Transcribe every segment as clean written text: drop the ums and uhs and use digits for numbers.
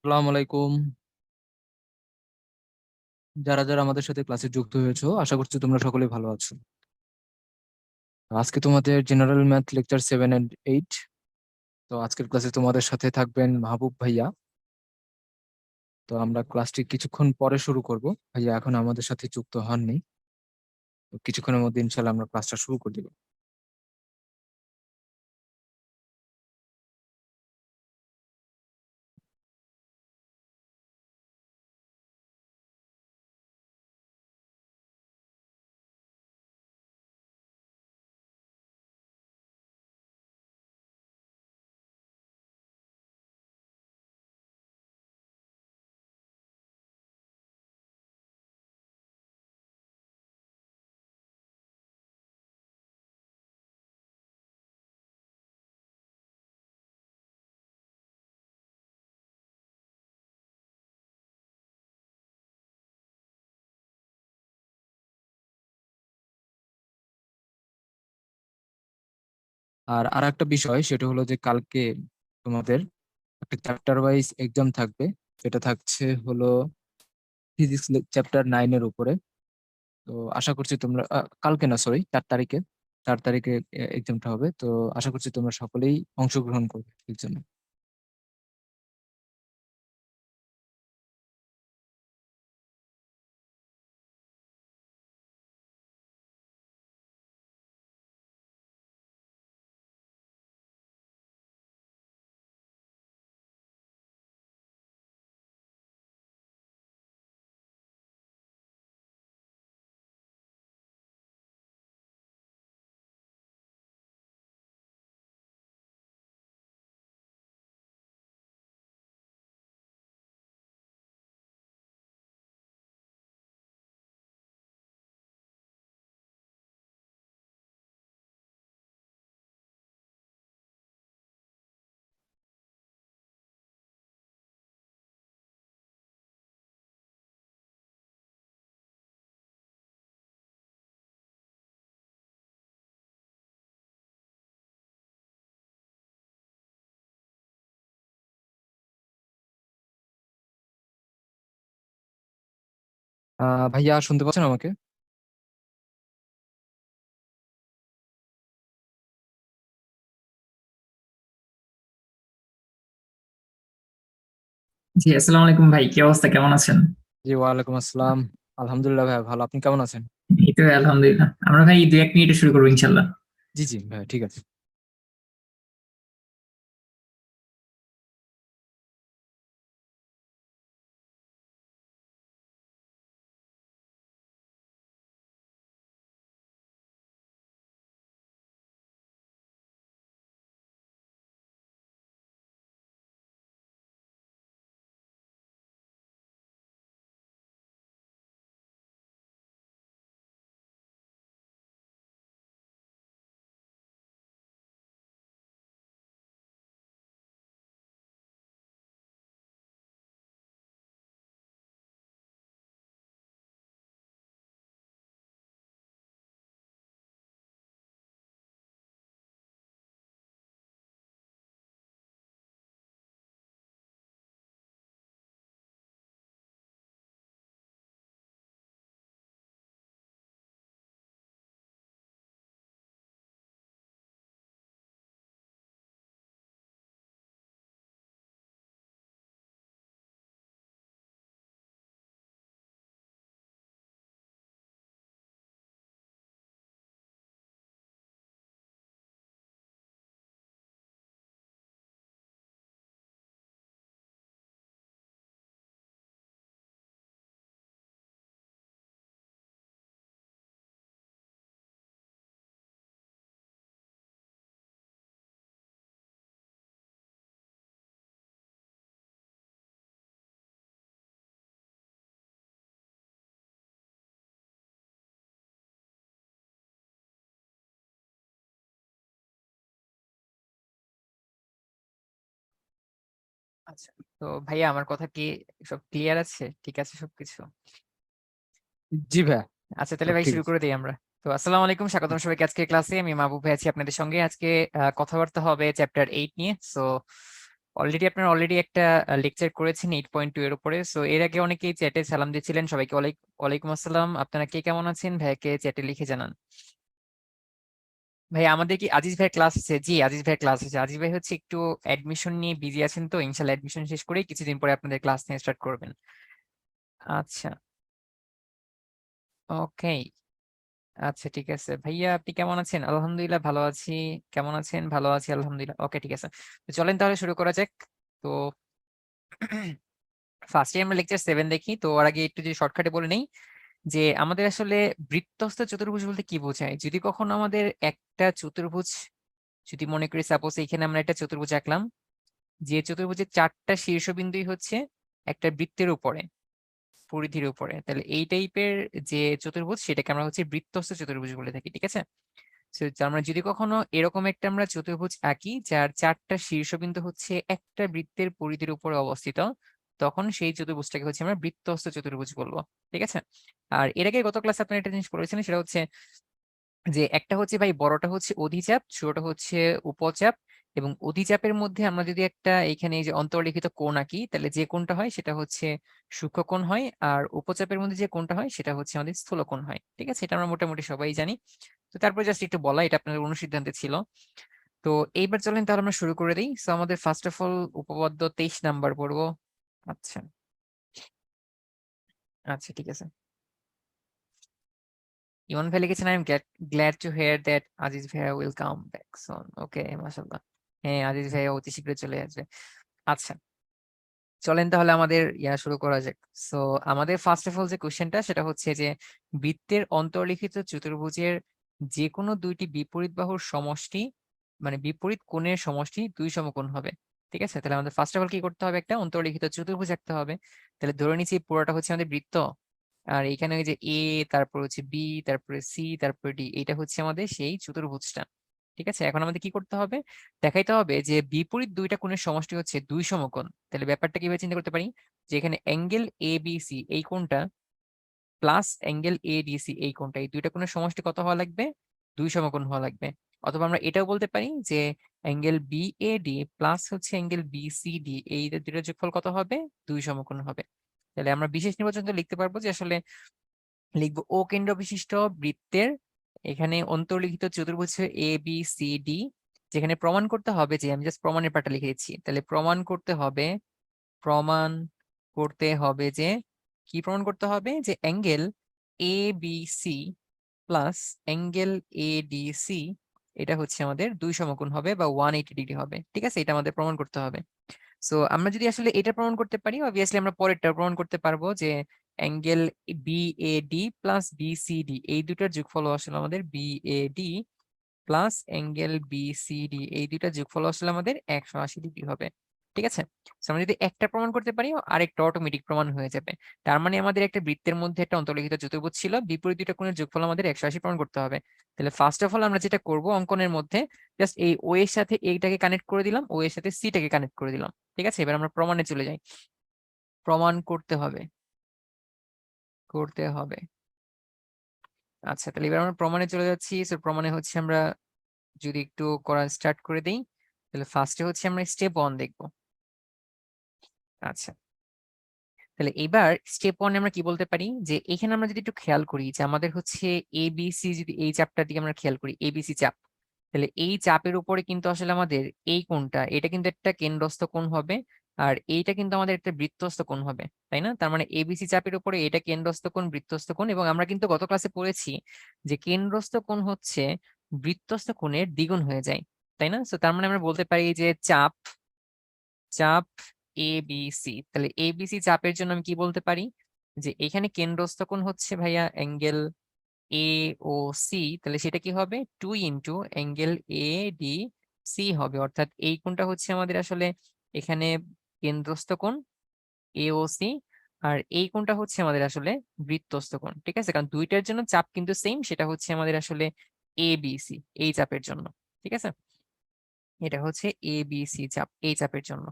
আসসালামু আলাইকুম। যারা যারা আমাদের সাথে ক্লাসে যুক্ত হয়েছো, আশা করছি তোমরা সকলেই ভালো আছো। আজকে তোমাদের জেনারেল ম্যাথ লেকচার 7 and 8। তো আজকের ক্লাসে তোমাদের সাথে থাকবেন মাহবুব ভাইয়া। তো আমরা ক্লাসটি কিছুক্ষণ পরে শুরু করব। ভাইয়া এখন আমাদের সাথে যুক্ত হননি। তো কিছুক্ষণের মধ্যে ইনশাল্লাহ আমরা ক্লাসটা শুরু করে দেব। আর আরেকটা বিষয়, সেটা হলো যে কালকে তোমাদের একটা চ্যাপ্টার ওয়াইজ এক্সাম থাকবে। সেটা থাকছে হলো ফিজিক্স চ্যাপ্টার 9 এর উপরে। তো আশা করছি তোমরা কালকে না, সরি, 4 তারিখে। 4 তারিখে এক্সামটা হবে। তো আশা করছি তোমরা সকলেই অংশগ্রহণ করবে এক্সামে। ভাইয়া শুনতে পাচ্ছেন আমাকে? জি, আসসালামু আলাইকুম ভাই, কি অবস্থা, কেমন আছেন? জি, ওয়ালাইকুম আসসালাম। আলহামদুলিল্লাহ ভাইয়া, ভালো। আপনি কেমন আছেন? এই তো আলহামদুলিল্লাহ। আমরা ভাই 2-1 মিনিটে শুরু করবো ইনশাল্লাহ। জি জি ভাইয়া, ঠিক আছে। আচ্ছা, তো ভাইয়া আমার কথা কি সব ক্লিয়ার আছে? ঠিক আছে সবকিছু? জি ভাইয়া, আচ্ছা, তাহলে সব ভাই ঠিক শুরু আছে। করে দিই আমরা। তো আসসালামু আলাইকুম, স্বাগতম সবাইকে আজকে ক্লাসে। আমি মাহবুব ভাই আছি আপনাদের সঙ্গে। আজকে কথাবার্তা হবে চ্যাপ্টার 8 নিয়ে। সো অলরেডি আপনারা একটা লেকচার করেছেন 8.2 এর উপরে। সো এর আগে অনেকেই চ্যাটে সালাম দিচ্ছিলেন, সবাইকে ওয়ালাইকুম আসসালাম। আপনারা কে কেমন আছেন ভাইয়াকে চ্যাটে লিখে জানান। ভাই আমাদের কি আজিজ ভাইয়ের ক্লাস আছে? জি, আজিজ ভাইয়ের ক্লাস আছে। আজিজ ভাই হচ্ছে একটু অ্যাডমিশন নিয়ে বিজি আছেন, তো ইনশাল্লাহ অ্যাডমিশন শেষ করেই কিছুদিন পরে আপনাদের ক্লাস নিয়ে স্টার্ট করবেন। আচ্ছা, ওকে, আচ্ছা ঠিক আছে। ভাইয়া আপনি কেমন আছেন? আলহামদুলিল্লাহ ভালো আছি। কেমন আছেন? ভালো আছি আলহামদুলিল্লাহ। ওকে ঠিক আছে, তো চলেন তাহলে শুরু করা যাক। তো ফার্স্টে আমরা লেকচার 7 দেখি। তো ওর আগে একটু যদি শর্টকাটে বলে নেই যে আমাদের আসলে বৃত্তস্থ চতুর্ভুজ বলতে কি বোঝায়। যদি কখনো আমাদের একটা চতুর্ভুজ, যদি মনে করি সাপোজ এখানে আমরা একটা চতুর্ভুজ আঁকলাম, যে চতুর্ভুজের 4টা শীর্ষবিন্দুই হচ্ছে একটা বৃত্তের উপরে, পরিধির উপরে, তাহলে এই টাইপের যে চতুর্ভুজ সেটাকে আমরা হচ্ছে বৃত্তস্থ চতুর্ভুজ বলে থাকি, ঠিক আছে। So, তার মানে যদি কখনো এরকম একটা আমরা চতুর্ভুজ আঁকি যার 4টা শীর্ষবিন্দু হচ্ছে একটা বৃত্তের পরিধির উপরে অবস্থিত, তখন সেই চতুর্ভুজটাকে হচ্ছে আমরা বৃত্তস্থ চতুর্ভুজ বলবো, ঠিক আছে। আর এর আগে গত ক্লাসে আপনারা একটা জিনিস পড়েছিলেন, সেটা হচ্ছে যে একটা হচ্ছে ভাই বড়টা হচ্ছে অধিচাপ, ছোটটা হচ্ছে উপচাপ, এবং অধিচাপের মধ্যে আমরা যদি একটা এখানে এই যে অন্তর্লিখিত কোণ আঁকি, তাহলে যে কোণটা হয় সেটা হচ্ছে সূক্ষ্মকোণ হয়, আর উপচাপের মধ্যে যে কোণটা হয় সেটা হচ্ছে আমাদের স্থূলকোণ হয়, ঠিক আছে। এটা আমরা মোটামুটি সবাই জানি। তো তারপর জাস্ট একটু বলা, এটা আপনাদের অনুসিদ্ধান্তে ছিল। তো এইবার চলেন তাহলে আমরা শুরু করে দিই। তো আমাদের ফার্স্ট অফ অল উপপাদ্য 23 নাম্বার পড়বো। আচ্ছা, আচ্ছা ঠিক আছে। ইমন ভাই লিখেছেন, I am glad to here that Aziz ভাইয়া উইল কাম ব্যাক সুন। ওকে, মাশাআল্লাহ। হ্যাঁ, আজিজ ভাইয়া অতি শীঘ্রই চলে আসবে। আচ্ছা, চলেন তাহলে আমাদের শুরু করা যাক। সো আমাদের ফার্স্ট অফ অল যে কোশ্চেনটা সেটা হচ্ছে যে বৃত্তের অন্তর্লিখিত চতুর্ভুজের যে কোনো দুইটি বিপরীত বাহুর সমষ্টি, মানে বিপরীত কোণের সমষ্টি দুই সমকোণ হবে, ঠিক আছে। তাহলে আমাদের ফার্স্ট অফ অল কি করতে হবে, একটা অন্তর্লিখিত চতুর্ভুজ আঁকতে হবে। তাহলে ধরে নিচ্ছি পুরোটা হচ্ছে আমাদের বৃত্ত, আর এখানে ওই যে এ, তারপর হচ্ছে বি, তারপরে সি, তারপরে ডি, এইটা হচ্ছে আমাদের সেই চতুর্ভুজটা, ঠিক আছে। এখন আমাদের কি করতে হবে, দেখাইতে হবে যে বিপরীত দুইটা কোণের সমষ্টি হচ্ছে দুই সমকোণ। তাহলে ব্যাপারটা কিভাবে চিন্তা করতে পারি, যে এখানে অ্যাঙ্গেল এ বি সি এই কোণটা plus angle A D C এই কোণটা, এই দুইটা কোণের সমষ্টি কত হওয়া লাগবে, দুই সমকোণ হওয়া লাগবে। অথবা আমরা এটাও বলতে পারি যে angle B A D plus হচ্ছে অ্যাঙ্গেল বি সি ডি, এই দুইটার যোগফল কত হবে, দুই সমকোণ হবে। তাহলে আমরা বিশেষ নির্বাচন তো লিখতে পারবো যে আসলে লিখবো ও কেন্দ্র বিশিষ্ট বৃত্তের এখানে অন্তর্লিখিত চতুর্ভুজ এ বি সি ডি, যেখানে প্রমাণ করতে হবে যে, আমি জাস্ট প্রমাণের পার্টটা লিখে দিচ্ছি, তাহলে প্রমাণ করতে হবে যে, কি প্রমাণ করতে হবে, যে angle A B C plus angle A D C এটা হচ্ছে আমাদের দুই সমকোণ হবে বা 180 ডিগ্রি হবে, ঠিক আছে। এটা আমাদের প্রমাণ করতে হবে। সো আমরা যদি আসলে এটা প্রমাণ করতে পারি, অবভিয়াসলি আমরা পরেরটা প্রমাণ করতে পারবো যে অ্যাঙ্গেল বিএডি প্লাস বিসিডি এই দুটার যোগফল আসলে আমাদের বিএডি প্লাস অ্যাঙ্গেল বিসিডি, এই দুটার যোগফল আসলে আমাদের 180 ডিগ্রি হবে, ঠিক আছে। So, আমরা যদি একটা প্রমাণ করতে পারি আরেকটা অটোমেটিক প্রমাণ হয়ে যাবে। তার মানে আমাদের একটা বৃত্তের মধ্যে একটা অন্তর্লিখিত চতুর্ভুজ ছিল, বিপরীত দুইটা কোণের যোগফল আমাদের 180 প্রমাণ করতে হবে। তাহলে ফার্স্ট অফ অল আমরা যেটা করব, অঙ্কনের মধ্যে জাস্ট এই ও এর সাথে এইটাকে কানেক্ট করে দিলাম, ও এর সাথে সিটাকে কানেক্ট করে দিলাম, ঠিক আছে। এবার আমরা প্রমাণে চলে যাই। প্রমাণ করতে হবে। আচ্ছা, তাহলে এবার আমরা প্রমাণে চলে যাচ্ছি। সো প্রমাণে হচ্ছে আমরা যদি একটু করা স্টার্ট করে দিই, তাহলে ফার্স্টে হচ্ছে আমরা স্টেপ 1 দেখবো। আচ্ছা, তাহলে এবার স্টেপ 1 আমরা কি বলতে পারি, যে এখানে আমরা যদি একটু খেয়াল করি যে আমাদের হচ্ছে এবিসি, যদি এই চাপটার দিকে আমরা খেয়াল করি, এবিসি চাপ, তাহলে এই চাপের উপরে কিন্তু আসলে আমাদের এই কোণটা, এটা কিন্তু একটা কেন্দ্রস্থ কোণ হবে, আর এইটা কিন্তু আমাদের একটা বৃত্তস্থ কোণ হবে, তাই না। তার মানে এবিসি চাপের উপরে এটা কেন্দ্রস্থ কোণ, বৃত্তস্থ কোণ, এবং আমরা কিন্তু গত ক্লাসে পড়েছি যে কেন্দ্রস্থ কোণ হচ্ছে বৃত্তস্থ কোণের দ্বিগুণ হয়ে যায়, তাই না। তো তার মানে আমরা বলতে পারি যে চাপ চাপ এবিসি, তাহলে এবিসি চাপের জন্য আমি কি বলতে পারি, যে এখানে কেন্দ্রস্থ কোণ হচ্ছে ভাইয়া অ্যাঙ্গেল এ ও সি, তাহলে সেটা কি হবে 2 into angle A D C হবে, অর্থাৎ এই কোণটা হচ্ছে আমাদের আসলে এখানে কেন্দ্রস্থ কোণ এ ও সি, আর এই কোণটা হচ্ছে আমাদের আসলে বৃত্তস্থ কোণ, ঠিক আছে। কারণ দুইটার জন্য চাপ কিন্তু সেম, সেটা হচ্ছে আমাদের আসলে এ বি সি এই চাপের জন্য, ঠিক আছে। এটা হচ্ছে এ বি সি চাপ এই চাপের জন্য।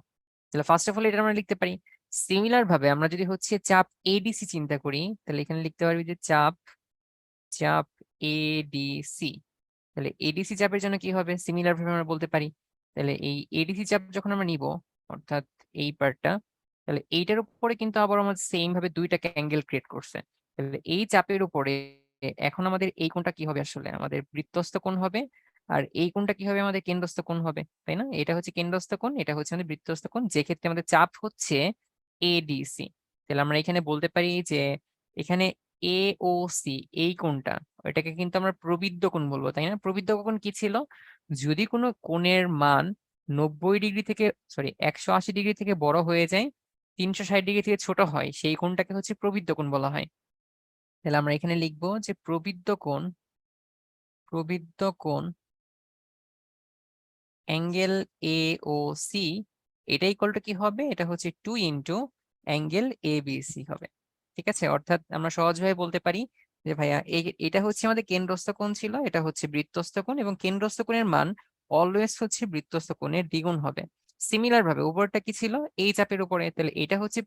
তাহলে ফার্স্ট অফ অল এটা আমরা লিখতে পারি। সিমিলার ভাবে আমরা যদি হচ্ছে চাপ এডিসি চিন্তা করি, তাহলে এখানে লিখতে পারবি যে চাপ চাপ এডিসি, তাহলে এডিসি চাপের জন্য কি হবে, সিমিলার ভাবে আমরা বলতে পারি। তাহলে এই এডিসি চাপ যখন আমরা নিব, অর্থাৎ এই পার্টটা, তাহলে এইটার উপরে কিন্তু আবার আমাদের সেম ভাবে দুইটা অ্যাঙ্গেল ক্রিয়েট করছে। তাহলে এই চাপের উপরে এখন আমাদের এই কোণটা কি হবে, আসলে আমাদের বৃত্তস্থ কোণ হবে, আর এই কোণটা কি হবে, আমাদের কেন্দ্রস্থ কোণ হবে, তাই না? এটা হচ্ছে কেন্দ্রস্থ কোণ, এটা হচ্ছে আমাদের বৃত্তস্থ কোণ, যে ক্ষেত্রে আমাদের চাপ হচ্ছে এডিসি। তাহলে আমরা এখানে বলতে পারি যে এখানে এ ও সি এই কোণটা, এটাকে কিন্তু আমরা প্রবৃদ্ধ কোণ বলবো, তাই না? প্রবৃদ্ধ কোণ কি ছিল? যদি কোনো কোণের মান 90 ডিগ্রি থেকে, সরি 180 ডিগ্রি থেকে বড় হয়ে যায়, 360 ডিগ্রি থেকে ছোট হয়, সেই কোণটাকে হচ্ছে প্রবৃদ্ধ কোণ বলা হয়। তাহলে আমরা এখানে লিখবো যে প্রবৃদ্ধ কোণ অ্যাঙ্গেল এ ও সি, এটা ইকুয়াল টু কি হবে, এটা হচ্ছে 2 into angle A B C হবে। ঠিক আছে, অর্থাৎ আমরা সহজভাবে বলতে পারি যে ভাইয়া এটা হচ্ছে আমাদের কেন্দ্রস্থ কোণ ছিল, এটা হচ্ছে বৃত্তস্থ কোণ, এবং কেন্দ্রস্থ কোণের মান অলওয়েজ হচ্ছে বৃত্তস্থ কোণের দ্বিগুণ হবে। সিমিলার ভাবে উপরটা কি ছিল, এই চাপের উপরে, তাহলে এটা হচ্ছে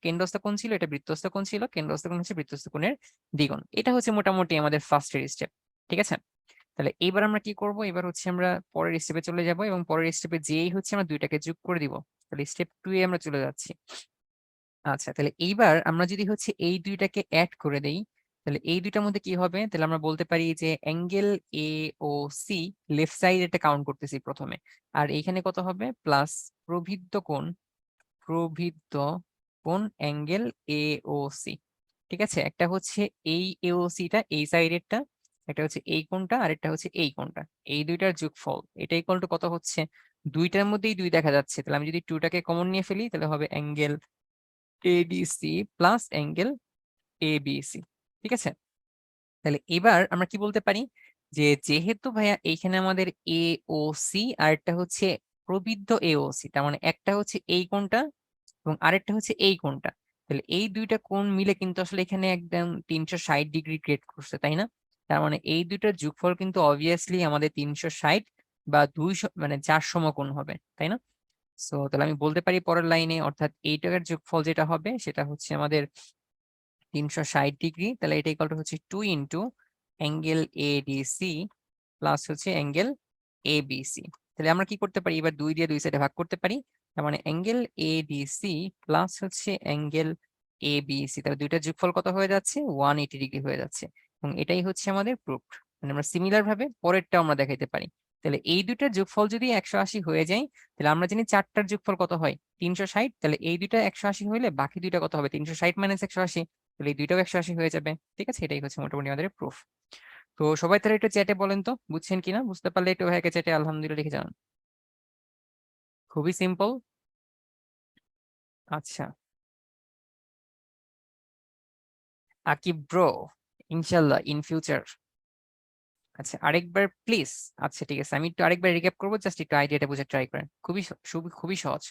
কেন্দ্রস্থ কোণ ছিল, এটা বৃত্তস্থ কোণ ছিল, কেন্দ্রস্থ কোণ হচ্ছে বৃত্তস্থ কোণের দ্বিগুণ। এটা হচ্ছে মোটামুটি আমাদের ফার্স্টের স্টেপ। ঠিক আছে, তাহলে এবার আমরা কি করব, এবার হচ্ছে আমরা পরের স্টেপে চলে যাব, এবং পরের স্টেপে যেই হচ্ছে আমরা দুইটাকে যোগ করে দিব। তাহলে স্টেপ 2 এ আমরা চলে যাচ্ছি। আচ্ছা, তাহলে এইবার আমরা যদি হচ্ছে এই দুইটাকে অ্যাড করে দেই, তাহলে এই দুইটার মধ্যে কি হবে, তাহলে আমরা বলতে পারি যে angle A O C, left side এটা কাউন্ট করতেছি প্রথমে, আর এইখানে কত হবে, প্লাস প্রবৃদ্ধ কোণ অ্যাঙ্গেল এ ও সি। ঠিক আছে, একটা হচ্ছে এই এওসিটা এই সাইডেরটা, একটা হচ্ছে এই কোণটা, আর একটা হচ্ছে এই কোণটা, এই দুইটার যোগফল এটা ইকুয়াল টু কত হচ্ছে, দুইটার মধ্যেই 2 দেখা যাচ্ছে, তাহলে আমি যদি 2টাকে কমন নিয়ে ফেলি, তাহলে হবে angle ADC plus angle ABC. ঠিক আছে, তাহলে এবার আমরা কি বলতে পারি, যে যেহেতু ভাইয়া এইখানে আমাদের এ ও সি আর একটা হচ্ছে প্রবৃদ্ধ এওসি, তার মানে একটা হচ্ছে এই কোণটা এবং আরেকটা হচ্ছে এই কোণটা, তাহলে এই দুইটা কোণ মিলে কিন্তু আসলে এখানে একদম 360 ডিগ্রি ক্রিয়েট করছে, তাই না? তার মানে এই দুইটার যোগফল কিন্তু অবভিয়াসলি আমাদের 360 বা 200 মানে 4 সমকোণ হবে, তাই না? সো তাহলে আমি বলতে পারি পরের লাইনে, অর্থাৎ এইটার যোগফল যেটা হবে সেটা হচ্ছে আমাদের 360 ডিগ্রি, তাহলে এটা ইকুয়াল টু হচ্ছে 2 ইন্টু অ্যাঙ্গেল এডিসি প্লাস হচ্ছে অ্যাঙ্গেল এবিসি। তাহলে আমরা কি করতে পারি, এবার 2 দিয়ে 2 সাইডে ভাগ করতে পারি, তার মানে অ্যাঙ্গেল এডিসি প্লাস হচ্ছে অ্যাঙ্গেল এবিসি, তাহলে দুইটার যোগফল কত হয়ে যাচ্ছে, 180 ডিগ্রি হয়ে যাচ্ছে, এবং এটাই হচ্ছে আমাদের প্রুফ। মানে আমরা সিমিলার ভাবে পরেরটাও আমরা দেখাইতে পারি। তাহলে এই দুইটার যোগফল যদি 180 হয়ে যায়, তাহলে আমরা জানি চারটার যোগফল কত হয়, 360, তাহলে এই দুইটা 180 হইলে বাকি দুইটা কত হবে, 360 মাইনাস 180, তাহলে এই দুইটাও 180 হয়ে যাবে। ঠিক আছে, এটাই হচ্ছে মোটামুটি আমাদের প্রুফ। তো সবাই তাহলে একটু চ্যাটে বলেন তো বুঝছেন কিনা, বুঝতে পারলে একটু ভাইকে চ্যাটে আলহামদুলিল্লাহ লিখে জানান। খুবই সিম্পল। আচ্ছা, আকিব ব্রো, ইনশাল্লাহ ইন ফিউচার। আচ্ছা আরেকবার প্লিজ। আচ্ছা ঠিক আছে, আমি একটু আরেকবার রিক্যাপ করবো, জাস্ট একটু আইডিয়াটা বুঝে ট্রাই করেন, খুবই সহজ।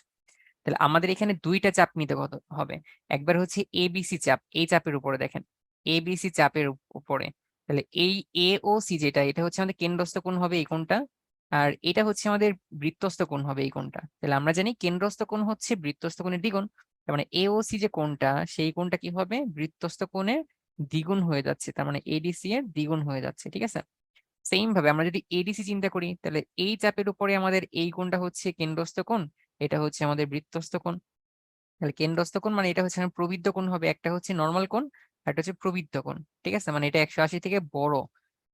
তাহলে আমাদের এখানে দুইটা চাপ নিতে হবে, একবার হচ্ছে এবিসি চাপ, এই চাপের উপরে দেখেন, এবিসি চাপের উপরে, তাহলে এই এ ও সি যেটা, এটা হচ্ছে আমাদের কেন্দ্রস্থ কোণ হবে এই কোণটা, আর এটা হচ্ছে আমাদের বৃত্তস্থ কোণ হবে এই কোণটা। তাহলে আমরা জানি কেন্দ্রস্থ কোণ হচ্ছে বৃত্তস্থ কোণের দ্বিগুণ, তার মানে এ ও সি যে কোণটা, সেই কোণটা কি হবে, বৃত্তস্থ কোণের দ্বিগুণ হয়ে যাচ্ছে, তার মানে এডিসি এর দ্বিগুণ হয়ে যাচ্ছে। ঠিক আছে, সেম ভাবে আমরা যদি এডিসি চিন্তা করি, তাহলে এই চাপের উপরে আমাদের এই কোণটা হচ্ছে কেন্দ্রস্থ কোণ, এটা হচ্ছে আমাদের বৃত্তস্থ কোণ। তাহলে কেন্দ্রস্থ কোণ মানে এটা হচ্ছে আমার প্রবৃদ্ধ কোণ হবে, একটা হচ্ছে নর্মাল কোণ আর একটা হচ্ছে প্রবৃদ্ধ কোণ। ঠিক আছে, মানে এটা 180 থেকে বড়,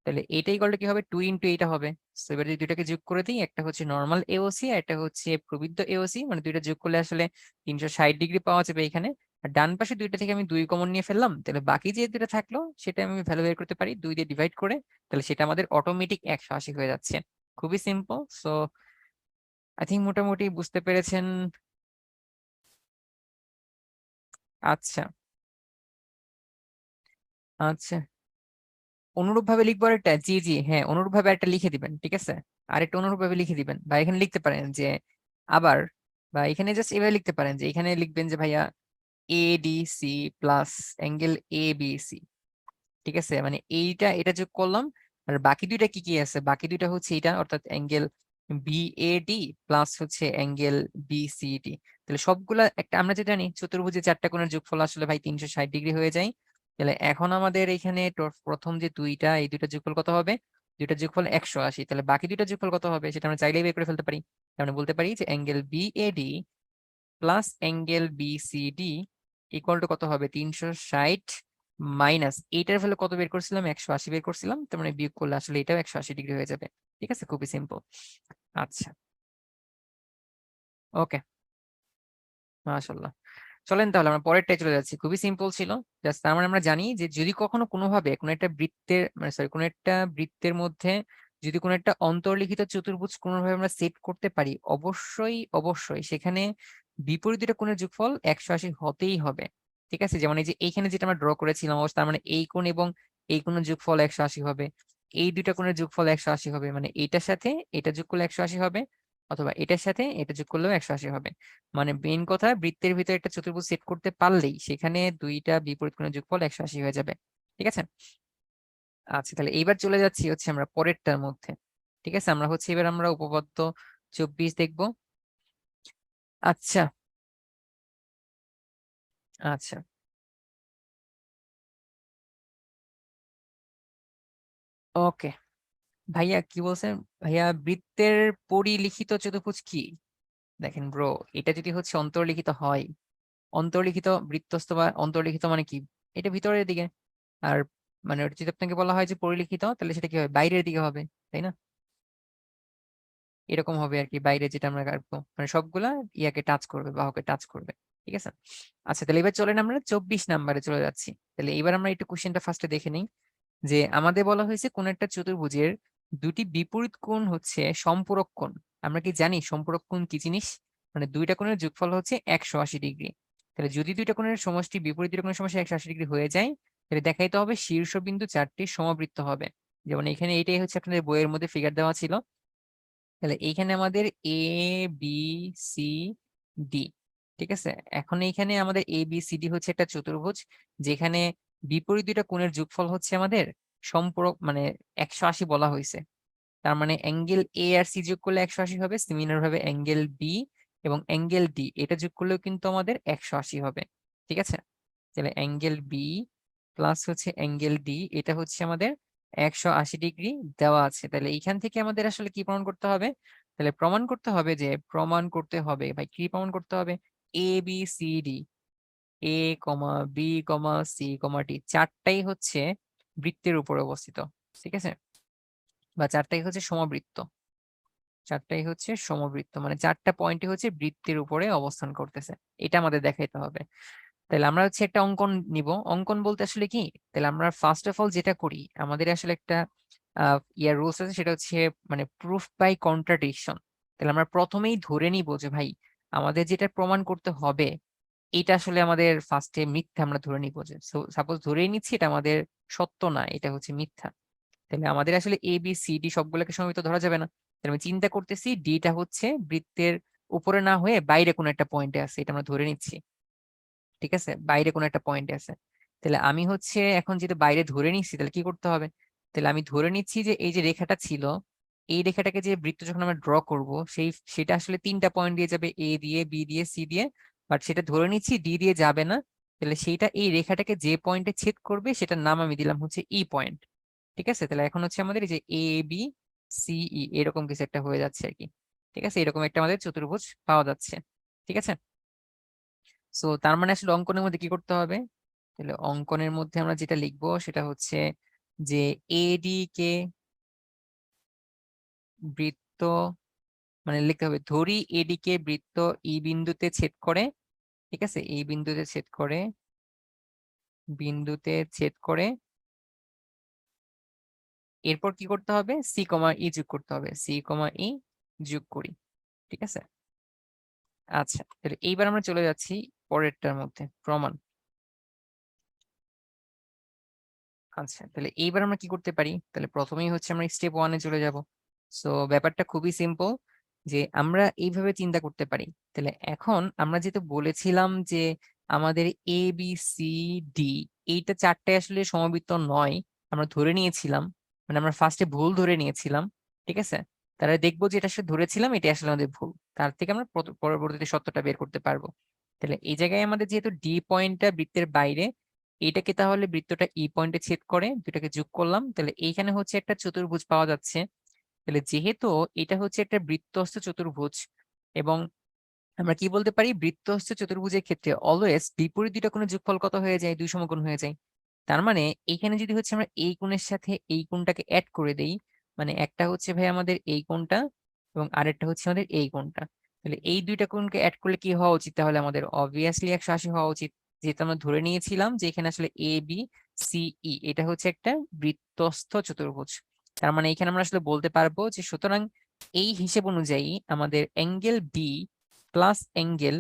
তাহলে এইটাই করলে কি হবে, 2 ইন্টু এইটা হবে। তো এবার যদি দুইটাকে যোগ করে দিই, একটা হচ্ছে নর্মাল এওসি আর একটা হচ্ছে প্রবৃদ্ধ এওসি, মানে দুইটা যোগ করলে আসলে 360 ডিগ্রি পাওয়া যাবে এখানে। আর ডান পাশে দুইটা থেকে আমি 2 কমন নিয়ে ফেললাম, তাহলে বাকি যে দুটো থাকলো সেটা আমি ভ্যালু বের করতে পারি 2 দিয়ে ডিভাইড করে, তাহলে সেটা আমাদের অটোমেটিক 180 হয়ে যাচ্ছে। খুবই সিম্পল। সো আই থিঙ্ক মোটামুটি বুঝতে পেরেছেন। আচ্ছা আচ্ছা, অনুরূপ ভাবে লিখবো একটা, জি জি হ্যাঁ, অনুরূপ ভাবে একটা লিখে দিবেন, ঠিক আছে? আর একটা অনুরূপ ভাবে লিখে দিবেন, বা এখানে লিখতে পারেন যে আবার, বা এখানে জাস্ট এভাবে লিখতে পারেন যে এখানে লিখবেন যে ভাইয়া এডিসি প্লাস অ্যাঙ্গেল এবিসি। ঠিক আছে, মানে এটা যোগ করলাম, আর বাকি দুইটা কি কি আছে, বাকি দুইটা হচ্ছে এটা, অর্থাৎ অ্যাঙ্গেল বিএডি প্লাস হচ্ছে অ্যাঙ্গেল বিসিডি। তাহলে সবগুলা একটা, আমরা যেটা জানি চতুর্ভুজে চারটা কোণের যোগফল আসলে ভাই 360 ডিগ্রি হয়ে যায়। তাহলে এখন আমাদের এখানে প্রথম যে দুইটা, এই দুইটা যোগফল কত হবে, দুইটা যোগফল 180, তাহলে বাকি দুইটা যোগফল কত হবে সেটা আমরা চাইলেই বের করে ফেলতে পারি। তার মানে বলতে পারি যে angle BAD plus angle BCD equal to কত হবে 360 মাইনাস এইটার ভ্যালু কত বের করছিলাম 180 বের করছিলাম, তার মানে বিয়োগ করলে আসলে এটাও 180 ডিগ্রি হয়ে যাবে। ঠিক আছে, খুবই সিম্পল। আচ্ছা, ওকে, মাশাআল্লাহ। চলেন তাহলে আমরা পরেরটায় চলে যাচ্ছি, খুবই সিম্পল ছিল। জাস্ট তার মানে আমরা জানি যে যদি কখনো কোনোভাবে কোনো একটা বৃত্তের মানে সরি কোনো একটা বৃত্তের মধ্যে যদি কোনো একটা অন্তর্লিখিত চতুর্ভুজ কোনোভাবে আমরা সেট করতে পারি, অবশ্যই অবশ্যই সেখানে বিপরীত দুটো কোণের যোগফল 180 হতেই হবে। ঠিক আছে, যেমন এই যে এইখানে যেটা আমরা ড্র করেছিলাম অবশ্য, তার মানে এই কোণ এবং এই কোণের যোগফল 180 হবে, এই দুইটা কোণের যোগফল 180 হবে, মানে এইটার সাথে এটা যোগ করলে 180 হবে, অথবা এটার সাথে এটা যোগ করলেও 180 হবে। মানে মেইন কথা, বৃত্তের ভিতরে একটা চতুর্ভুজ সেট করতে পারলেই সেখানে দুইটা বিপরীত কোণের যোগফল 180 হয়ে যাবে। ঠিক আছে, আচ্ছা তাহলে এইবার চলে যাচ্ছি হচ্ছে আমরা পরেরটার মধ্যে। ঠিক আছে, আমরা হচ্ছে এবার আমরা উপপাদ্য 24 দেখব। আচ্ছা আচ্ছা, ওকে ভাইয়া কি বলছেন? ভাইয়া বৃত্তের পরিলিখিত চতুর্ভুজ কি? দেখেন ব্রো, এটা যদি হচ্ছে অন্তর্লিখিত হয়, অন্তর্লিখিত বৃত্তস্থ বা অন্তর্লিখিত মানে কি, এটা ভিতরের দিকে। আর মানে ওটা যদি আপনাকে বলা হয় যে পরিলিখিত, তাহলে সেটা কি হবে, বাইরের দিকে হবে, তাই না? এরকম হবে আর কি, বাইরে যেটা আমরা রাখবো মানে সবগুলা ইয়াকে টাচ করবে, বাহুকে টাচ করবে। ঠিক আছে, আচ্ছা তাহলে এবার চলেন আমরা 24 নাম্বারে চলে যাচ্ছি। তাহলে এবার আমরা একটু কোশ্চেনটা ফার্স্টে দেখে নিই। যে আমাদের বলা হয়েছে কোন একটা চতুর্ভুজের দুটি বিপরীত কোণ হচ্ছে সম্পূরক কোণ। আমরা কি জানি সম্পূরক কোণ কি জিনিস? মানে দুইটা কোণের যোগফল হচ্ছে 180 ডিগ্রি। তাহলে যদি দুইটা কোণের সমষ্টি বিপরীত দুইটা কোণের সমষ্টি 180 ডিগ্রি হয়ে যায়, তাহলে দেখাইতে হবে শীর্ষবিন্দু চারটি সমবৃত্ত হবে। যেমন এখানে এটাই হচ্ছে আপনাদের বইয়ের মধ্যে ফিগার দেওয়া ছিল। তাহলে এইখানে আমাদের এ বি সি ডি। ঠিক আছে, এখন এইখানে আমাদের এ বি সি ডি হচ্ছে একটা চতুর্ভুজ, যেখানে বিপরীত দুইটা কোণের যোগফল হচ্ছে আমাদের সম্পূরক মানে 180 বলা হয়েছে। তার মানে অ্যাঙ্গেল এ আর সি যোগ করলে 180 হবে, সিমিলার ভাবে অ্যাঙ্গেল বি এবং অ্যাঙ্গেল ডি এটা যোগ করলেও কিন্তু আমাদের 180 হবে। ঠিক আছে, তাহলে অ্যাঙ্গেল বি প্লাস হচ্ছে অ্যাঙ্গেল ডি এটা হচ্ছে আমাদের 180 ডিগ্রি দেওয়া আছে। তাহলে এইখান থেকে আমাদের আসলে কি প্রমাণ করতে হবে? তাহলে প্রমাণ করতে হবে যে প্রমাণ করতে হবে ভাই, কি প্রমাণ করতে হবে? এ বি সি ডি, এ কমা B comma c comma D চারটাই হচ্ছে বৃত্তের উপরে অবস্থিত। ঠিক আছে, বা চারটাই হচ্ছে সমবৃত্ত, চারটাই হচ্ছে সমবৃত্ত, মানে চারটা পয়েন্টই হচ্ছে বৃত্তের উপরে অবস্থান করতেছে, এটা আমাদের দেখাইতে হবে। তাহলে আমরা হচ্ছে একটা অঙ্কন নিব। অঙ্কন বলতে আসলে কি, তাহলে আমরা ফার্স্ট অফ অল যেটা করি, আমাদের আসলে একটা ইয়ার রুলস আছে, সেটা হচ্ছে মানে প্রুফ বাই কন্ট্রাডিকশন। তাহলে আমরা প্রথমেই ধরে নিব যে ভাই আমাদের যেটা প্রমাণ করতে হবে এটা আসলে আমাদের ফার্স্টে মিথ্যা, আমরা ধরে নিব যে সাপোজ ধরেই নিচ্ছি এটা আমাদের সত্য না, এটা হচ্ছে মিথ্যা। তাহলে আমাদের আসলে এ বি সি ডি সবগুলোকে সমমিত ধরা যাবে না। তাহলে আমি চিন্তা করতেছি ডিটা হচ্ছে বৃত্তের উপরে না হয়ে বাইরে কোনো একটা পয়েন্টে আছে, এটা আমরা ধরে নিচ্ছি। ঠিক আছে, বাইরে কোনো একটা পয়েন্টে আছে। তাহলে আমি হচ্ছে এখন যেটা বাইরে ধরে নিচ্ছি, তাহলে কি করতে হবে? তাহলে আমি ধরে নিচ্ছি যে এই যে রেখাটা ছিল, এই রেখাটাকে যে বৃত্ত যখন আমরা ড্র করব সেটা আসলে তিনটা পয়েন্ট দিয়ে যাবে, এ দিয়ে বি দিয়ে সি দিয়ে, বাট সেটা ধরে নিচ্ছি ডি দিয়ে যাবে না। তাহলে সেইটা এই রেখাটাকে যে পয়েন্টে ছেদ করবে সেটার নাম আমি দিলাম হচ্ছে ই পয়েন্ট। ঠিক আছে, তাহলে এখন হচ্ছে আমাদের এই যে এ বি সি ই এরকম কিছু একটা হয়ে যাচ্ছে আর কি। ঠিক আছে, এরকম একটা আমাদের চতুর্ভুজ পাওয়া যাচ্ছে। ঠিক আছে, সো তার মানে আসলে অঙ্কনের মধ্যে কি করতে হবে? তাহলে অঙ্কনের মধ্যে আমরা যেটা লিখবো সেটা হচ্ছে যে এডি কে বৃত্ত মানে লিখতে হবে, ধরি এডি কে বৃত্ত ই বিন্দুতে ছেদ করে। ঠিক আছে, এই বিন্দুতে ছেদ করে, বিন্দুতে ছেদ করে এরপর কি করতে হবে? সি কমা ই যোগ করতে হবে, সি কমা ই যোগ করি। ঠিক আছে, আচ্ছা তাহলে এইবার আমরা চলে যাচ্ছি পরেরটার মধ্যে, প্রমাণ। আচ্ছা তাহলে এইবার আমরা কি করতে পারি? তাহলে প্রথমেই হচ্ছে আমরা স্টেপ ওয়ানে চলে যাব। সো ব্যাপারটা খুবই সিম্পল, যে আমরা এইভাবে চিন্তা করতে পারি। তাহলে এখন আমরা যেহেতু বলেছিলাম যে আমাদের এ বি সি ডি এইটা চারটে আসলে সমবৃত্ত নয়, আমরা ধরে নিয়েছিলাম, মানে আমরা ফার্স্টে ভুল ধরে নিয়েছিলাম। ঠিক আছে, তাহলে দেখবো যে এটা আসলে ধরেছিলাম এটা আসলে আমাদের ভুল, তার থেকে আমরা পরবর্তীতে সত্যটা বের করতে পারবো। তাহলে এই জায়গায় আমাদের যেহেতু ডি পয়েন্টটা বৃত্তের বাইরে, এটাকে তাহলে বৃত্তটা ই পয়েন্টে ছেদ করে, দুটাকে যোগ করলাম, তাহলে এইখানে হচ্ছে একটা চতুর্ভুজ পাওয়া যাচ্ছে। তাহলে যেহেতু এটা হচ্ছে একটা বৃত্তস্থ চতুর্ভুজ এবং আমরা কি বলতে পারি, বৃত্তস্থ চতুর্ভুজের ক্ষেত্রে অলওয়েজ বিপরীত দুইটা কোণের যোগফল কত হয়ে যায়, 2 সমকোণ হয়ে যায়। তার মানে এখানে যদি হচ্ছে আমরা এই কোণের সাথে এই কোণটাকে অ্যাড করে দেই, মানে একটা হচ্ছে ভাই আমাদের এই কোণটা এবং আরেকটা হচ্ছে আমাদের এই কোণটা, তাহলে এই দুইটা কোণকে অ্যাড করলে কি হওয়া উচিত, তাহলে আমাদের অবভিয়াসলি 180 হওয়া উচিত, যেহেতু আমরা ধরে নিয়েছিলাম যে এখানে আসলে এ বি সি ই এটা হচ্ছে একটা বৃত্তস্থ চতুর্ভুজ। তার মানে এখানে আমরা আসলে বলতে পারবো যে সুতরাং এই হিসেব অনুযায়ী আমাদের অ্যাঙ্গেল বি প্লাস অ্যাঙ্গেল,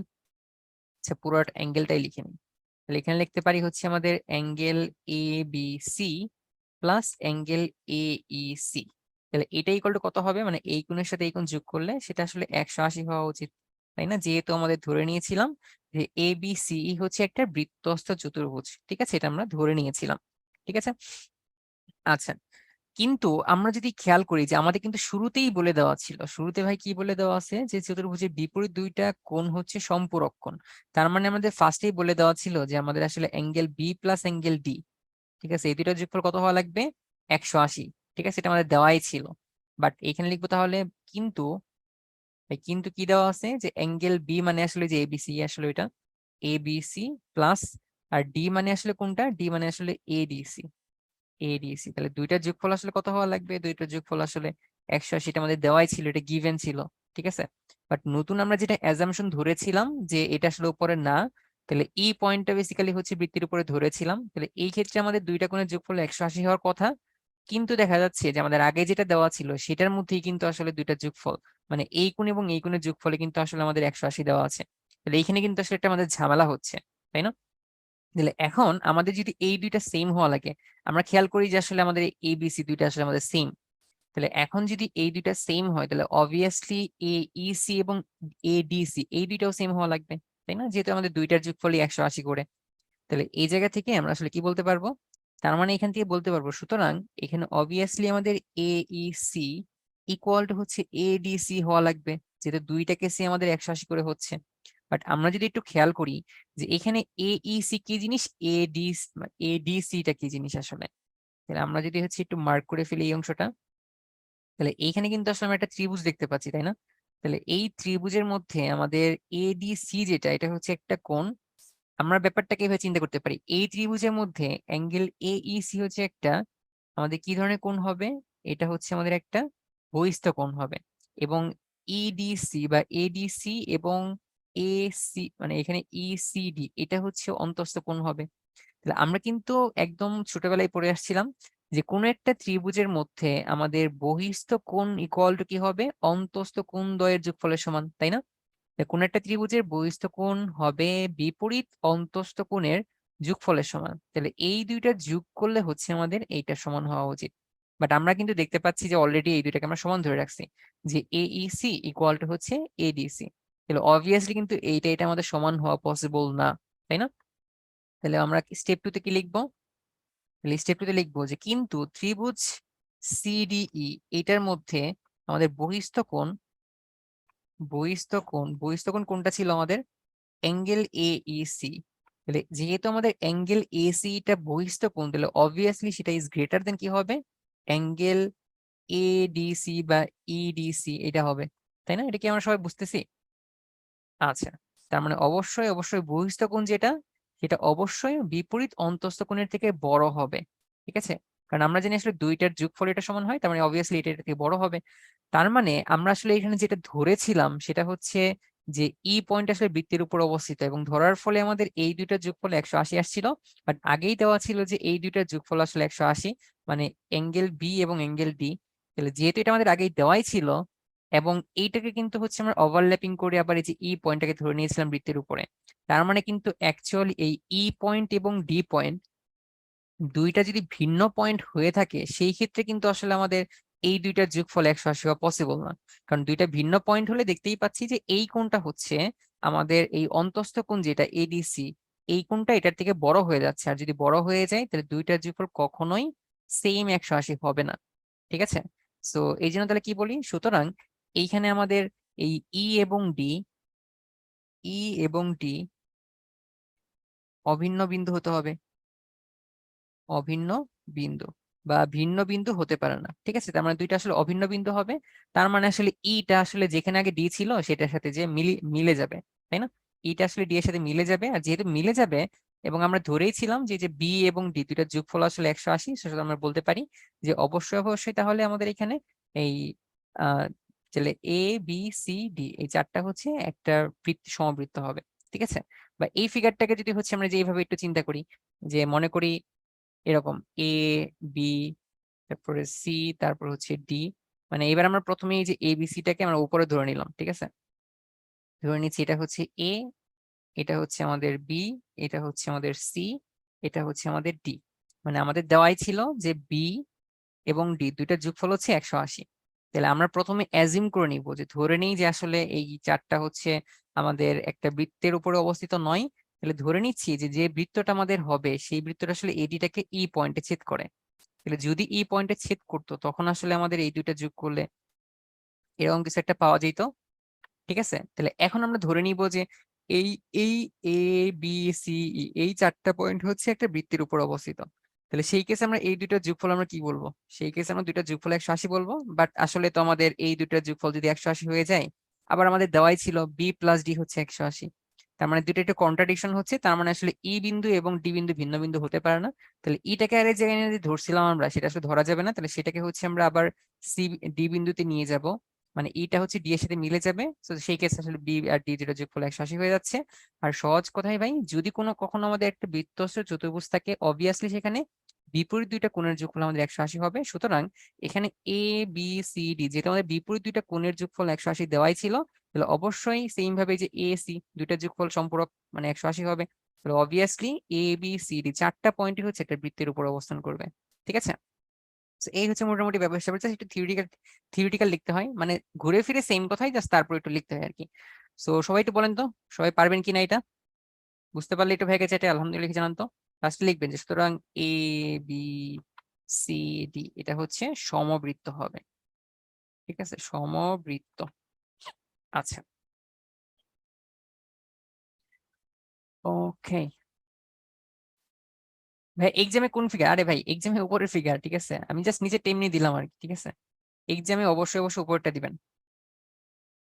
আচ্ছা পুরো অ্যাঙ্গেলটাই লিখে নিই, তাহলে এখানে লিখতে পারি হচ্ছে আমাদের angle A B C plus angle A E C, তাহলে এটা ইকুয়াল টু কত হবে, মানে এই কোণের সাথে এই কোণ যোগ করলে সেটা আসলে 180 হওয়া উচিত, তাই না, যেহেতু আমাদের ধরে নিয়েছিলাম যে এ বি সি হচ্ছে একটা বৃত্তস্থ চতুর্ভুজ, ঠিক আছে, এটা আমরা ধরে নিয়েছিলাম, ঠিক আছে। আচ্ছা, কিন্তু আমরা যদি খেয়াল করি যে আমাদের কিন্তু শুরুতেই বলে দেওয়া ছিল, শুরুতে ভাই কি বলে দেওয়া আছে যে চতুর্ভুজের বিপরীত দুইটা কোণ হচ্ছে সম্পূরক কোণ, তার মানে আমাদের ফার্স্টেই বলে দেওয়া ছিল যে আমাদের আসলে angle B plus angle D, ঠিক আছে, এই দুইটার যোগফল কত হওয়া লাগবে, 180, ঠিক আছে, এটা আমাদের দেওয়াই ছিল। বাট এখানে লিখবো তাহলে কিন্তু, ভাই কিন্তু কি দেওয়া আছে যে অ্যাঙ্গেল বি মানে আসলে যে এবিসি, আসলে এটা এবিসি প্লাস, আর ডি মানে আসলে কোনটা, ডি মানে আসলে এডিসি, এডিসি, তাহলে দুইটার যোগফল আসলে কত হওয়া লাগবে, দুইটার যোগফল আসলে 180, এটা আমাদের দেওয়াই ছিল, এটা গিভেন ছিল, ঠিক আছে। বাট নতুন আমরা যেটা অ্যাজাম্পশন ধরেছিলাম যে এটা আসলে উপরে না, তাহলে এই পয়েন্টটা বেসিক্যালি হচ্ছে বৃত্তের উপরে ধরেছিলাম, তাহলে এই ক্ষেত্রে আমাদের দুইটা কোণের যোগফল 180 হওয়ার কথা, কিন্তু দেখা যাচ্ছে যে আমাদের আগে যেটা দেওয়া ছিল সেটার মধ্যেই কিন্তু আসলে দুইটা যোগফল, মানে এই কোণ এবং এই কোণের যোগফলে কিন্তু আসলে আমাদের 180 দেওয়া আছে, তাহলে এইখানে কিন্তু আসলে একটা আমাদের ঝামেলা হচ্ছে, তাই না। তাহলে এখন আমাদের যদি এই দুইটা সেম হওয়া লাগে, আমরা খেয়াল করি যে আসলে আমাদের এ বি সি দুইটা আসলে আমাদের সেম, তাহলে এখন যদি এই দুইটা সেম হয় তাহলে অবভিয়াসলি এ ই সি এবং এ ডি সি এই দুইটাও সেম হওয়া লাগবে, তাই না, যেহেতু আমাদের দুইটার যোগফলই 180 করে, তাহলে এই জায়গা থেকে আমরা আসলে কি বলতে পারবো, তার মানে এখান থেকে বলতে পারবো সুতরাং এখানে অবভিয়াসলি আমাদের এ ই সি ইকুয়াল টু হচ্ছে এ ডি সি হওয়া লাগবে, যেহেতু দুইটাকে সি আমাদের 180 করে হচ্ছে। বাট আমরা যদি একটু খেয়াল করি যে এখানে এ ই সি কি জিনিস, এ ডি সিটা কি জিনিস আসলে, তাহলে আমরা যদি হচ্ছে একটু মার্ক করে ফেলি এই অংশটা, তাহলে এইখানে কিন্তু আসলে আমরা একটা ত্রিভুজ দেখতে পাচ্ছি, তাই না, তাহলে এই ত্রিভুজের মধ্যে আমাদের এডিসি যেটা এটা হচ্ছে একটা কোণ, আমরা ব্যাপারটাকে এভাবে চিন্তা করতে পারি, এই ত্রিভুজের মধ্যে অ্যাঙ্গেল এইসি হচ্ছে একটা আমাদের কি ধরনের কোণ হবে, এটা হচ্ছে আমাদের একটা বহিস্থ কোণ হবে, এবং ইডিসি বা এডিসি এবং এসি মানে এখানে ইসিডি এটা হচ্ছে অন্তঃস্থ কোণ হবে। তাহলে আমরা কিন্তু একদম ছোটবেলায় পড়ে আসছিলাম যে কোন একটা ত্রিভুজের মধ্যে আমাদের বহিস্থ কোণ ইকুয়াল টু কি হবে, অন্তঃস্থ কোণ দ্বয়ের যোগফলের সমান, তাই না, কোন একটা ত্রিভুজের বহিস্থ কোণ হবে বিপরীত অন্তঃস্থ কোণের যোগফলের সমান, তাহলে এই দুইটা যোগ করলে হচ্ছে আমাদের এইটা সমান হওয়া উচিত। বাট আমরা কিন্তু দেখতে পাচ্ছি যে অলরেডি এই দুইটাকে আমরা সমান ধরে রাখছি, যে এইসি ইকুয়াল টু হচ্ছে এডিসি, তাহলে অবভিয়াসলি কিন্তু এটা আমাদের সমান হওয়া পসিবল না, তাই না। তাহলে আমরা স্টেপ টু তে কি লিখবো, তাহলে স্টেপ টু তে লিখবো যে কিন্তু ত্রিভুজ সিডিই এটার মধ্যে আমাদের বহিস্থ কোণ কোনটা ছিল আমাদের, অ্যাঙ্গেল এইসি, তাহলে যেহেতু আমাদের অ্যাঙ্গেল এসি টা বহিস্থ কোণ, তাহলে অবভিয়াসলি সেটা ইজ গ্রেটার দেন কি হবে, অ্যাঙ্গেল এডিসি বা ইডিসি এটা হবে, তাই না, এটা কি আমরা সবাই বুঝতেছি। আচ্ছা, তার মানে অবশ্যই অবশ্যই বহিস্থ কোণ যেটা সেটা অবশ্যই বিপরীত অন্তঃস্থ কোণের থেকে বড় হবে, ঠিক আছে, কারণ আমরা জানি আসলে দুইটার যোগফল এটা সমান হয়, তার মানে অবভিয়াসলি এটা এটার থেকে বড় হবে। তার মানে আমরা আসলে এখানে যেটা ধরেছিলাম সেটা হচ্ছে যে ই পয়েন্ট আসলে বৃত্তের উপর অবস্থিত, এবং ধরার ফলে আমাদের এই দুইটার যোগফল 180 আসছিল, বাট আগেই দেওয়া ছিল যে এই দুইটার যোগফল আসলে 180, মানে অ্যাঙ্গেল বি এবং অ্যাঙ্গেল ডি, তাহলে যেহেতু এটা আমাদের আগেই দেওয়াই ছিল, এবং এইটাকে কিন্তু হচ্ছে আমরা ওভারল্যাপিং করে আবার এই যে ই পয়েন্টটাকে ধরে নিয়েছিলাম বৃত্তের উপরে, তার মানে কিন্তু অ্যাকচুয়ালি এই ই পয়েন্ট এবং ডি পয়েন্ট দুইটা যদি ভিন্ন পয়েন্ট হয়ে থাকে সেই ক্ষেত্রে কিন্তু আসলে আমাদের এই দুইটার যোগফল 180 হওয়া পসিবল না, কারণ দুইটা ভিন্ন পয়েন্ট হলে দেখতেই পাচ্ছি যে এই কোণটা হচ্ছে আমাদের এই অন্তঃস্থ কোণ যেটা এডিসি, এই কোণটা এটার থেকে বড় হয়ে যাচ্ছে, আর যদি বড় হয়ে যায় তাহলে দুইটার যোগফল কখনোই সেম 180 হবে না, ঠিক আছে। সো এই জন্য তাহলে কি বলি, সুতরাং এইখানে আমাদের এই ই এবং ডি অভিন্ন বিন্দু হতে হবে, অভিন্ন বিন্দু, বা ভিন্ন বিন্দু হতে পারে না, ঠিক আছে? তার মানে দুইটা আসলে অভিন্ন বিন্দু হবে। তার মানে আসলে ইটা আসলে যেখানে আগে ডি ছিল সেটার সাথে যে মিলে যাবে, তাই না? ইটা আসলে ডি এর সাথে মিলে যাবে, আর যেহেতু মিলে যাবে এবং আমরা ধরেই ছিলাম যে যে বি এবং ডি দুইটার যোগফল আসলে 180, সেটা আমরা বলতে পারি যে অবশ্যই অবশ্যই তাহলে আমাদের এখানে এই আহ তাহলে এ বি সি ডি এই চারটা হচ্ছে একটা সমবৃত্ত হবে, ঠিক আছে? বা এই ফিগারটাকে যদি হচ্ছে আমরা যে এইভাবে একটু চিন্তা করি, যে মনে করি এরকম এ বি তারপরে সি তারপর হচ্ছে ডি, মানে এবার আমরা প্রথমে এই যে এবিসিটাকে আমরা উপরে ধরে নিলাম, ঠিক আছে? ধরে নিচ্ছি এটা হচ্ছে এ, এটা হচ্ছে আমাদের বি, এটা হচ্ছে আমাদের সি, এটা হচ্ছে আমাদের ডি। মানে আমাদের দেওয়াই ছিল যে বি এবং ডি দুইটার যোগফল হচ্ছে 180। তাহলে আমরা প্রথমে অ্যাজিউম করে নিব, যে ধরে নিই যে আসলে এই চারটা হচ্ছে আমাদের একটা বৃত্তের উপরে অবস্থিত নয়। তাহলে ধরে নিচ্ছি যে যে বৃত্তটা আমাদের হবে সেই বৃত্তটা আসলে এডিটাকে ই পয়েন্টে ছেদ করে। তাহলে যদি ই পয়েন্টে ছেদ করতো তখন আসলে আমাদের এই দুইটা যোগ করলে এরকম কিছু একটা পাওয়া যেত, ঠিক আছে? তাহলে এখন আমরা ধরে নিব যে এই এই এ বি সি ই এই চারটা পয়েন্ট হচ্ছে একটা বৃত্তের উপর অবস্থিত। তাহলে সেই কেসে আমরা এই দুইটা যোগফল আমরা কি বলবো? সেই কেসে আমরা দুইটা যোগফল 180 বলবো। বাট আসলে তো আমাদের এই দুইটা যোগফল যদি 180 হয়ে যায়, আবার আমাদের দেওয়াই ছিল বি প্লাস ডি হচ্ছে 180, তার মানে দুইটা একটু কন্ট্রাডিকশন হচ্ছে। তার মানে আসলে ই বিন্দু এবং ডি বিন্দু ভিন্ন বিন্দু হতে পারে না। তাহলে ইটাকে আর এই জায়গায় যদি ধরছিলাম আমরা, সেটা আসলে ধরা যাবে না। তাহলে সেটাকে হচ্ছে আমরা আবার সি ডি বিন্দুতে নিয়ে যাব, মানে ইটা হচ্ছে ডি এর সাথে মিলে যাবে। তো সেই ক্ষেত্রে আসলে বি আর ডি যেটা যোগফল 180 হয়ে যাচ্ছে। আর সহজ কথাই ভাই, যদি কখনো আমাদের একটা বৃত্তস্ত চতুর্ভুজ থাকে, অবভিয়াসলি সেখানে বিপরীত দুইটা কোণের যোগফল আমাদের 180 হবে। সুতরাং এখানে এ বি সি ডি যেটা আমাদের বিপরীত দুইটা কোণের যোগফল 180 দেওয়াই ছিল, তাহলে অবশ্যই সেম ভাবে যে এ সি দুইটা যোগফল সম্পূরক মানে 180 হবে। তাহলে অবভিয়াসলি এ বি সি ডি চারটা পয়েন্টই হচ্ছে একটা বৃত্তের উপর অবস্থান করবে, ঠিক আছে? So, এই হচ্ছে মোটামুটি ব্যবস্থা বলছে, একটু থিওরিটিক্যাল লিখতে হয়, মানে ঘুরে ফিরে সেম কথাই, জাস্ট তারপর একটু লিখতে হয় আর কি। সো সবাই একটু বলেন তো, সবাই পারবেন কিনা এটা? বুঝতে পারলে একটু ভাইকে চ্যাটে আলহামদুলিল্লাহ লিখে জানান তো। ফার্স্টে লিখবেন যে সুতরাং এ বি সি ডি এটা হচ্ছে সমবৃত্ত হবে, ঠিক আছে? সমবৃত্ত। আচ্ছা, ওকে ভাই, এক্সামে কোন ফিগার? আরে ভাই এক্সামে উপরের ফিগার, ঠিক আছে? আমি জাস্ট নিচে টেমনি দিলাম আর কি, ঠিক আছে? এক্সামে অবশ্যই অবশ্যই উপরটা দিবেন।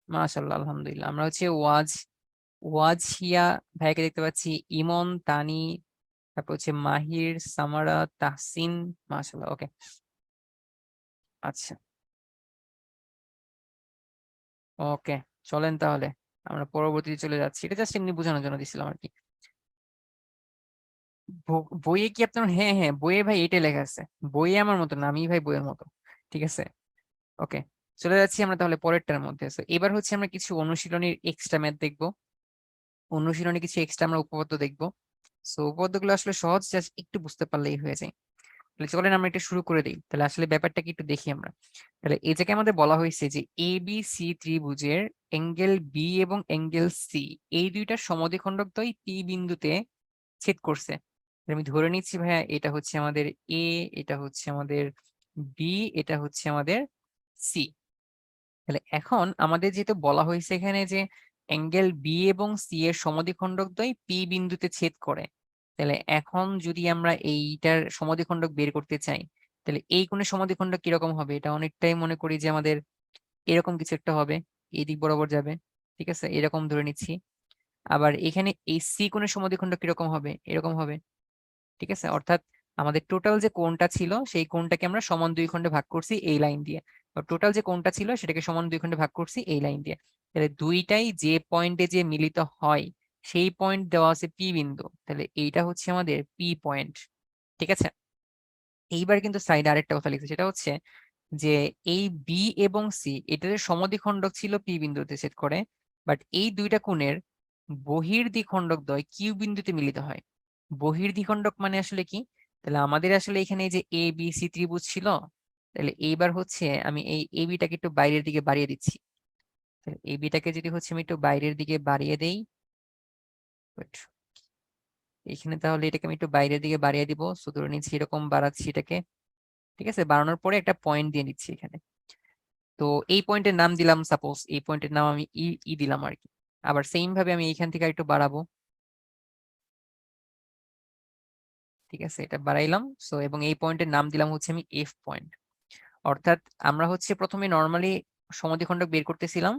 মাশাআল্লাহ, আলহামদুলিল্লাহ। আমরা হচ্ছে ওয়াজহিয়া ভাইকে দেখতে পাচ্ছি, ইমন, তানি, তারপর হচ্ছে মাহির, সামারা, তাহসিন, মাশাআল্লাহ। ওকে, আচ্ছা, ওকে, চলেন তাহলে আমরা পরবর্তীতে চলে যাচ্ছি। এটা জাস্ট এমনি বোঝানোর জন্য দিছিলাম আর কি। বইয়ে কি আপনার? হ্যাঁ হ্যাঁ, বইয়ে ভাই এটাই লেখা আছে। বইয়ে আমার মতো না, আমি ভাই বইয়ের মতো, ঠিক আছে? ওকে, চলে যাচ্ছি আমরা তাহলে পরেরটার মধ্যে। So, এবার হচ্ছে আমরা কিছু অনুশীলনীর এক্সট্রা ম্যাথ দেখবো। অনুশীলনী কিছু এক্সট্রা আমরা উপপাদ্য দেখবো। সো উপপাদ্যগুলো আসলে সহজ, জাস্ট একটু বুঝতে পারলেই হয়ে যায়। তাহলে চলেন আমরা এটা শুরু করে দিই। তাহলে আসলে ব্যাপারটা কি একটু দেখি আমরা। তাহলে এই জায়গায় আমাদের বলা হয়েছে যে এ বি সি ত্রিভুজের অ্যাঙ্গেল বি এবং অ্যাঙ্গেল সি এই দুইটার সমদ্বিখণ্ডকদ্বয় পি বিন্দুতে ছেদ করছে। তাহলে আমি ধরে নিচ্ছি ভাইয়া এটা হচ্ছে আমাদের এ, এটা হচ্ছে আমাদের বি, এটা হচ্ছে আমাদের সি। তাহলে এখন আমাদের যেহেতু বলা হয়েছে এখানে যে অ্যাঙ্গেল বি এবং সি এর সমদ্বিখণ্ডকদ্বয় পি বিন্দুতে ছেদ করে, তাহলে এখন যদি আমরা এইটার সমদ্বিখণ্ডক বের করতে চাই, তাহলে এই কোণের সমদ্বিখণ্ডক কিরকম হবে? এটা অনেকটাই মনে করি যে আমাদের এরকম কিছু একটা হবে, এই দিক বরাবর যাবে, ঠিক আছে? এরকম ধরে নিচ্ছি। আবার এখানে এই সি কোণের সমদ্বিখণ্ডক কিরকম হবে? এরকম হবে, ঠিক আছে? অর্থাৎ আমাদের টোটাল যে কোণটা ছিল সেই কোণটাকে আমরা সমান দুই খণ্ডে ভাগ করছি এই লাইন দিয়ে। টোটাল যে কোণটা ছিল সেটাকে সমান দুই খণ্ডে ভাগ করছি এই লাইন দিয়ে। তাহলে দুইটাই যে পয়েন্টে যে মিলিত হয় সেই পয়েন্ট দেওয়া আছে পি বিন্দু। তাহলে এইটা হচ্ছে আমাদের পি পয়েন্ট, ঠিক আছে? এইবার কিন্তু সাইডে আরেকটা কথা লিখছে, সেটা হচ্ছে যে এই বি এবং সি এটার সমদ্বিখণ্ডক ছিল পি বিন্দুতে ছেদ করে, বাট এই দুইটা কোণের বহির্দ্বিখণ্ডক দ্বয় কিউ বিন্দুতে মিলিত হয়। বহির্দ্বিখণ্ডক মানে আসলে কি? তাহলে আমাদের আসলে এখানে এই যে এ বি সি ত্রিভুজ ছিল, তাহলে এইবার হচ্ছে আমি এই এ বিটাকে একটু বাইরের দিকে বাড়িয়ে দিচ্ছি। এ বিটাকে যদি হচ্ছে আমি একটু বাইরের দিকে বাড়িয়ে দেই, wait, এখানে তাহলে এটাকে আমি একটু বাইরের দিকে বাড়িয়ে দিব। সো ধরে নিচ্ছি এরকম বাড়াচ্ছি এটাকে, ঠিক আছে? বাড়ানোর পরে একটা পয়েন্ট দিয়ে নিচ্ছি এখানে। তো এই পয়েন্টের নাম দিলাম, সাপোজ এই পয়েন্টের নাম আমি ই ই দিলাম আর কি। আবার সেম ভাবে আমি এইখান থেকে একটু বাড়াবো, ঠিক আছে, এটা বাড়াইলাম। সো এবং এই পয়েন্টের নাম দিলাম হচ্ছে আমি এফ পয়েন্ট। অর্থাৎ আমরা হচ্ছে প্রথমে নর্মালি সমদ্বিখণ্ডক বের করতেছিলাম,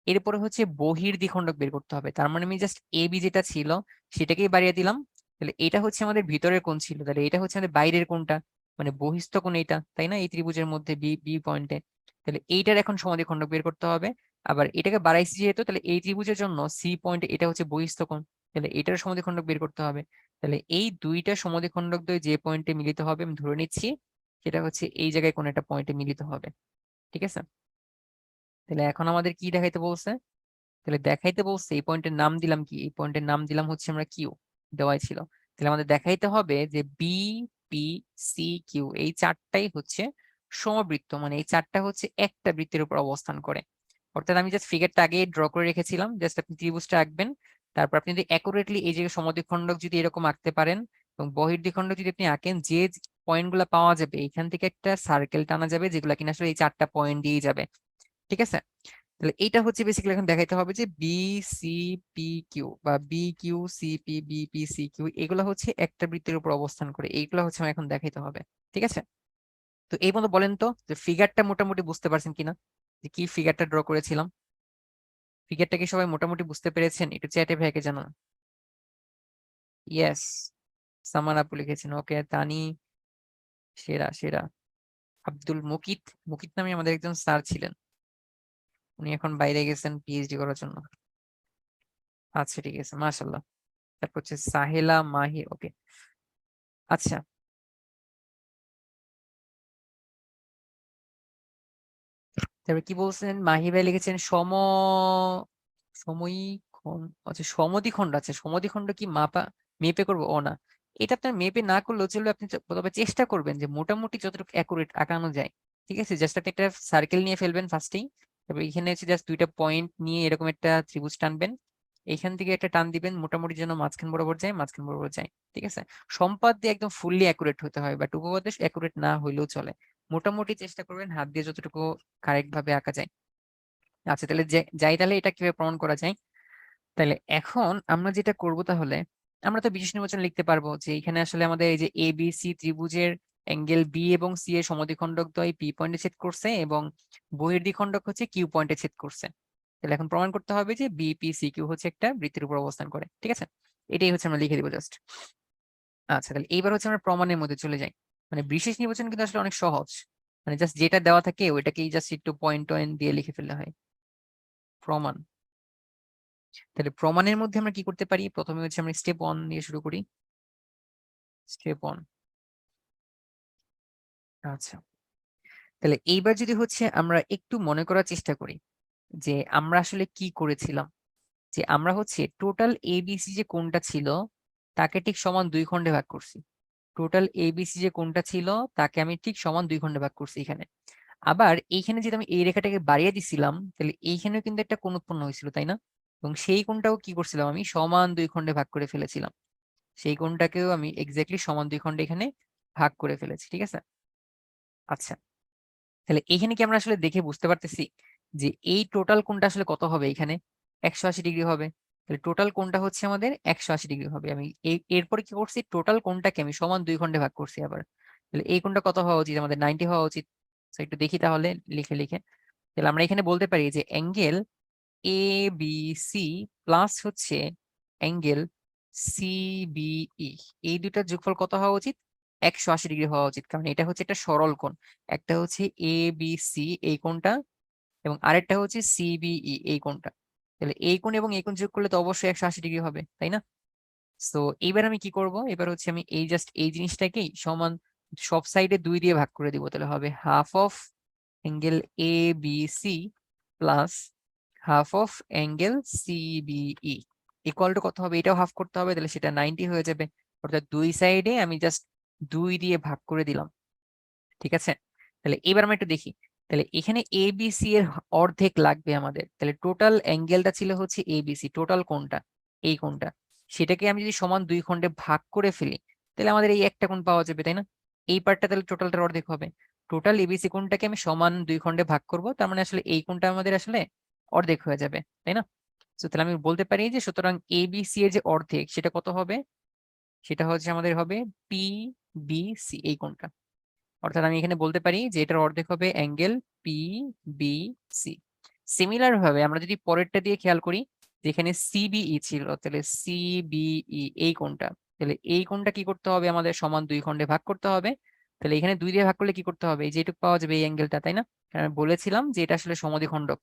এরপরে হচ্ছে বহির্দ্বিখণ্ডক বের করতে হবে। তার মানে আমি জাস্ট এ বি যেটা ছিল সেটাকেই বাড়িয়ে দিলাম। তাহলে এটা হচ্ছে আমাদের ভিতরের কোণ ছিল, তাহলে এটা হচ্ছে আমাদের বাইরের কোণটা, মানে বহিস্থ কোণ এইটা, তাই না, এই ত্রিভুজের মধ্যে বি বি পয়েন্টে। তাহলে এইটার এখন সমদ্বিখণ্ডক বের করতে হবে। আবার এটাকে বাড়াইছি যেহেতু, তাহলে এই ত্রিভুজের জন্য সি পয়েন্টে এটা হচ্ছে বহিস্থ কোণ, তাহলে এটার সমদ্বিখণ্ডক বের করতে হবে। তাহলে এই দুইটা সমদ্বিখণ্ডক দ্বয় যে পয়েন্টে মিলিত হবে আমি ধরে নিচ্ছি সেটা হচ্ছে এই জায়গায় কোন একটা পয়েন্টে মিলিত হবে। ঠিক আছে, তাহলে এখন আমাদের কি দেখাইতে বলছে? তাহলে দেখাইতে বলছে এই পয়েন্টের নাম দিলাম কি, এই পয়েন্টের নাম দিলাম হচ্ছে আমরা কিউ, দেওয়াই ছিল। তাহলে আমাদের দেখাইতে হবে যে বি পি সি কিউ এই চারটাই হচ্ছে সমবৃত্ত, মানে এই চারটা হচ্ছে একটা বৃত্তের উপর অবস্থান করে। অর্থাৎ আমি জাস্ট ফিগারটা আগে ড্র করে রেখেছিলাম, জাস্ট আপনি ত্রিভুজটা আঁকবেন, তারপর আপনি যদি অ্যাকুরেটলি এই যে সমদ্বিখণ্ডক যদি এরকম আঁকতে পারেন এবং বহির্দ্বিখণ্ডক যদি আপনি আঁকেন, যে পয়েন্ট গুলা পাওয়া যাবে এখান থেকে একটা সার্কেল টানা যাবে যেগুলা কিনা আসলে এই চারটা পয়েন্ট দিয়ে যাবে। ঠিক আছে, তাহলে এইটা হচ্ছে বেসিক্যালি এখন দেখাইতে হবে যে বি সি পি কিউ বা B Q C P B P C Q এগুলো হচ্ছে একটা বৃত্তের উপর অবস্থান করে, এইগুলো হচ্ছে আমার এখন দেখাইতে হবে। ঠিক আছে, তো এই মতো বলেন তো যে ফিগারটা মোটামুটি বুঝতে পারছেন কিনা, যে কি ফিগারটা ড্র করেছিলাম? ফিগারটা কি সবাই মোটামুটি বুঝতে পেরেছেন? একটু চ্যাটে ভাইকে জানান। ইয়েস, সামান আপু লিখেছেন, ওকে। তানি, সেরা সেরা। আব্দুল মুকিত, মুকিত নামে আমাদের একজন স্যার ছিলেন, উনি এখন বাইরে গেছেন পিএইচডি করার জন্য। আচ্ছা ঠিক আছে, মাশাল্লাহ। তারপর হচ্ছে সাহেলা মাহি, ওকে। আচ্ছা, তারপর কি বলছেন? মাহি ভাই লিখেছেন সমীখণ্ড, আচ্ছা সমদ্বিখণ্ড। আচ্ছা সমদ্বিখণ্ড কি মেপে করবো? ও না, এটা আপনার মেপে না করলেও চলবে, আপনি তবে চেষ্টা করবেন যে মোটামুটি যতটুকু অ্যাকুরেট আঁকানো যায়। ঠিক আছে, জাস্ট আপনি একটা সার্কেল নিয়ে ফেলবেন ফার্স্টেই, তারপর এখানে হচ্ছে জাস্ট দুইটা পয়েন্ট নিয়ে এরকম একটা ত্রিভুজ টানবেন, এইখান থেকে একটা টান দিবেন মোটামুটি যেন মাঝখান বরাবর যায়, মাঝখান বরাবর যায়। ঠিক আছে, সম্পাদ দিয়ে একদম ফুললি অ্যাকুরেট হতে হয়, বাট উপপাদ্যে অ্যাকুরেট না হইলেও চলে, মোটামুটি চেষ্টা করবেন হাত দিয়ে যতটুকু কারেক্ট ভাবে আঁকা যায়। আচ্ছা তাহলে যাই, তাহলে এটা কিভাবে প্রমাণ করা যায়? তাহলে এখন আমরা যেটা করব, তাহলে আমরা তো বিশেষ নির্বাচন লিখতে পারবো যে এখানে আসলে আমাদের এই যে এ বি সি ত্রিভুজের অ্যাঙ্গেল বি এবং সি এর সমদ্বিখণ্ডক দ্বয় পি পয়েন্টে ছেদ করছে এবং বহির্দ্বিখণ্ডক হচ্ছে কিউ পয়েন্টে ছেদ করছে। তাহলে এখন প্রমাণ করতে হবে যে বি পি সি কিউ হচ্ছে একটা বৃত্তের উপর অবস্থান করে। ঠিক আছে, এটাই হচ্ছে আমরা লিখে দিব জাস্ট। আচ্ছা তাহলে এইবার হচ্ছে আমরা প্রমাণের মধ্যে চলে যাই। মানে বিশেষ নির্বাচন কিন্তু আসলে অনেক সহজ, মানে জাস্ট যেটা দেওয়া থাকে ওইটাকেই জাস্ট একটু পয়েন্ট টয়েন্ট দিয়ে লিখে ফেললে হয়। প্রমাণ, তাহলে প্রমাণের মধ্যে আমরা কি করতে পারি? প্রথমে হচ্ছে আমরা স্টেপ 1 দিয়ে শুরু করি। স্টেপ 1, আচ্ছা তাহলে এইবার যদি হচ্ছে আমরা একটু মনে করার চেষ্টা করি যে আমরা আসলে কি করেছিলাম, যে আমরা হচ্ছে টোটাল এবিসি যে কোণটা ছিল তাকে ঠিক সমান দুই খণ্ডে ভাগ করছি। টোটাল এবিসি যে কোণটা ছিল তাকে আমি ঠিক সমান দুই খণ্ডে ভাগ করছি এখানে। আবার এইখানে যদি আমি এই রেখাটাকে বাড়িয়ে দিছিলাম তাহলে এইখানেও কিন্তু একটা কোণ উৎপন্ন হয়েছিল, তাই না? এবং সেই কোণটাও কি করছিলাম, আমি সমান দুই খণ্ডে ভাগ করে ফেলেছিলাম, সেই কোণটাকেও আমি এক্স্যাক্টলি সমান দুই খণ্ডে এখানে ভাগ করে ফেলেছি। ঠিক আছে, আচ্ছা তাহলে এইখানে কি আমরা আসলে দেখে বুঝতে পারতেছি যে এই টোটাল কোণটা আসলে কত হবে? এখানে 180 ডিগ্রি হবে। তাহলে টোটাল কোণটা হচ্ছে আমাদের 180 ডিগ্রি হবে। আমি এরপরে কি করছি, টোটাল কোণটাকে আমি সমান দুই খণ্ডে ভাগ করছি আবার। তাহলে এই কোণটা কত হওয়া উচিত? আমাদের 90 হওয়া উচিত। তো একটু দেখি তাহলে লিখে লিখে। তাহলে আমরা এখানে বলতে পারি যে angle A B C plus হচ্ছে অ্যাঙ্গেল সিবিই, এই দুটার যোগফল কত হওয়া উচিত? 180 ডিগ্রি হওয়া উচিত, কারণ এটা হচ্ছে একটা সরল কোণ। একটা হচ্ছে এ বি সি এই কোণটা এবং আরেকটা হচ্ছে সিবিই এই কোণটা। তাহলে এই কোণ এবং এই কোণ যোগ করলে তো অবশ্যই 180 ডিগ্রি হবে, তাই না? তো এইবার আমি কি করব, এবার হচ্ছে আমি এই জাস্ট এই জিনিসটাকেই সমান সব সাইডে 2 দিয়ে ভাগ করে দিব। তাহলে হবে half of angle A B C plus half of angle C B E equal to কত হবে? এটাও হাফ করতে হবে, তাহলে সেটা 90 হয়ে যাবে। অর্থাৎ দুই সাইডে আমি জাস্ট 2 দিয়ে ভাগ করে দিলাম। ঠিক আছে, তাহলে এবার আমরা একটু দেখি, তাহলে এখানে এবিসি এর অর্ধেক লাগবে আমাদের। তাহলে টোটাল অ্যাঙ্গেলটা ছিল হচ্ছে এবিসি, টোটাল কোণটা এই কোণটা, সেটাকে আমি যদি সমান দুই খণ্ডে ভাগ করে ফেলি তাহলে আমাদের এই একটা কোণ পাওয়া যাবে, তাই না? এই পার্টটা তাহলে টোটালটার অর্ধেক হবে। টোটাল এবিসি কোণটাকে আমি সমান দুই খণ্ডে ভাগ করব, তার মানে আসলে এই কোণটা আমাদের আসলে অর্ধেক হয়ে যাবে, তাই না? তো তাহলে আমি বলতে পারি যে সুতরাং এবিসি এর যে অর্ধেক সেটা কত হবে? সেটা হচ্ছে আমাদের হবে পি বি সি, এই কোণটা। অর্থাৎ আমি এখানে বলতে পারি যে এটার অর্ধেক হবে angle P B C. Similar ভাবে আমরা যদি পরেরটা দিয়ে খেয়াল করি, যেখানে সিবিই ছিল, তাহলে সিবিই এই কোণটা, তাহলে এই কোণটা কি করতে হবে, আমাদের সমান 2 খণ্ডে ভাগ করতে হবে। তাহলে এখানে 2 দিয়ে ভাগ করলে কি করতে হবে, এই যে এটুকু পাওয়া যাবে এই অ্যাঙ্গেলটা, তাই না? কারণ আমি বলেছিলাম যে এটা আসলে সমদ্বিখণ্ডক,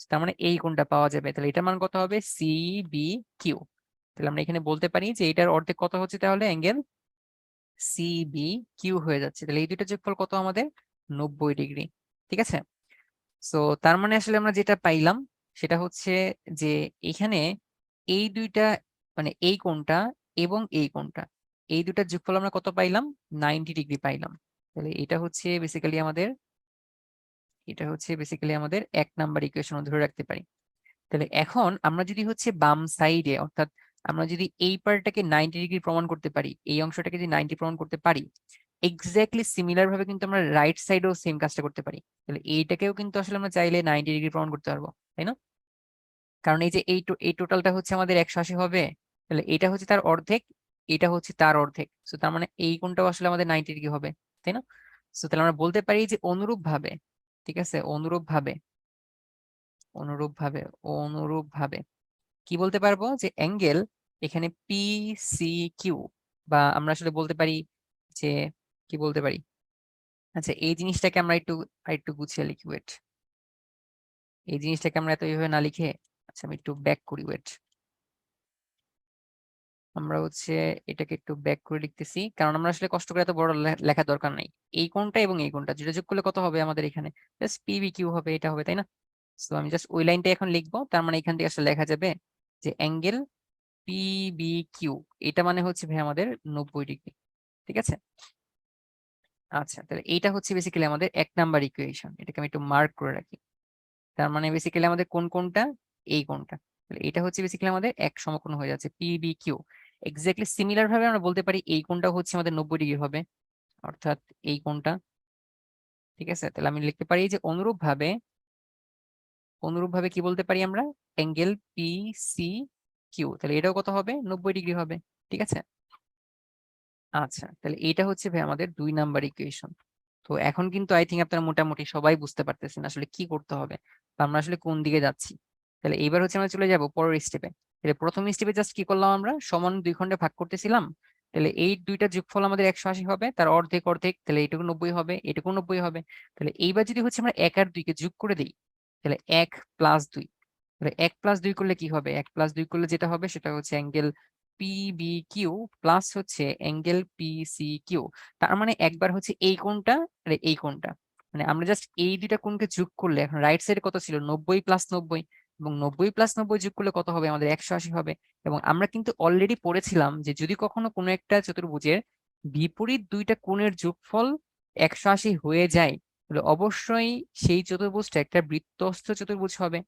তার মানে এই কোণটা পাওয়া যাবে। তাহলে এটার মান কত হবে, সিবিকিউ। তাহলে আমরা এখানে বলতে পারি যে এটার অর্ধেক কত হচ্ছে, তাহলে অ্যাঙ্গেল সিবিকিউ হয়ে যাচ্ছে। তাহলে এই দুইটা যোগফল কত আমাদের, 90 ডিগ্রি। ঠিক আছে। সো তার মানে আসলে আমরা যেটা পাইলাম সেটা হচ্ছে যে এখানে এই দুইটা, মানে এই কোণটা এবং এই কোণটা, এই দুটার যোগফল আমরা কত পাইলাম, 90 ডিগ্রি পাইলাম। তাহলে এটা হচ্ছে বেসিক্যালি আমাদের 1 নাম্বার ইকুয়েশন ধরে রাখতে পারি। তাহলে এখন আমরা যদি হচ্ছে বাম সাইডে, অর্থাৎ আমরা যদি এই পার্টটাকে 90 ডিগ্রি প্রমাণ করতে পারি, এই অংশটাকে যদি 90 প্রমাণ করতে পারি, এক্স্যাক্টলি সিমিলার ভাবে কিন্তু আমরা রাইট সাইডেও সেম কাজটা করতে পারি। তাহলে এইটাকেও কিন্তু আসলে আমরা চাইলে 90 ডিগ্রি প্রমাণ করতে পারবো, তাই না? কারণ এই যে এই টোটালটা হচ্ছে আমাদের 180 হবে, তাহলে এটা হচ্ছে তার অর্ধেক, এটা হচ্ছে তার অর্ধেক। সো তার মানে এই কোণটাও আসলে আমাদের 90 ডিগ্রি হবে, তাই না? সো তাহলে আমরা বলতে পারি যে অনুরূপ ভাবে, ঠিক আছে, অনুরূপ ভাবে কি বলতে পারবো, যে অ্যাঙ্গেল এখানে পি সি কিউ, বা আমরা আসলে বলতে পারি যে, কি বলতে পারি, আচ্ছা এই জিনিসটাকে আমরা একটু গুছিয়ে লিখি, ওয়েট। এই জিনিসটাকে আমরা এত এইভাবে না লিখে, আচ্ছা আমি একটু ব্যাক করি, ওয়েট। আমরা হচ্ছে এটাকে একটু ব্যাক করে লিখতেছি, কারণ আমরা আসলে কষ্ট করে এত বড় লেখার দরকার নাই। এই কোণটা এবং এই কোণটা যেটা যোগ করলে কত হবে আমাদের এখানে, জাস্ট পিবি কিউ হবে, এটা হবে, তাই না? তো আমি জাস্ট ওই লাইনটা এখন লিখবো, তার মানে এখান থেকে আসলে লেখা যাবে যে অ্যাঙ্গেল পিবি কিউ, এটা মানে হচ্ছে ভাই আমাদের 90 ডিগ্রি। ঠিক আছে। আচ্ছা তাহলে এইটা হচ্ছে বেসিক্যালি আমাদের 1 নাম্বার ইকুয়েশন, এটাকে আমি একটু মার্ক করে রাখি। তার মানে বেসিক্যালি আমাদের কোন কোনটা, এই কোনটা, তাহলে এটা হচ্ছে বেসিক্যালি আমাদের এক সমকোণ হয়ে যাচ্ছে পিবি কিউ। এক্স্যাক্টলি সিমিলার ভাবে আমরা বলতে পারি এই কোণটা হচ্ছে আমাদের 90 ডিগ্রি হবে, অর্থাৎ এই কোণটা। ঠিক আছে। তাহলে আমি লিখতে পারি যে অনুরূপভাবে কি বলতে পারি আমরা, অ্যাঙ্গেল পি সি কিউ, তাহলে এটাও কত হবে, 90 ডিগ্রি হবে। ঠিক আছে। আচ্ছা তাহলে এইটা হচ্ছে ভাই আমাদের 2 নাম্বার ইকুয়েশন। তো এখন কিন্তু আই থিঙ্ক আপনারা মোটামুটি সবাই বুঝতে পারতেছেন আসলে কি করতে হবে, বা আমরা আসলে কোন দিকে যাচ্ছি। তাহলে এইবার হচ্ছে আমরা চলে যাব পরের স্টেপে। তাহলে প্রথম স্টেপে জাস্ট কি করলাম, আমরা সমান 2 খণ্ডে ভাগ করতেছিলাম। তাহলে এই দুইটা যোগফল আমাদের 180 হবে, তার অর্ধেক অর্ধেক, তাহলে এইটুকু 90 হবে, এটুকু 90 হবে। তাহলে এইবার যদি হচ্ছে আমরা 1 আর 2 কে যোগ করে দিই, তাহলে 1 প্লাস 2, তাহলে 1 প্লাস 2 করলে কি হবে, 1 প্লাস 2 করলে যেটা হবে সেটা হচ্ছে অ্যাঙ্গেল পিবি কিউ প্লাস হচ্ছে অ্যাঙ্গেল পিসি কিউ। তার মানে একবার হচ্ছে এই কোণটা আর এই কোণটা, মানে আমরা জাস্ট এই দুইটা কোণকে যোগ করলে, এখন রাইট সাইডে কত ছিল, 90 প্লাস 90, এবং 90 প্লাস 90 যোগ করলে কত হবে, আমাদের 180 হবে। এবং আমরা কিন্তু অলরেডি পড়েছিলাম যে যদি কখনো কোনো একটা চতুর্ভুজের বিপরীত দুইটা কোণের যোগফল 180 হয়ে যায়, তাহলে অবশ্যই সেই চতুর্ভুজটা একটা বৃত্তস্থ চতুর্ভুজ হবে,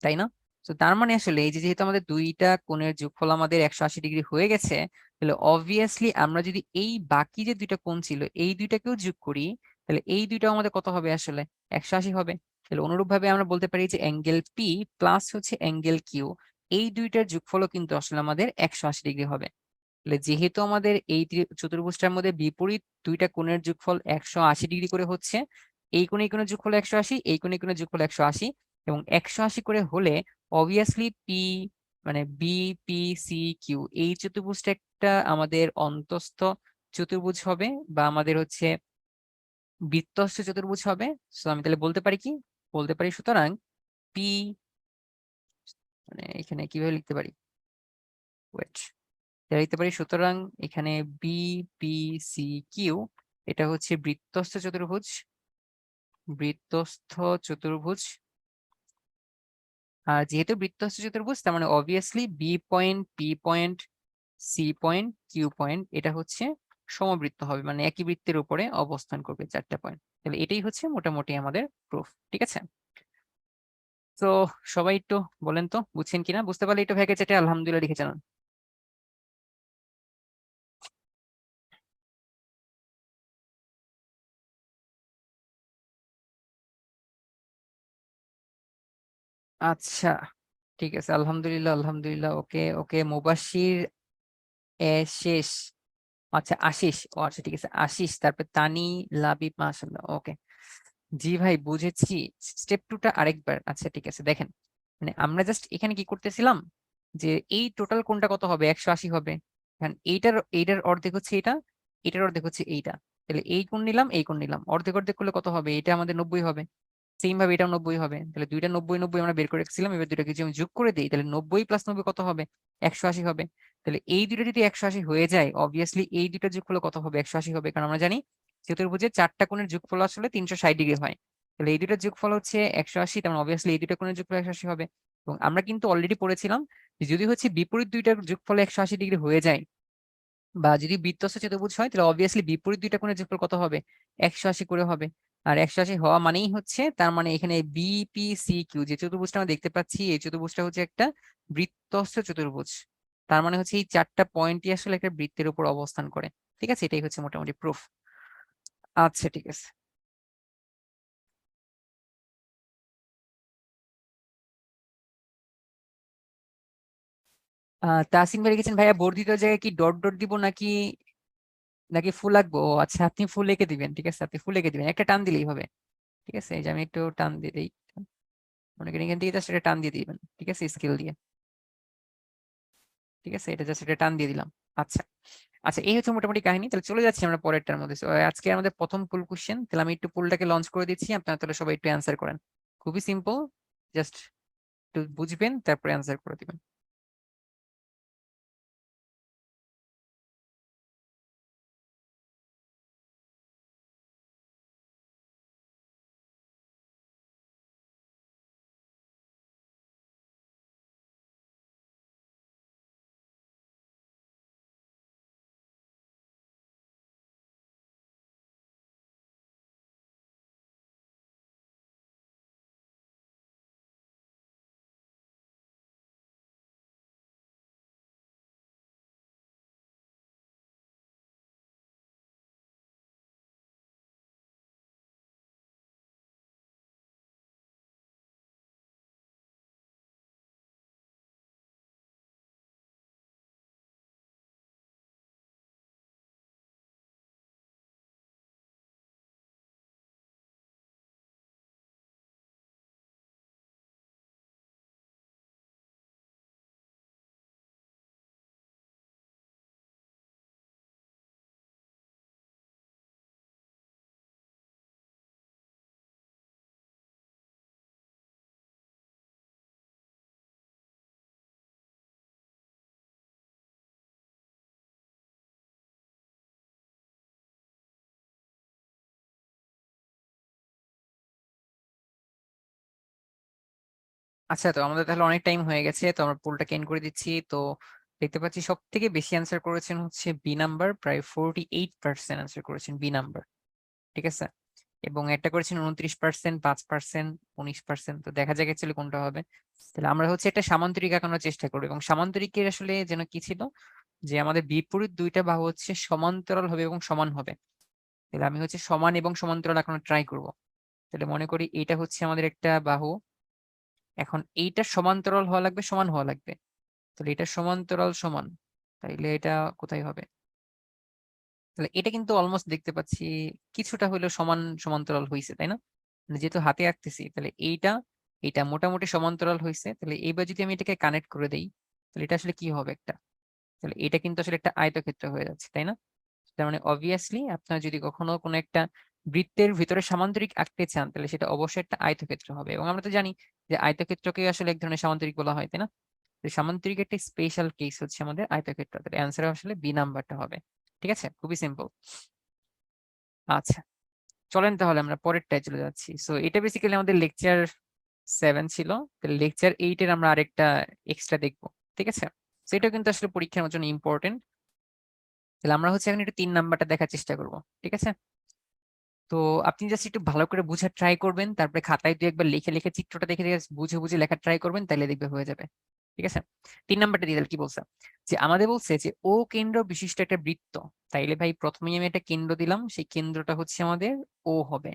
তাই না? তো তার মানে আসলে এই যে যেহেতু আমাদের দুইটা কোণের যোগফল আমাদের 180 ডিগ্রি হয়ে গেছে, তাহলে অবভিয়াসলি আমরা যদি এই বাকি যে দুইটা কোণ ছিল এই দুইটাকেও যোগ করি, তাহলে এই দুইটা আমাদের কত হবে, আসলে 180 হবে। তাহলে অনুরূপভাবে আমরা বলতে পারি যে অ্যাঙ্গেল পি প্লাস হচ্ছে অ্যাঙ্গেল কিউ, এই দুইটার যোগফলও কিন্তু আসলে আমাদের 180 ডিগ্রি হবে। তাহলে যেহেতু আমাদের এই চতুর্ভুজটার মধ্যে বিপরীত দুইটা কোণের যোগফল 180 ডিগ্রি করে হচ্ছে, এই কোণে এই কোণের যোগফল 180, এই কোণে এই কোণের যোগফল 180, এবং 180 করে হলে অবভিয়াসলি পি, মানে বি পি সি কিউ, এই চতুর্ভুজটা একটা আমাদের অন্তঃস্থ চতুর্ভুজ হবে, বা আমাদের হচ্ছে বৃত্তস্থ চতুর্ভুজ হবে। সো আমি তাহলে বলতে পারি কি, বলতে পারি সুতরাং পি, মানে এখানে কিভাবে লিখতে পারি, ওয়েট, লিখতে পারি সুতরাং এখানে বি পি সি কিউ এটা হচ্ছে বৃত্তস্থ চতুর্ভুজ। আর যেহেতু বৃত্তস্থ চতুর্ভুজ, তার মানে obviously B point, P point, C point, Q point এটা হচ্ছে সমবৃত্ত হবে, মানে একই বৃত্তের উপরে অবস্থান করবে 4টা পয়েন্ট। তাহলে এটাই হচ্ছে মোটামুটি আমাদের প্রুফ। ঠিক আছে। তো সবাই একটু বলেন তো বুঝছেন কিনা, বুঝতে পারলে একটু ভ্যাকে চ্যাটে আলহামদুলিল্লাহ লিখে জানান। আচ্ছা ঠিক আছে, আলহামদুলিল্লাহ আলহামদুলিল্লাহ, ওকে ওকে। মুবাশির শেষ, আচ্ছা আশিস, ও আচ্ছা ঠিক আছে আশিস, তারপর তানি, লাবিব, মাশাআল্লাহ। ওকে জি ভাই বুঝেছি। স্টেপ 2 টা আরেকবার। আচ্ছা ঠিক আছে, দেখেন মানে আমরা জাস্ট এখানে কি করতেছিলাম যে এই টোটাল কোনটা কত হবে, 180 হবে। এখন এইটার অর্ধেক হচ্ছে এটা, এটার অর্ধেক হচ্ছে এইটা। তাহলে এই কোণ নিলাম, এই কোণ নিলাম, অর্ধেক অর্ধেক করলে কত হবে, এটা আমাদের 90 হবে। সেম ভাবে এটাও 90 হবে। তাহলে দুইটা 90 90 আমরা বের করে রেখেছিলাম, এবার দুইটাকে যদি আমি যোগ করে দিই তাহলে 90 প্লাস 90 কত হবে, 180 হবে। তাহলে এই দুটো যদি 180 হয়ে যায়, অবভিয়াসলি এই দুটো যোগ করলে কত হবে, 180 হবে। কারণ আমরা জানি চতুর্ভুজের 4টা কোণের যোগফল আসলে 360 ডিগ্রি হয়। তাহলে এই দুটোর যোগফল হচ্ছে 180, তার মানে অবভিয়াসলি এই দুটো কোণের যোগফল 180 হবে। এবং আমরা কিন্তু অলরেডি পড়েছিলাম যে যদি হচ্ছে বিপরীত দুইটার যোগফল 180 ডিগ্রি হয়ে যায়, বা যদি বৃত্তস্থ চতুর্ভুজ হয়, তাহলে অবভিয়াসলি বিপরীত দুইটা কোণের যোগফল কত হবে, 180 করে হবে। আর 180 হওয়া মানেই হচ্ছে তার মানে এখানে বিপিসিকিউ যে চতুর্ভুজটা আমরা দেখতে পাচ্ছি, এই চতুর্ভুজটা হচ্ছে একটা বৃত্তস্থ চতুর্ভুজ। তার মানে হচ্ছে এই 4টা পয়েন্টই আসলে একটা বৃত্তের উপর অবস্থান করে। ঠিক আছে, এটাই হচ্ছে মোটামুটি প্রুফ। আচ্ছা ঠিক আছে। তাসিম ভাই লিখেছেন ভাইয়া বর্ধিত জায়গায় কি ডট ডট দিব নাকি নাকি ফুল আঁকবো? ও আচ্ছা, আপনি ফুল এঁকে দিবেন, ঠিক আছে আপনি ফুল এঁকে দিবেন, একটা টান দিলেই হবে। ঠিক আছে, এই যে আমি একটু টান দিয়ে দিই, মনে করেন এখান থেকে জাস্ট এটা টান দিয়ে দিবেন, ঠিক আছে স্কেল দিয়ে। ঠিক আছে, এটা জাস্ট এটা টান দিয়ে দিলাম। আচ্ছা আচ্ছা, এই হচ্ছে মোটামুটি কাহিনী। তাহলে চলে যাচ্ছি আমরা পরেরটার মধ্যে। So, আজকে আমাদের প্রথম পুল কোশ্চেন, তাহলে আমি একটু পুলটাকে লঞ্চ করে দিচ্ছি, আপনারা তাহলে সবাই একটু অ্যান্সার করেন। খুবই সিম্পল, জাস্ট একটু বুঝবেন তারপরে অ্যান্সার করে দিবেন। আচ্ছা, তো আমাদের তাহলে অনেক টাইম হয়ে গেছে, তো আমরা পুলটাকে এন্ড করে দিচ্ছি। তো দেখতে পাচ্ছি সব থেকে বেশি অ্যান্সার করেছেন হচ্ছে বি নাম্বার, প্রায় 48% অ্যান্সার করেছেন বি নাম্বার। ঠিক আছে, এবং একটা করেছেন 29%, 5%, 19%। তো দেখা যাক অ্যাকচুয়ালি কোনটা হবে। তাহলে আমরা হচ্ছে একটা সামান্তরিক আঁকানোর চেষ্টা করবো, এবং সামান্তরিকের আসলে যেন কি ছিল, যে আমাদের বিপরীত দুইটা বাহু হচ্ছে সমান্তরাল হবে এবং সমান হবে। তাহলে আমি হচ্ছে সমান এবং সমান্তরাল আঁকানোর ট্রাই করব। তাহলে মনে করি এটা হচ্ছে আমাদের একটা বাহু, এখন এইটা সমান্তরাল হওয়া লাগবে, সমান হওয়া লাগবে। তাহলে এটা সমান্তরাল সমান, তাইলে এটা কোথায় হবে? তাহলে এটা কিন্তু অলমোস্ট দেখতে পাচ্ছি কিছুটা হলেও সমান সমান্তরাল হয়েছে, তাই না? মানে যেহেতু হাতে আঁকতেছি, তাহলে এইটা মোটামুটি সমান্তরাল হয়েছে। তাহলে এইবার যদি আমি এটাকে কানেক্ট করে দেই, তাহলে এটা আসলে কি হবে একটা, তাহলে এটা কিন্তু আসলে একটা আয়তক্ষেত্র হয়ে যাচ্ছে, তাই না? তার মানে অবভিয়াসলি আপনারা যদি কখনো কোনো একটা বৃত্তের ভিতরে সামান্তরিক আঁকতে চান, তাহলে সেটা অবশ্যই একটা আয়তক্ষেত্র হবে। এবং আমরা তো জানি যে আয়তক্ষেত্রকে আসলে এক ধরনের সামান্তরিক বলা হয়, তাই না? তো সামান্তরিক একটা স্পেশাল কেস হচ্ছে আমাদের আয়তক্ষেত্র। তাহলে অ্যান্সার আসলে বি নাম্বারটা হবে। ঠিক আছে, খুবই সিম্পল। আচ্ছা, চলেন তাহলে আমরা পরেরটায় চলে যাচ্ছি। সো এটা বেসিক্যালি আমাদের লেকচার 7 ছিল। তাহলে লেকচার 8 এর আমরা আরেকটা এক্সট্রা দেখবো। ঠিক আছে, তো এটা কিন্তু আসলে পরীক্ষার জন্য ইম্পর্টেন্ট। তাহলে আমরা হচ্ছে এখন একটু 3 নাম্বারটা দেখার চেষ্টা করব। ঠিক আছে, তো আপনি জাস্ট একটু ভালো করে বুঝার ট্রাই করবেন, তারপরে খাতায় দু একবার লিখে লিখে চিত্রটা দেখে দেখে বুঝে বুঝে লেখার ট্রাই করবেন, তাহলে দেখবে হয়ে যাবে। ঠিক আছে, 3 নাম্বারটা দিয়ে কি বলছে, যে আমাদের বলছে যে ও কেন্দ্র বিশিষ্ট একটা বৃত্ত। তাইলে ভাই প্রথমেই আমি একটা কেন্দ্র দিলাম, সেই কেন্দ্রটা হচ্ছে আমাদের ও হবে।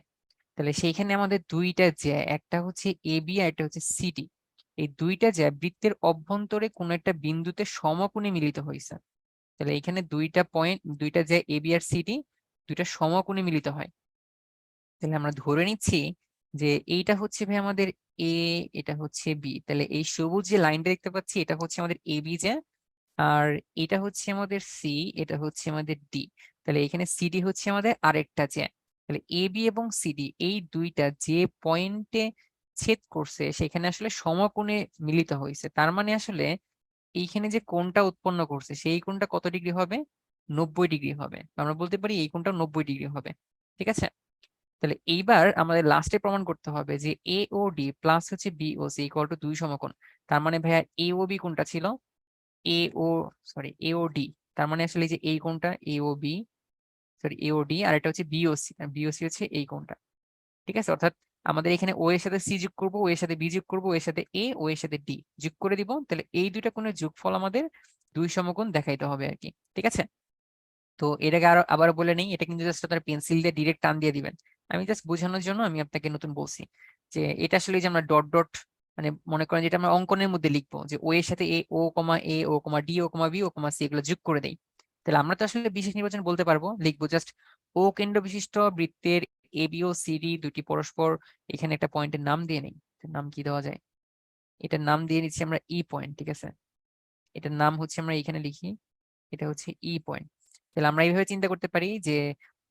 তাহলে সেইখানে আমাদের দুইটা জ্যা, একটা হচ্ছে এ বি আর একটা হচ্ছে সিডি। এই দুইটা জ্যা বৃত্তের অভ্যন্তরে কোনো একটা বিন্দুতে সমকোণে মিলিত হয়েছে। তাহলে এখানে দুইটা পয়েন্ট, দুইটা যে এ বি আর সিডি দুইটা সমকোণে মিলিত হয়। তাহলে আমরা ধরে নিচ্ছি যে এইটা হচ্ছে ভাই আমাদের এ, এটা হচ্ছে বি। তাহলে এই সবুজ যে লাইনটা দেখতে পাচ্ছি এটা হচ্ছে আমাদের এ বি যে, আর এটা হচ্ছে আমাদের সি, এটা হচ্ছে আমাদের ডি। তাহলে এখানে সিডি হচ্ছে আমাদের আরেকটা যে। তাহলে এ বি এবং সিডি এই দুইটা যে পয়েন্টে ছেদ করছে সেখানে আসলে সমকোণে মিলিত হয়েছে। তার মানে আসলে এইখানে যে কোণটা উৎপন্ন করছে সেই কোণটা কত ডিগ্রি হবে? 90 ডিগ্রি হবে। আমরা বলতে পারি এই কোণটা 90 ডিগ্রি হবে। ঠিক আছে, তাহলে এইবার আমাদের লাস্টে প্রমাণ করতে হবে যে এ ও ডি প্লাস হচ্ছে B O C equal to 2 সমকোণ। তার মানে ভাইয়া এ ও বি কোণটা ছিল এ ও, সরি এ ও ডি। তার মানে আসলে এই যে এই কোণটা এ ও বি, সরি এ ও ডি, আর এটা হচ্ছে বিওসি, বিওসি হচ্ছে এই কোণটা। ঠিক আছে, অর্থাৎ আমাদের এখানে ও এর সাথে সি যোগ করবো, ও এর সাথে বি যোগ করবো, ও এর সাথে এ, ও এর সাথে ডি যোগ করে দিব। তাহলে এই দুইটা কোণের যোগফল আমাদের 2 সমকোণ দেখাইতে হবে আর কি। ঠিক আছে, তো এটাকে আরো আবার বলে নেই, এটা কিন্তু জাস্ট আপনার পেন্সিল দিয়ে ডিরেক্ট টান দিয়ে দিবেন। আমি জাস্ট বোঝানোর জন্য আমি আপনাকে নতুন বলছি যে এটা আসলে যে আমরা ডট ডট, মানে মনে করেন যেটা আমরা অঙ্কনের মধ্যে লিখবো যে ও এর সাথে এ, ও কমা এ, ও কমা ডি, ও কমা বি, ও কমা সি এগুলো যোগ করে দেই। তাহলে আমরা তো আসলে বিশেষ নির্বাচন বলতে পারবো, লিখবো জাস্ট ও কেন্দ্র বিশিষ্ট বৃত্তের A B O C D দুটি পরস্পর, এখানে একটা পয়েন্টের নাম দিয়ে নেই। নাম কি দেওয়া যায়? এটার নাম দিয়ে নিচ্ছি আমরা ই পয়েন্ট। ঠিক আছে, এটার নাম হচ্ছে আমরা এখানে লিখি, এটা হচ্ছে ই পয়েন্ট। তাহলে আমরা এইভাবে চিন্তা করতে পারি যে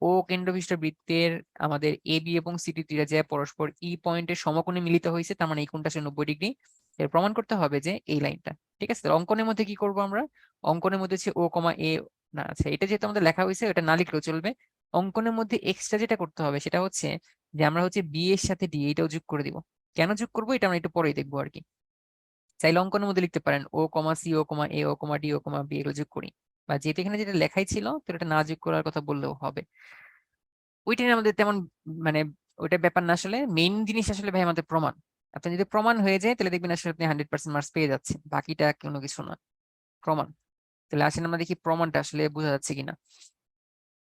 ও কেন্দ্রবিষ্ট বৃত্তের আমাদের এ বি এবং সিডি দুইটা যে পরস্পর ই পয়েন্টের সমকোণে মিলিত হয়েছে, তার মানে এই কোণটা আসলে 90 ডিগ্রি। এর প্রমাণ করতে হবে যে এই লাইনটা। ঠিক আছে, তাহলে অঙ্কনের মধ্যে কি করব আমরা? অঙ্কনের মধ্যে হচ্ছে ও কমা এ, না আচ্ছা এটা যেহেতু আমাদের লেখা হয়েছে ওটা না লিখলেও চলবে। অঙ্কনের মধ্যে এক্সট্রা যেটা করতে হবে সেটা হচ্ছে যে আমরা হচ্ছে বি এর সাথে ডি এটাও যোগ করে দিব। কেন যোগ করবো এটা আমরা একটু পরেই দেখবো আর কি। চাইলে অঙ্কনের মধ্যে লিখতে পারেন ও কমা সি, ও কমা এ, ও কমা ডি, ও কমা বি এগুলো যোগ করি, বা যেহেতু এখানে যেটা লেখাই ছিল তো এটা না যোগ করার কথা বললেও হবে। ওইটা নিয়ে আমাদের তেমন মানে ওইটা ব্যাপার না, আসলে মেইন জিনিস আসলে ভাই আমাদের প্রমাণ। আপনি যদি প্রমাণ হয়ে যায় তাহলে দেখবেন আসলে আপনি 100% মার্কস পেয়ে যাচ্ছেন, বাকিটা কোনো কিছু না, প্রমাণ। তাহলে আসেন আমরা দেখি প্রমাণটা আসলে বোঝা যাচ্ছে কিনা।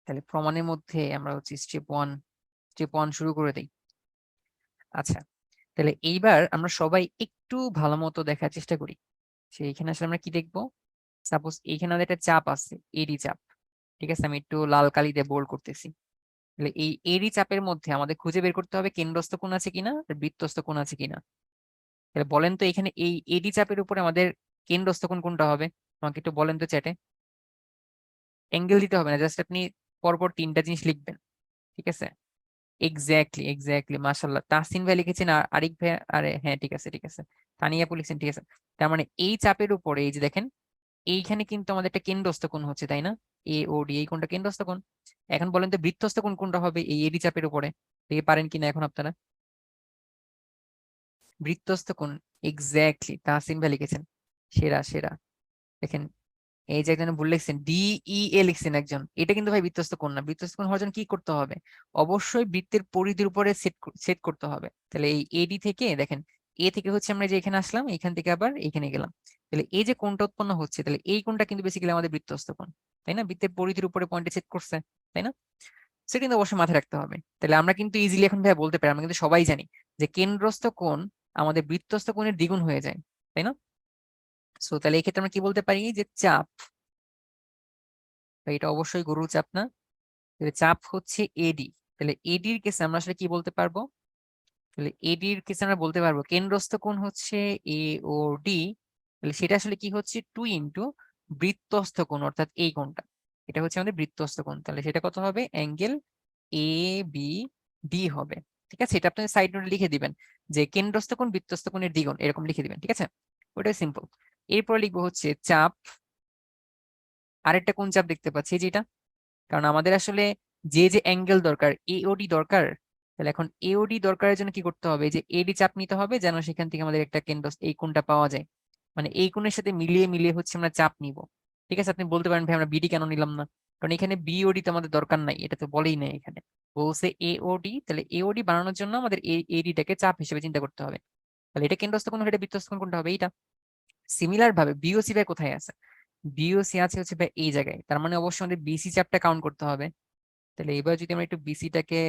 তাহলে প্রমাণের মধ্যে আমরা হচ্ছে স্টেপ ওয়ান শুরু করে দিই। আচ্ছা, তাহলে এইবার আমরা সবাই একটু ভালো মতো দেখার চেষ্টা করি। সেইখানে আসলে আমরা কি দেখবো? সাপোজ এইখানে আমাদের একটা চাপ আছে, এডি চাপ। ঠিক আছে, আমি একটু লাল কালি দিয়ে বোল্ড করতেছি। তাহলে এই এডি চাপের মধ্যে আমাদের খুঁজে বের করতে হবে কেন্দ্রস্থ কোণ আছে কিনা আর বৃত্তস্থ কোণ আছে কিনা। তাহলে বলেন তো এখানে এই এডি চাপের উপরে আমাদের কেন্দ্রস্থ কোণ কোনটা হবে? আমাকে একটু বলেন তো চ্যাটে। অ্যাঙ্গেল দিতে হবে না, জাস্ট আপনি পরপর তিনটা জিনিস লিখবেন। ঠিক আছে, এক্স্যাক্টলি এক্স্যাক্টলি, মাশাআল্লাহ তাহসিন ভাই লিখেছেন, আর আরিক ভাই, আরে হ্যাঁ ঠিক আছে ঠিক আছে, তানিয়া আপু লিখেছেন। ঠিক আছে, তার মানে এই চাপের উপরে এই যে দেখেন এইখানে কিন্তু আমাদের একটা কেন্দ্রস্থ কোণ হচ্ছে, তাই না? এ ও ডি, এই কোণটা কেন্দ্রস্থ কোণ। এখন বলেন তো বৃত্তস্থ কোণ কোনটা হবে এই এডি চাপের উপরে? দেখে পারেন কিনা এখন আপনারা? বৃত্তস্থ কোণ, এক্স্যাক্টলি তাহসিন ভাই লিখেছেন, সেরা সেরা। দেখেন এই যে একজন ভুল লিখছেন, ডি ই এ লিখছেন একজন, এটা কিন্তু ভাই বৃত্তস্থ কোণ না। বৃত্তস্থ কোণ হওয়ার জন্য কি করতে হবে? অবশ্যই বৃত্তের পরিধির উপরে সেট করতে হবে। তাহলে এই এডি থেকে দেখেন, এ থেকে হচ্ছে আমরা যে এখানে আসলাম, এখান থেকে আবার এখানে গেলাম, তাহলে এই যে কোণটা উৎপন্ন হচ্ছে তাহলে এই কোণটা কিন্তু বেসিক্যালি আমাদের বৃত্তস্থ কোণ, তাই না? বৃত্তের পরিধির উপরে পয়েন্টে সেট করছে, তাই না? সেটা কিন্তু অবশ্যই মাথায় রাখতে হবে। তাহলে আমরা কিন্তু ইজিলি এখন ভাই বলতে পারি, আমরা কিন্তু সবাই জানি যে কেন্দ্রস্থ কোণ আমাদের বৃত্তস্থ কোণের দ্বিগুণ হয়ে যায়, তাই না? সো তাহলে এই ক্ষেত্রে আমরা কি বলতে পারি যে চাপ, এটা অবশ্যই গরুর চাপ না, তাহলে চাপ হচ্ছে এডি। তাহলে এডির কেসে আমরা আসলে কি বলতে পারবো? তাহলে এডির কেসে আমরা বলতে পারবো কেন্দ্রস্থ কোণ হচ্ছে এ ও ডি, তাহলে সেটা আসলে কি হচ্ছে 2 ইন্টু বৃত্তস্থ কোণ, অর্থাৎ এই কোণটা, এটা হচ্ছে আমাদের বৃত্তস্থ কোণ। তাহলে সেটা কত হবে? অ্যাঙ্গেল এ বি ডি হবে। ঠিক আছে, এটা আপনি সাইড নোটে লিখে দিবেন যে কেন্দ্রস্থ কোণ বৃত্তস্থ কোণের দ্বিগুণ, এরকম লিখে দিবেন। ঠিক আছে, ওটাই সিম্পল। এরপর লিখবো হচ্ছে চাপ, আরেকটা কোণ চাপ দেখতে পাচ্ছি যেটা, কারণ আমাদের আসলে যে যে অ্যাঙ্গেল দরকার এওডি দরকার, তাহলে এখন এওডি দরকারের জন্য কি করতে হবে? যে এডি চাপ নিতে হবে যেন সেখান থেকে আমাদের একটা কেন্দ্র এই কোণটা পাওয়া যায়, মানে এই কোণের সাথে মিলিয়ে মিলিয়ে হচ্ছে আমরা চাপ নিব। ঠিক আছে, আপনি বলতে পারেন ভাই আমরা বিডি কেন নিলাম না? কারণ এখানে বিওডি তো আমাদের দরকার নাই, এটা তো বলেই নাই এখানে, বলছে এওডি। তাহলে এওডি বানানোর জন্য আমাদের এই এডিটাকে চাপ হিসেবে চিন্তা করতে হবে। তাহলে এটা কেন্দ্রস্থ কোণ, এটা বৃত্তস্থ কোণ, কোনটা হবে? এইটা। সিমিলার ভাবে বিওসি ভাই কোথায় আছে? বিওসি আছে হচ্ছে ভাই এই জায়গায়, তার মানে অবশ্যই আমাদের বিসি চাপটা কাউন্ট করতে হবে। তাহলে এবার যদি আমরা একটু বিসিটাকে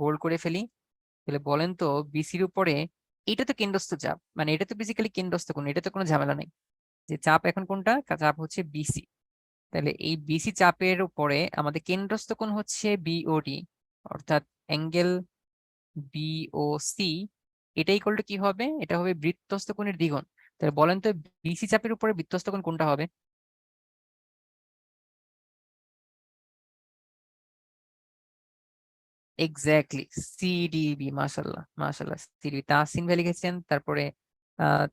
বোল্ড করে ফেলি, তাহলে বলেন তো বিসির উপরে, এটা তো কেন্দ্রস্থ চাপ, মানে এটা তো বেসিক্যালি কেন্দ্রস্থ কোণ, এটা তো কোনো ঝামেলা নাই। যে চাপ এখন কোনটা? চাপ হচ্ছে বিসি। তাহলে এই বিসি চাপের উপরে আমাদের কেন্দ্রস্থ কোণ হচ্ছে বিওডি, অর্থাৎ অ্যাঙ্গেল বিওসি, এটা ইকুয়াল টু কি হবে? এটা হবে বৃত্তস্থ কোণের দ্বিগুণ। তাহলে বলেন তো বিসি চাপের উপরে বৃত্তস্থ কোণ কোনটা হবে? এক্স্যাক্টলি সিডিবি। মাশাল্লাহ মাশাল্লাহ, সিডিবি। তাহসিন ভাই লিখেছেন, তারপরে আহ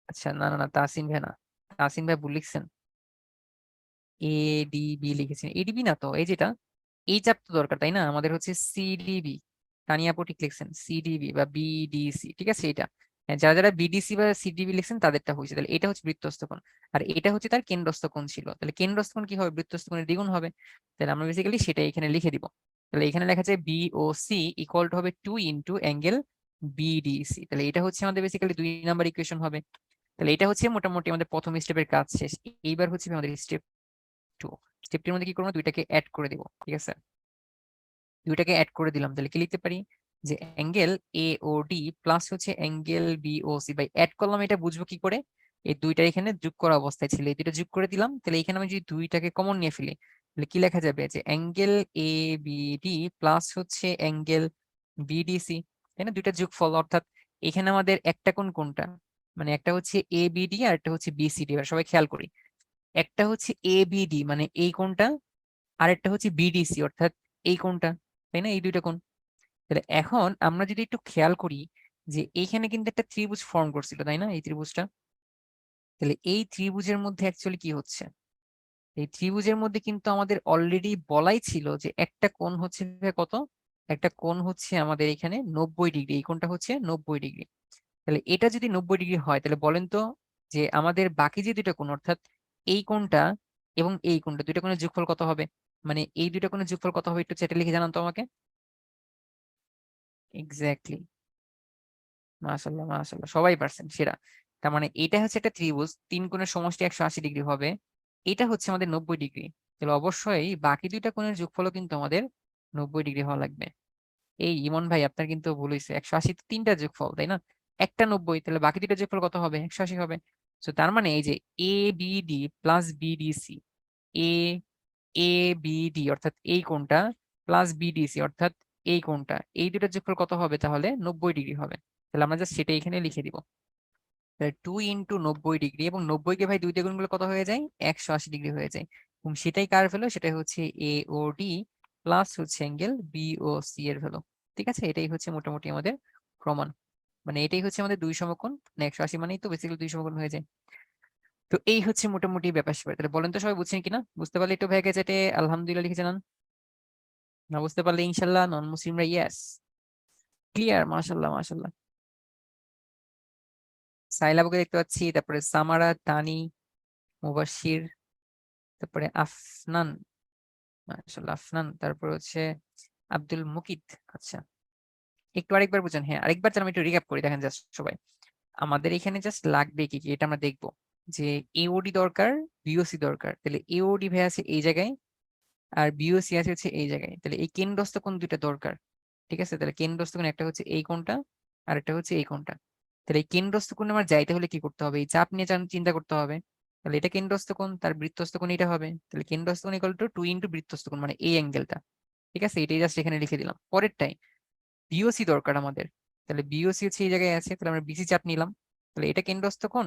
আচ্ছা, না না না, তাহসিন ভাই না, তাহসিন ভাই ভুল লিখছেন, এডিবি লিখেছেন। এডিবি না তো, এই যেটা এই চাপ তো দরকার, তাই না? আমাদের হচ্ছে সিডিবি। তানিয়া আপু ঠিক লিখছেন, সিডিবি বা বিডিসি, ঠিক আছে এটা। হ্যাঁ, যারা যারা বিডিসি বা সিডিবি লিখছেন তাদেরটা হয়েছে। তাহলে এটা হচ্ছে বৃত্তস্থ কোণ, আর এটা হচ্ছে তার কেন্দ্রস্থ কোণ ছিল। তাহলে কেন্দ্রস্থ কোণ কি হবে? বৃত্তস্থ কোণের দ্বিগুণ হবে। তাহলে আমরা বেসিক্যালি সেটা এখানে লিখে দিব। তাহলে এখানে লেখা যায় বিওসি ইকুয়াল টু হবে 2 ইন্টু অ্যাঙ্গেল বিডিসি। তাহলে এটা হচ্ছে আমাদের বেসিক্যালি 2 নাম্বার ইকুয়েশন হবে। তাহলে এটা হচ্ছে মোটামুটি আমাদের প্রথম স্টেপের কাজ শেষ। এইবার হচ্ছে আমাদের স্টেপ 2। স্টেপটির মধ্যে কি করবো? দুইটাকে অ্যাড করে দিব, ঠিক আছে? দুইটাকে অ্যাড করে দিলাম। তাহলে কি লিখতে পারি? যে অ্যাঙ্গেল এওডি প্লাস হচ্ছে অ্যাঙ্গেল বিওসি। বাই অ্যাড করলাম, এটা বুঝবো কি করে? এই দুইটা এখানে যোগ করা অবস্থায় ছিল, এই দুইটা যোগ করে দিলাম। তাহলে এখানে আমি যদি দুইটাকে কমন নিয়ে ফেলি, তাহলে কি লেখা যাবে? যে অ্যাঙ্গেল এ বিডি প্লাস হচ্ছে অ্যাঙ্গেল বিডিসি, তাই না? দুইটা যোগফল, অর্থাৎ এখানে আমাদের একটা কোণ কোনটা? মানে একটা হচ্ছে এ বিডি আর একটা হচ্ছে বিসিডি। এবার সবাই খেয়াল করি, একটা হচ্ছে এ বিডি মানে এই কোণটা, আর একটা হচ্ছে বিডিসি অর্থাৎ এই কোণটা, তাই না? এই দুইটা কোণ। তাহলে এখন আমরা যদি একটু খেয়াল করি যে এইখানে কিন্তু একটা ত্রিভুজ ফর্ম করছিল, তাই না? এই ত্রিভুজটা। তাহলে এই ত্রিভুজের মধ্যে অ্যাকচুয়ালি কি হচ্ছে? এই ত্রিভুজের মধ্যে কিন্তু আমাদের অলরেডি বলাই ছিল যে একটা কোণ হচ্ছে কত? একটা কোণ হচ্ছে আমাদের এখানে 90 ডিগ্রি। এই কোণটা হচ্ছে 90 ডিগ্রি। তাহলে এটা যদি 90 ডিগ্রি হয়, তাহলে বলেন তো যে আমাদের বাকি যে দুইটা কোণ, অর্থাৎ এই কোণটা এবং এই কোণটা, দুইটা কোণের যোগফল কত হবে? মানে এই দুইটা কোণের যোগফল কত হবে? একটু চ্যাটে লিখে জানান তো আমাকে। এক্স্যাক্টলি, মাশাল্লাহ মাশাল্লাহ, সবাই পারছেন, সেরা। তার মানে এটা হচ্ছে একটা ত্রিভুজ, তিন কোণের সমষ্টি 180 ডিগ্রি হবে। এটা হচ্ছে আমাদের 90 ডিগ্রি। তাহলে অবশ্যই বাকি দুইটা কোণের যোগফলও কিন্তু আমাদের 90 ডিগ্রি হওয়া লাগবে। এই ইমন ভাই, আপনার কিন্তু ভুল হয়েছে, 180 তো তিনটা যোগফল, তাই না? একটা 90, তাহলে বাকি দুইটা যোগফল কত হবে? 180 হবে। তো তার মানে এই যে এ বিডি প্লাস বিডিসি, এ এ বিডি অর্থাৎ এই কোণটা প্লাস বিডিসি অর্থাৎ এই কোণটা, এই দুটার যোগফল কত হবে? তাহলে 90 ডিগ্রি হবে। তাহলে আমরা জাস্ট সেটা এখানে লিখে দিব। তাহলে 2 ইন্টু 90 ডিগ্রি, এবং 90 কে ভাই দুই দিয়ে গুণ করলে কত হয়ে যায়? 180 ডিগ্রি হয়ে যায়। এবং সেটাই কার ভ্যালু? সেটাই হচ্ছে এ ও ডি প্লাস হচ্ছে অ্যাঙ্গেল বিওসি এর ভ্যালু। ঠিক আছে, এটাই হচ্ছে মোটামুটি আমাদের প্রমাণ। মানে এটাই হচ্ছে আমাদের দুই সমকোণ, মানে 180 মানেই তো বেসিক্যালি দুই সমকোণ হয়ে যায়। তো এই হচ্ছে মোটামুটি ব্যাপার স্যাপার। তাহলে বলেন তো সবাই বুঝছেন কিনা? বুঝতে পারলে একটু ভ্যাকে চ্যাটে আলহামদুলিল্লাহ লিখে জানান। না বুঝতে পারলে ইনশাল্লাহ নন মুসলিমরা ইয়েস। ক্লিয়ার, মাশাল্লাহ মাশাল্লাহ। সাইলাবকে দেখতে পাচ্ছি, তারপরে সামারা, তানি, মুবাশির, তারপরে আফনান, মাশাআল্লাহ আফনান, তারপর হচ্ছে আব্দুল মুকিত। আচ্ছা, একটু আরেকবার বুঝেন। হ্যাঁ, আরেকবার আমি একটু রিক্যাপ করি, দেখেন জাস্ট সবাই। আমাদের এখানে জাস্ট লাগবে কি কি, এটা আমরা দেখবো। যে এওডি দরকার, বিওসি দরকার। তাহলে এওডি ভাই আছে এই জায়গায়, আর বিওসি আছে হচ্ছে এই জায়গায়। তাহলে এই কেন্দ্রস্থ কোণ দুইটা দরকার, ঠিক আছে? তাহলে কেন্দ্রস্থ কোণ একটা হচ্ছে এই কোণটা, আর একটা হচ্ছে এই কোণটা। তাহলে এই কেন্দ্রস্থ কোণে আমার যাইতে হলে কি করতে হবে? এই চাপ নিয়ে চিন্তা করতে হবে। তাহলে এটা কেন্দ্রস্থ কোণ, তার বৃত্তস্থ কোণ এটা হবে। তাহলে কেন্দ্রস্থ কোণ ইকুয়াল টু 2 ইন্টু বৃত্তস্থ কোণ, মানে এই অ্যাঙ্গেলটা। ঠিক আছে, এটাই জাস্ট এখানে লিখে দিলাম। পরেরটাই বিওসি দরকার আমাদের। তাহলে বিওসি হচ্ছে এই জায়গায় আছে, তাহলে আমরা বিসি চাপ নিলাম। তাহলে এটা কেন্দ্রস্থ কোণ,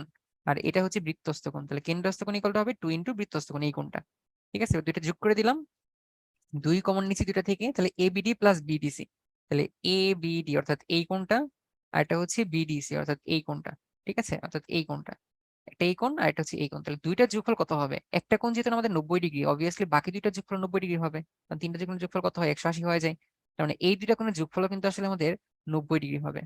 আর এটা হচ্ছে বৃত্তস্থ কোণ। তাহলে কেন্দ্রস্থ কোণ ইকুয়াল টু হবে 2 ইন্টু বৃত্তস্থ কোণ, এই কোণটা। ঠিক আছে, দুইটা যোগ করে দিলাম, দুই কমন নিচ্ছি দুইটা থেকে। তাহলে এবিডি প্লাস বিডিসি, তাহলে এ বিডি অর্থাৎ এই কোণটা, আর এটা হচ্ছে বিডিসি অর্থাৎ এই কোণটা। ঠিক আছে, অর্থাৎ এই কোণটা, একটা এই কোণ আর একটা হচ্ছে এই কোণ। তাহলে দুইটা যোগফল কত হবে? একটা কোণ যেহেতু আমাদের 90 ডিগ্রি, অবভিয়াসলি বাকি দুইটা যোগফল 90 ডিগ্রি হবে। কারণ তিনটা যোগফলের যোগফল কত হয়? 180 হয়ে যায়। তার মানে এই দুইটা কোণের যোগফল কিন্তু আসলে আমাদের 90 ডিগ্রি হবে।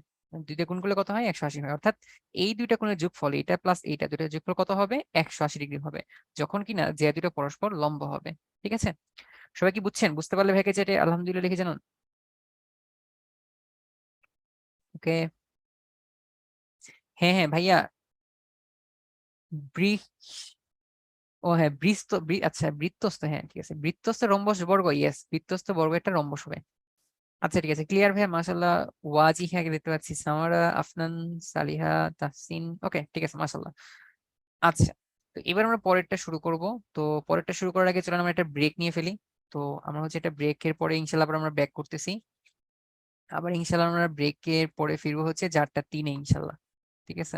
দুইটা গুণ করলে কত হয়? 180 হয়। অর্থাৎ এই দুইটা কোণের যোগফল, এটা প্লাস এইটা, দুইটা যোগফল কত হবে? 180 ডিগ্রি হবে, যখন কিনা যে দুটো পরস্পর লম্ব হবে। ঠিক আছে, সবাই কি বুঝছেন? বুঝতে পারলে ভেকে চেটে আলহামদুলিল্লাহ লিখে জানান। ওকে, হ্যাঁ হ্যাঁ ভাইয়া। ব্রিজ, ও হ্যাঁ আচ্ছা বৃত্তস্থ, হ্যাঁ ঠিক আছে, বৃত্তস্থ রম্বস বর্গ, ইয়েস, বৃত্তস্থ বর্গ একটা রম্বস হবে। আচ্ছা ঠিক আছে, ক্লিয়ার ভাইয়া, মাশাল্লাহ। ওয়াজিহাকে দেখতে পাচ্ছি, সামারা, আফনান, সালিহা, তাহসিন। ওকে ঠিক আছে, মাশাল্লাহ। আচ্ছা, তো এবার আমরা পরেরটা শুরু করব। তো পরেরটা শুরু করার আগে চলেন আমরা একটা ব্রেক নিয়ে ফেলি। তো আমরা হচ্ছে একটা ব্রেকের পরে ইনশাল্লাহ আবার আমরা ব্যাক করতেছি। আবার ইনশাল্লাহ আমরা ব্রেকের পরে ফিরবো হচ্ছে 4:03 ইনশাল্লাহ। ঠিক আছে।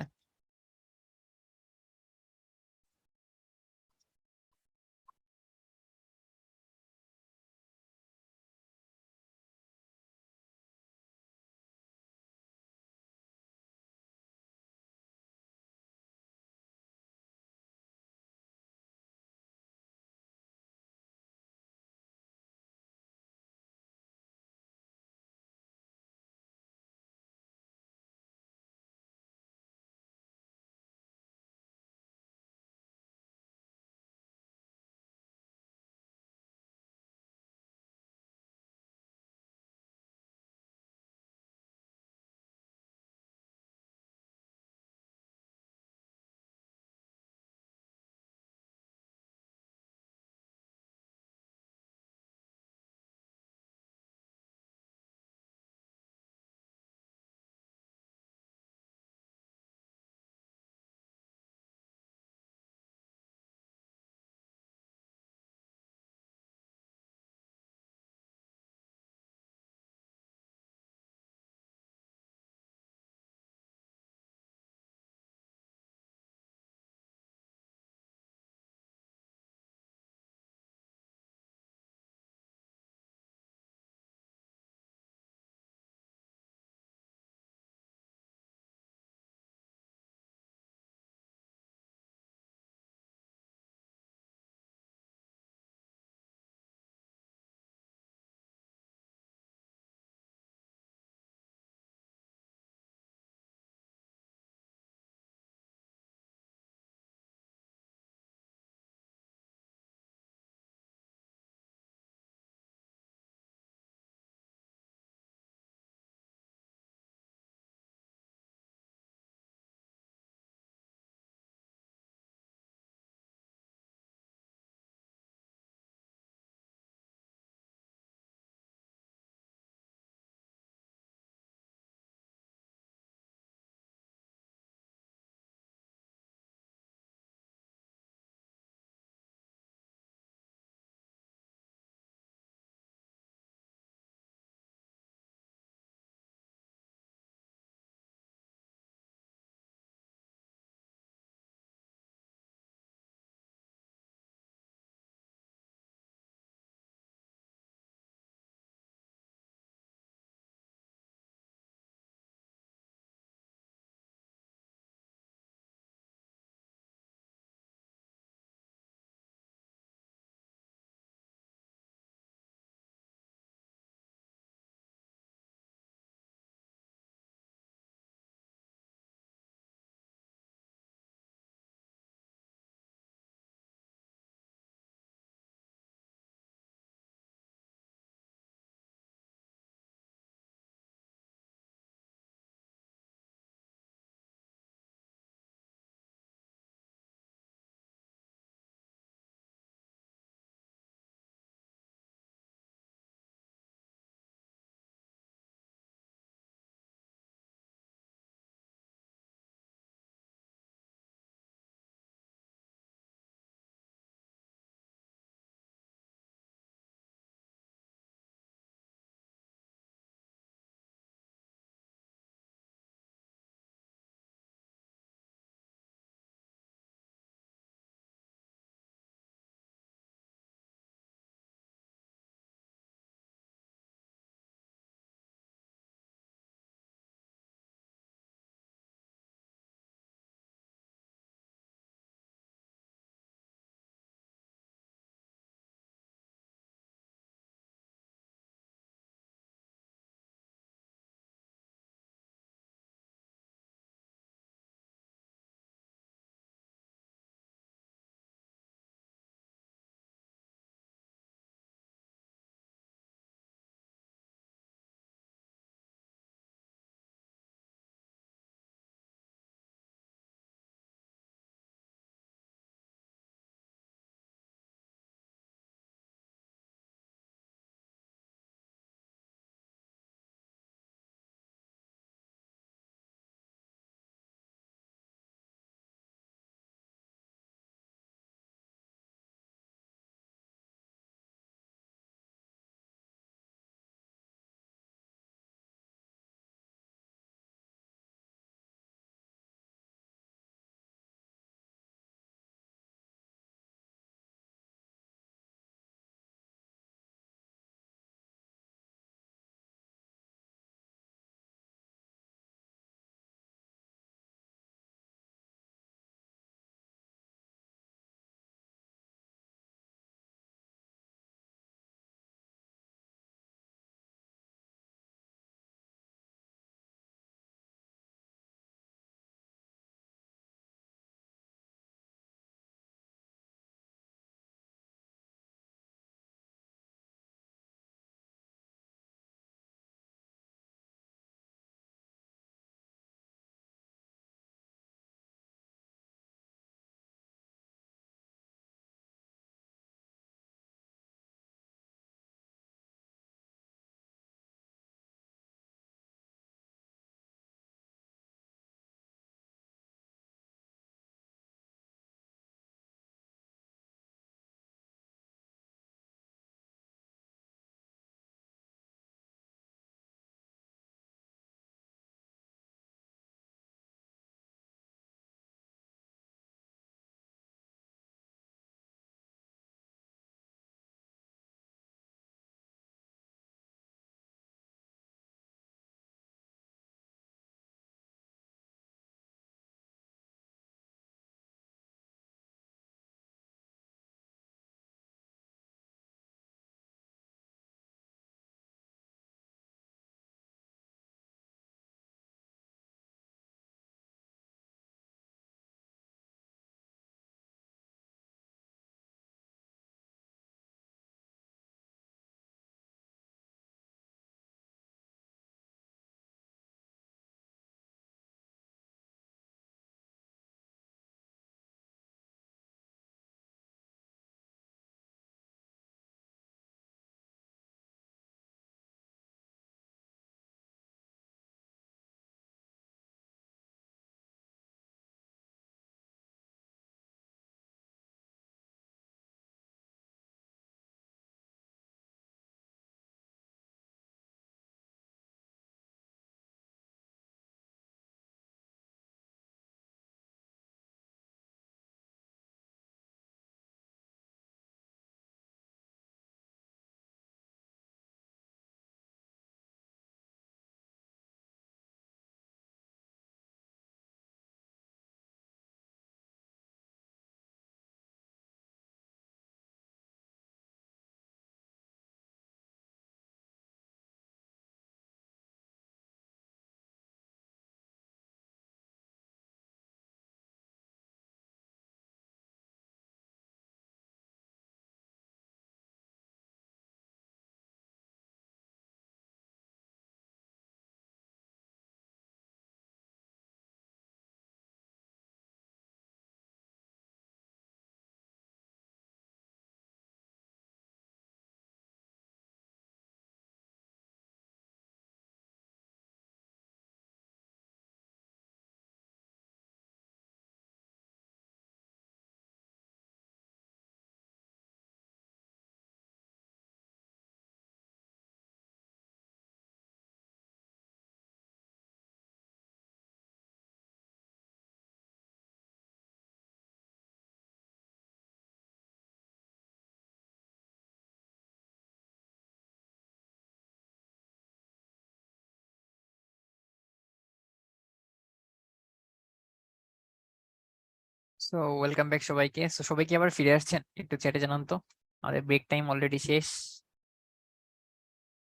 সো ওয়েলকাম ব্যাক সবাইকে। সো সবাই কি আবার ফিরে আসছেন? একটু চ্যাটে জানান তো। আমাদের ব্রেক টাইম অলরেডি শেষ।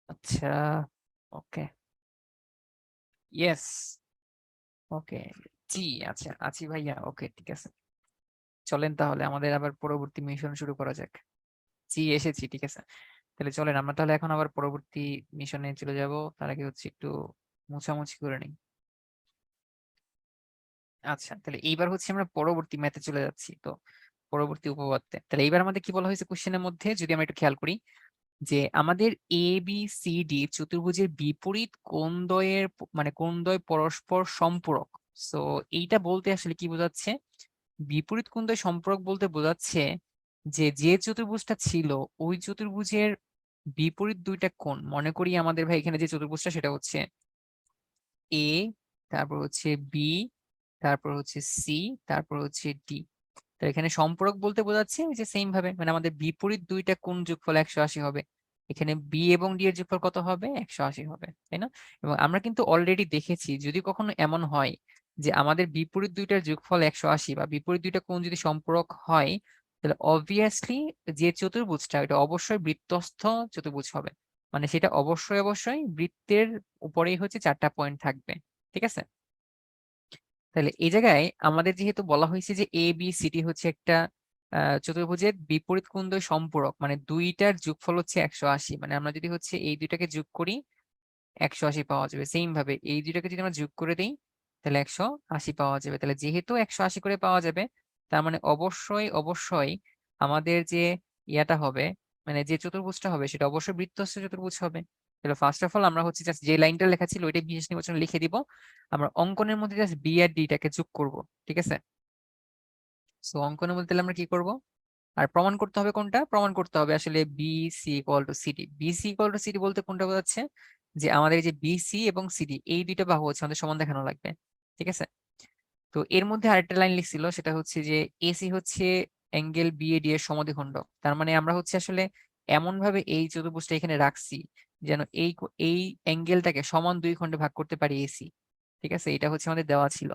আচ্ছা, ওকে, ইয়েস, ওকে, জি, আচ্ছা, আছি ভাইয়া, ওকে, ঠিক আছে। চলেন তাহলে আমাদের আবার পরবর্তী মিশন শুরু করা যাক। জি, এসেছি, ঠিক আছে। তাহলে চলেন আমরা তাহলে এখন আবার পরবর্তী মিশনে চলে যাব। তার আগে হচ্ছে একটু মোছামুছি করে নিই। আচ্ছা, তাহলে এইবার হচ্ছে আমরা পরবর্তী ম্যাথে চলে যাচ্ছি। তো পরবর্তী উপপাদ্যে তাহলে এইবার আমাদের কি বলা হয়েছে কোশ্চেনের মধ্যে, যদি আমরা একটু খেয়াল করি, যে আমাদের এ বি সি ডি চতুর্ভুজের বিপরীত কোণদ্বয়ের মানে কোণদ্বয় পরস্পর সম্পূরক। সো এইটা বলতে আসলে কি বোঝাচ্ছে? বিপরীত কোণদ্বয় সম্পূরক বলতে বোঝাচ্ছে যে যে চতুর্ভুজটা ছিল ওই চতুর্ভুজের বিপরীত দুইটা কোণ, মনে করি আমাদের ভাই এখানে যে চতুর্ভুজটা সেটা হচ্ছে এ, তারপর হচ্ছে বি, তারপর হচ্ছে সি, তারপর হচ্ছে ডি। তো এখানে সম্পূরক বলতে বোঝাচ্ছে যে সেম ভাবে মানে আমাদের বিপরীত দুইটা কোণ যোগফল 180 হবে। এখানে বি এবং ডি এর যোগফল কত হবে? 180 হবে, তাই না? এবং আমরা কিন্তু অলরেডি দেখেছি যদি কখনো এমন হয় যে আমাদের বিপরীত দুইটার যোগফল 180 বা বিপরীত দুইটা কোণ যদি সম্পূরক হয়, তাহলে অবভিয়াসলি যে চতুর্ভুজটা এটা অবশ্যই বৃত্তস্থ চতুর্ভুজ হবে। মানে সেটা অবশ্যই অবশ্যই বৃত্তের উপরেই হচ্ছে 4টা পয়েন্ট থাকবে, ঠিক আছে? তাহলে এই জায়গায় আমাদের যেহেতু বলা হয়েছে যে এ বি সি ডি হচ্ছে একটা চতুর্ভুজের বিপরীত কোণদ্বয় সম্পূরক, মানে দুইটার যোগফল হচ্ছে 180। মানে আমরা যদি হচ্ছে এই দুইটাকে যোগ করি 180 পাওয়া যাবে। সেম ভাবে এই দুইটাকে যদি আমরা যোগ করে দিই তাহলে 180 পাওয়া যাবে। তাহলে যেহেতু 180 করে পাওয়া যাবে, তার মানে অবশ্যই অবশ্যই আমাদের যে ইয়াটা হবে, মানে যে চতুর্ভুজটা হবে সেটা অবশ্যই বৃত্তস্থ চতুর্ভুজ হবে। তাহলে ফার্স্ট অফ অল আমরা হচ্ছে জাস্ট যে লাইনটা লেখা ছিল ওইটা বিশেষ নির্বাচন লিখে দিব। আমরা অঙ্কনের মধ্যে জাস্ট বি আর ডিটাকে যোগ করব, ঠিক আছে? সো অঙ্কনের মধ্যে তাহলে আমরা কি করব? আর প্রমাণ করতে হবে কোনটা? প্রমাণ করতে হবে আসলে B C equal to C D. B C equal to C D বলতে কোনটা বোঝাচ্ছে? যে আমাদের এই যে বিসি এবং সিডি এই দুইটা বাহু হচ্ছে আমাদের সমান দেখানো লাগবে, ঠিক আছে? তো এর মধ্যে আরেকটা লাইন লিখছিল, সেটা হচ্ছে যে এসি হচ্ছে অ্যাঙ্গেল বিএডি এর সমদ্বিখণ্ডক। তার মানে আমরা হচ্ছে আসলে এমন ভাবে এই চতুর্ভুজটা এখানে রাখছি যেন এই অ্যাঙ্গেলটাকে সমান দুই খণ্ডে ভাগ করতে পারি এসি, ঠিক আছে? এটা হচ্ছে আমাদের দেওয়া ছিল।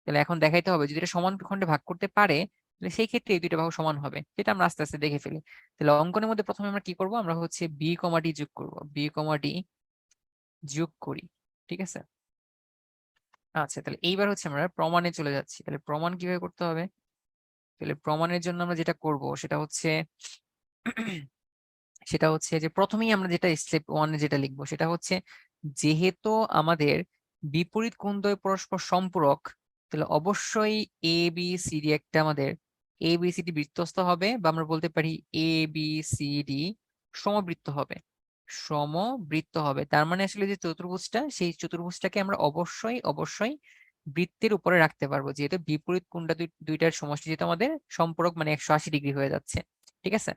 তাহলে এখন দেখাইতে হবে যদি এটা সমান খণ্ডে ভাগ করতে পারে তাহলে সেই ক্ষেত্রে এই দুইটা বাহু সমান হবে, যেটা আমরা আস্তে আস্তে দেখে ফেলি। তাহলে অঙ্কনের মধ্যে প্রথমে আমরা কি করব? আমরা হচ্ছে বি কমা ডি যোগ করব, বি কমা ডি যোগ করি, ঠিক আছে? আচ্ছা, তাহলে এইবার হচ্ছে আমরা প্রমাণে চলে যাচ্ছি। তাহলে প্রমাণ কিভাবে করতে হবে? তাহলে প্রমাণের জন্য আমরা যেটা করব সেটা হচ্ছে যে প্রথমেই আমরা যেটা স্টেপ ওয়ানে যেটা লিখবো সেটা হচ্ছে যেহেতু আমাদের বিপরীত কোণদ্বয় পরস্পর সম্পূরক, তাহলে অবশ্যই এ বি সি ডি একটা আমাদের এ বি সি ডি বৃত্তস্থ হবে, বা আমরা বলতে পারি এ বি সি ডি সমবৃত্ত হবে। সমবৃত্ত হবে তার মানে আসলে যে চতুর্ভুজটা সেই চতুর্ভুজটাকে আমরা অবশ্যই অবশ্যই বৃত্তের উপরে রাখতে পারবো, যেহেতু বিপরীত কোণটা দুইটার সমষ্টি যেহেতু আমাদের সম্পূরক মানে 180 ডিগ্রি হয়ে যাচ্ছে, ঠিক আছে?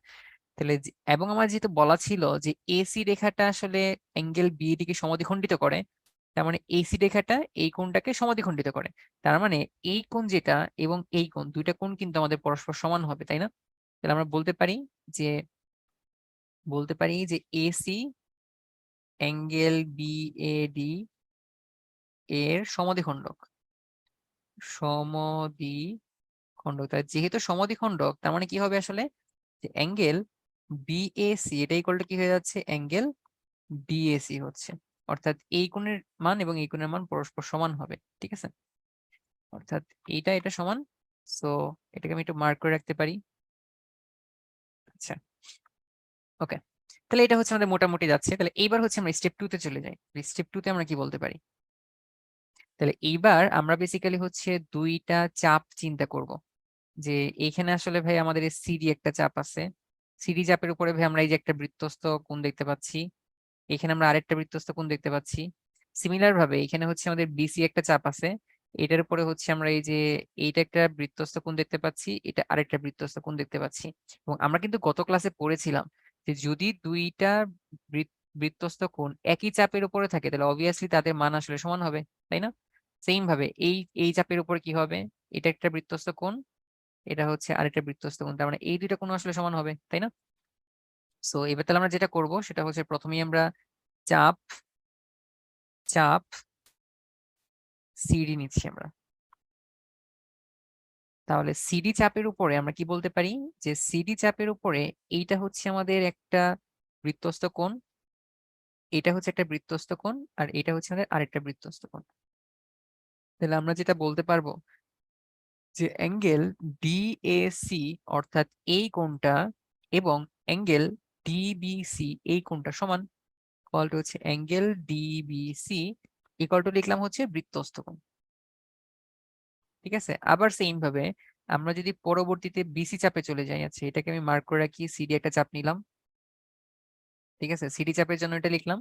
তাহলে এবং আমার যেহেতু বলা ছিল যে এসি রেখাটা আসলে অ্যাঙ্গেল বিএডি কে সমদ্বিখণ্ডিত করে, তার মানে এসি রেখাটা এই কোণটাকে সমদ্বিখণ্ডিত করে। তার মানে এই কোণ যেটা এবং এই কোণ দুইটা কোণ কিন্তু আমাদের পরস্পর সমান হবে, তাই না? তাহলে আমরা যে এসি অ্যাঙ্গেল বিএডি এর সমদ্বিখণ্ডক। তাই যেহেতু সমদ্বিখণ্ডক তার মানে কি হবে আসলে যে অ্যাঙ্গেল বিএসি এটা ইকুয়াল টু কি হয়ে যাচ্ছে? অ্যাঙ্গেল ডিএসি হচ্ছে, অর্থাৎ এই কোণের মান এবং এই কোণের মান পরস্পর সমান হবে, ঠিক আছে? অর্থাৎ এটা সমান। সো এটাকে আমি একটু মার্ক করে রাখতে পারি। আচ্ছা, ওকে, তাহলে এটা হচ্ছে আমাদের মোটামুটি যাচ্ছে। তাহলে এইবার হচ্ছে আমরা স্টেপ 2 তে চলে যাই। স্টেপ 2 তে আমরা কি বলতে পারি? তাহলে এইবার আমরা বেসিক্যালি হচ্ছে দুইটা চাপ চিন্তা করব, যে এইখানে আসলে ভাই আমাদের সিডি একটা চাপ আছে। সিডি চাপের উপরে ভাই আমরা এই যে একটা বৃত্তস্থ কোণ দেখতে পাচ্ছি, এখানে আমরা আরেকটা বৃত্তস্থ কোণ দেখতে পাচ্ছি। সিমিলার ভাবে এখানে হচ্ছে আমাদের বিসি একটা চাপ আছে, এটার উপরে হচ্ছে আমরা এই যে এইটা একটা বৃত্তস্থ কোণ দেখতে পাচ্ছি, এটা আরেকটা বৃত্তস্থ কোণ দেখতে পাচ্ছি। এবং আমরা কিন্তু গত ক্লাসে পড়েছিলাম যে যদি দুইটা বৃত্তস্থ কোণ একই চাপের উপরে থাকে তাহলে অবভিয়াসলি তাদের মান আসলে সমান হবে, তাই না? সেম ভাবে এই এই চাপের উপরে কি হবে? এটা একটা বৃত্তস্থ কোণ, এটা হচ্ছে আরেকটা বৃত্তস্থ কোণ, তার মানে এই দুইটা কোণ আসলে সমান হবে, তাই না? সো এবার তাহলে আমরা যেটা করব সেটা হচ্ছে প্রথমেই আমরা চাপ চাপ সিডি নিচ্ছি আমরা। তাহলে সিডি চাপের উপরে আমরা কি বলতে পারি যে সিডি চাপের উপরে এইটা হচ্ছে আমাদের একটা বৃত্তস্থ কোণ, এটা হচ্ছে একটা বৃত্তস্থ কোণ, আর এটা হচ্ছে আমাদের আরেকটা বৃত্তস্থ কোণ। তাহলে আমরা যেটা বলতে পারবো যে অ্যাঙ্গেল ডিএসি অর্থাৎ এই কোণটা এবং অ্যাঙ্গেল ডিবিসি এই কোণটা সমান, ইকুয়াল টু হচ্ছে অ্যাঙ্গেল ডিবিসি ইকুয়াল টু লিখলাম হচ্ছে বৃত্তস্থ কোণ। ঠিক আছে, আবার সেম ভাবে আমরা যদি পরবর্তীতে বিসি চাপে চলে যাই, আচ্ছা এটাকে আমি মার্ক করে রাখি, সিডি একটা চাপ নিলাম। ঠিক আছে, সিডি চাপের জন্য এটা লিখলাম।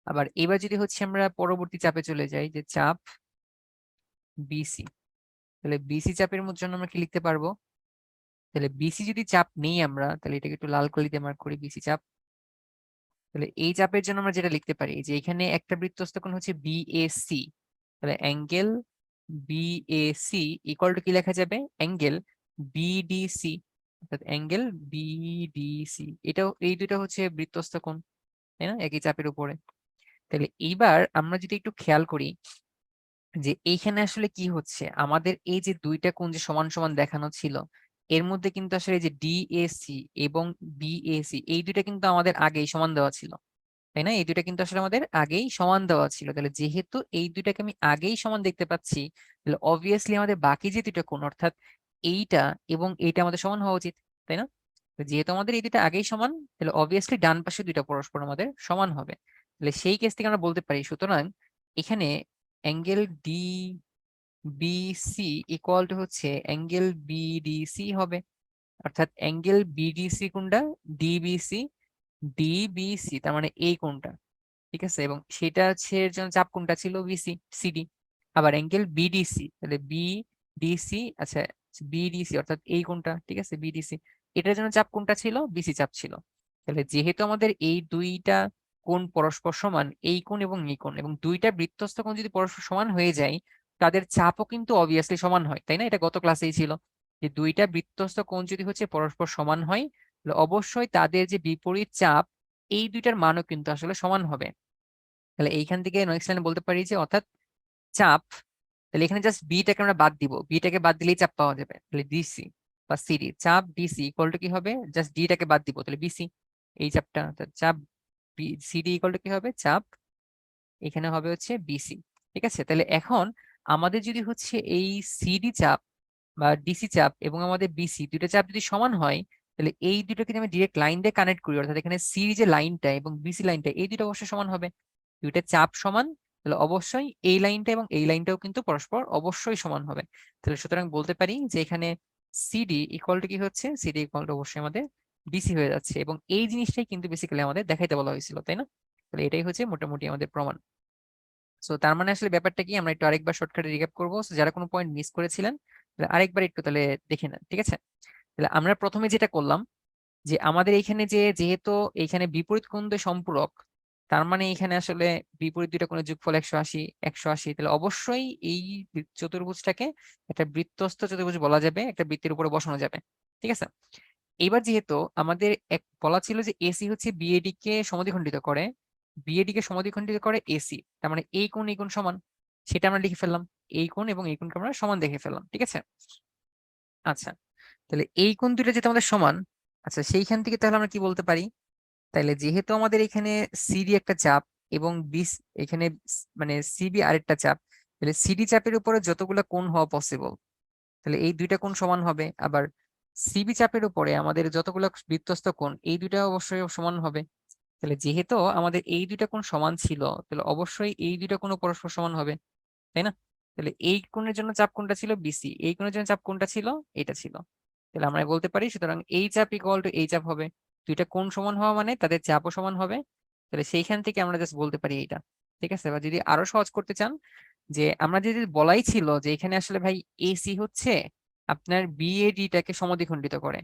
আবার এবার যদি হচ্ছে আমরা পরবর্তী চাপে চলে যাই যে চাপ বিসি, তাহলে বিসি চাপের জন্য আমরা কি লিখতে পারবো, তাহলে বিসি যদি চাপ নেই আমরা, তাহলে এটাকে একটু লাল কালি দিয়ে মার্ক করি বিসি চাপ। তাহলে এই চাপের জন্য আমরা যেটা লিখতে পারি যে এখানে একটা বৃত্তস্থ কোণ হচ্ছে বিএসি, তাহলে অ্যাঙ্গেল বিএসি ইকুয়াল টু কি লেখা যাবে, অ্যাঙ্গেল বিডিসি, অর্থাৎ অ্যাঙ্গেল বিডিসি। এটাও এই দুটো হচ্ছে বৃত্তস্থ কোণ, তাই না, একই চাপের উপরে। তাহলে এইবার আমরা যদি একটু খেয়াল করি যে এইখানে আসলে কি হচ্ছে, আমাদের এই যে দুইটা কোণ যে সমান সমান দেখানো ছিল, এর মধ্যে কিন্তু আসলে এই যে ডিএসি এবং বিএসি এই দুইটা কিন্তু আমাদের আগেই সমান দেওয়া ছিল, তাই না, এই দুইটা কিন্তু আসলে আমাদের আগেই সমান দেওয়া ছিল। তাহলে যেহেতু এই দুইটাকে আমি আগেই সমান দেখতে পাচ্ছি, তাহলে অবভিয়াসলি আমাদের বাকি যে দুইটা কোণ অর্থাৎ এইটা এবং এইটা আমাদের সমান হওয়া উচিত, তাই না। তো যেহেতু আমাদের এই দুইটা আগেই সমান, তাহলে অবভিয়াসলি ডান পাশে দুইটা পরস্পর আমাদের সমান হবে। তাহলে সেই কেস থেকে আমরা বলতে পারি সুতরাং এখানে angle D B C equal to হচ্ছে অ্যাঙ্গেল বিডিসি হবে, অর্থাৎ অ্যাঙ্গেল বিডিসি কোনটা, ডিবিসি, ডিবিসি তার মানে এই কোণটা। ঠিক আছে, এবং সেটা হচ্ছে এর জন্য চাপ কোণটা ছিল বিসি সিডি। আবার অ্যাঙ্গেল বিডিসি, তাহলে বিডিসি, আচ্ছা বিডিসি অর্থাৎ এই কোণটা, ঠিক আছে বিডিসি, এটার জন্য চাপ কোণটা ছিল বিসি চাপ ছিল। তাহলে যেহেতু আমাদের এই দুইটা কোণ পরস্পর সমান, এই কোণ এবং এই কোণ, এবং দুইটা বৃত্তস্থ কোণ যদি পরস্পর সমান হয়ে যায়, তাদের চাপও কিন্তু অবভিয়াসলি সমান হয়, তাই না, এটা গত ক্লাসেই ছিল যে দুইটা বৃত্তস্থ কোণ যদি হচ্ছে পরস্পর সমান হয়, তাহলে অবশ্যই তাদের যে বিপরীত চাপ এই দুইটার মানও কিন্তু আসলে সমান হবে। তাহলে এইখান থেকে নেক্সট লাইনে বলতে পারি যে অর্থাৎ চাপ, তাহলে এখানে জাস্ট বিটাকে আমরা বাদ দিব, বিটাকে বাদ দিলেই চাপ পাওয়া যাবে, তাহলে ডিসি বা সিডি, চাপ ডিসি ইকুয়াল টু কি হবে, জাস্ট ডিটাকে বাদ দিব, তাহলে বিসি এই চাপটা, চাপ সিডি ইকুয়াল টু কি হবে, চাপ এখানে হবে হচ্ছে বিসি। ঠিক আছে, তাহলে এখন আমাদের যদি হচ্ছে এই সিডি চাপ বা ডিসি চাপ এবং আমাদের বিসি দুটো চাপ যদি সমান হয়, তাহলে এই দুটোকে যদি আমি ডিরেক্ট লাইন দিয়ে কানেক্ট করি, অর্থাৎ এখানে সিডি যে লাইনটা এবং বিসি লাইনটা এই দুটো অবশ্যই সমান হবে, দুইটা চাপ সমান, তাহলে অবশ্যই এই লাইনটা এবং এই লাইনটাও কিন্তু পরস্পর অবশ্যই সমান হবে। তাহলে সুতরাং বলতে পারি যে এখানে সিডি ইকুয়াল টু কি হচ্ছে, সিডি ইকুয়াল টু অবশ্যই আমাদের ডিসি হয়ে যাচ্ছে, এবং এই জিনিসটাই কিন্তু বেসিক্যালি আমাদের দেখাইতে বলা হয়েছিল, তাই না। তাহলে এটাই হচ্ছে মোটামুটি আমাদের প্রমাণ। সো তার মানে আসলে ব্যাপারটা কি, আমরা একটু আরেকবার শর্টকাটে রিক্যাপ করবো। So, যারা কোনো পয়েন্ট মিস করেছিলেন তাহলে আরেকবার একটু তাহলে দেখে নেন, ঠিক আছে। তাহলে আমরা প্রথমে যেটা করলাম যে আমাদের এইখানে যেহেতু এইখানে বিপরীত কোণ দ্বয় সম্পূরক, তার মানে এখানে আসলে বিপরীত দুইটা কোণের যোগফল 180 180, তাহলে অবশ্যই এই চতুর্ভুজটাকে একটা বৃত্তস্থ চতুর্ভুজ বলা যাবে, একটা বৃত্তের উপরে বসানো যাবে। ঠিক আছে, এবার যেহেতু আমাদের এক বলা ছিল যে এসি হচ্ছে বিএডি কে সমদ্বিখণ্ডিত করে, বিএডি কে সমদ্বিখণ্ডিত করে এসি, তার মানে এই কোণ এই কোণ সমান, সেটা আমরা লিখে ফেললাম, এই কোণ এবং এই কোণকে আমরা সমান দেখে ফেললাম। ঠিক আছে, আচ্ছা তাহলে এই কোণ দুটো যেটা আমাদের সমান, আচ্ছা সেইখান থেকে তাহলে আমরা কি বলতে পারি, তাহলে যেহেতু আমাদের এখানে সিডি একটা চাপ এবং বিস এখানে মানে সিবি আরেকটা চাপ, তাহলে সিডি চাপের উপরে যতগুলো কোণ হওয়া পসিবল, তাহলে এই দুইটা কোণ সমান হবে। আবার সিবি চাপের উপরে আমাদের যতগুলো বৃত্তস্থ কোণ এই দুইটা অবশ্যই সমান হবে। তাহলে যেহেতু আমাদের এই দুইটা কোণ সমান ছিল, তাহলে অবশ্যই এই দুইটা কোণ পরস্পর সমান হবে, তাই না। তাহলে এই কোণের জন্য চাপ কোণটা ছিল বিসি, এই কোণের জন্য চাপ কোণটা ছিল এটা ছিল। তাহলে আমরা বলতে পারি সুতরাং এই চাপ ইকুয়াল টু এই চাপ হবে, দুইটা কোণ সমান হওয়া মানে তাদের চাপও সমান হবে। তাহলে সেইখান থেকে আমরা জাস্ট বলতে পারি এইটা। ঠিক আছে, বা যদি আরো সহজ করতে চান, যে আমরা যদি বলাই ছিল যে এখানে আসলে ভাই এসি হচ্ছে আপনার বিএডিটাকে সমদ্বিখণ্ডিত করে,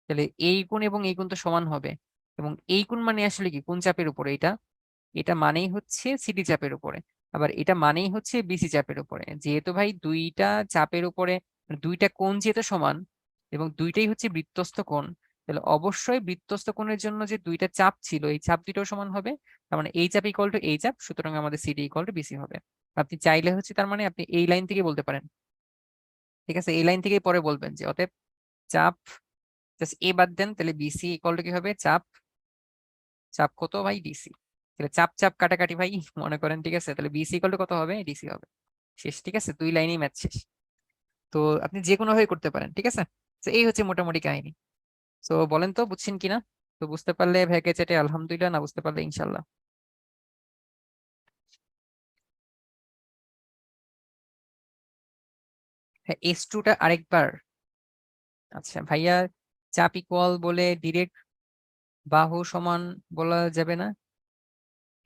তাহলে এই কোণ এবং এই কোণ তো সমান হবে, এবং এই কোণ মানে আসলে কি কোন চাপের উপরে, এটা এটা মানেই হচ্ছে সিডি চাপের উপরে, আবার এটা মানেই হচ্ছে বিসি চাপের উপরে। যেহেতু ভাই দুইটা চাপের উপরে দুইটা কোণ যেহেতু সমান এবং দুইটাই হচ্ছে বৃত্তস্থ কোণ, তাহলে অবশ্যই বৃত্তস্থ কোণের জন্য যে দুইটা চাপ ছিল এই চাপ দুইটাও সমান হবে, তার মানে এই চাপ ইকুয়াল টু এই চাপ, সুতরাং আমাদের সিডি ইকুয়াল টু বিসি হবে। আপনি চাইলে হচ্ছে তার মানে আপনি এই লাইন থেকে বলতে পারেন ঠিক আছে, এই লাইন থেকেই পরে বলবেন যে অতএব চাপ জাস্ট এ বাদ দেন, তাহলে বিসি ইকুয়াল টু কি হবে, চাপ চাপ কত ভাই, ডিসি। তাহলে চাপ চাপ কাটাকাটি ভাই মনে করেন, ঠিক আছে, তাহলে বিসি ইকুয়াল টু কত হবে, ডিসি হবে। শেষ, ঠিক আছে, 2 লাইনেই ম্যাথ শেষ। তো আপনি যে কোনো ভাবে করতে পারেন, ঠিক আছে। তো এই হচ্ছে মোটামুটি কাহিনী। তো বলেন তো বুঝছেন কিনা? তো বুঝতে পারলে ভাইকে চেটে আলহামদুলিল্লাহ, না বুঝতে পারলে ইনশাল্লাহ। হ্যাঁ, S2টা আরেকবার। আচ্ছা ভাইয়া, চাপ ইকুয়াল বলে ডিরেক্ট বাহু সমান বলা যাবে না?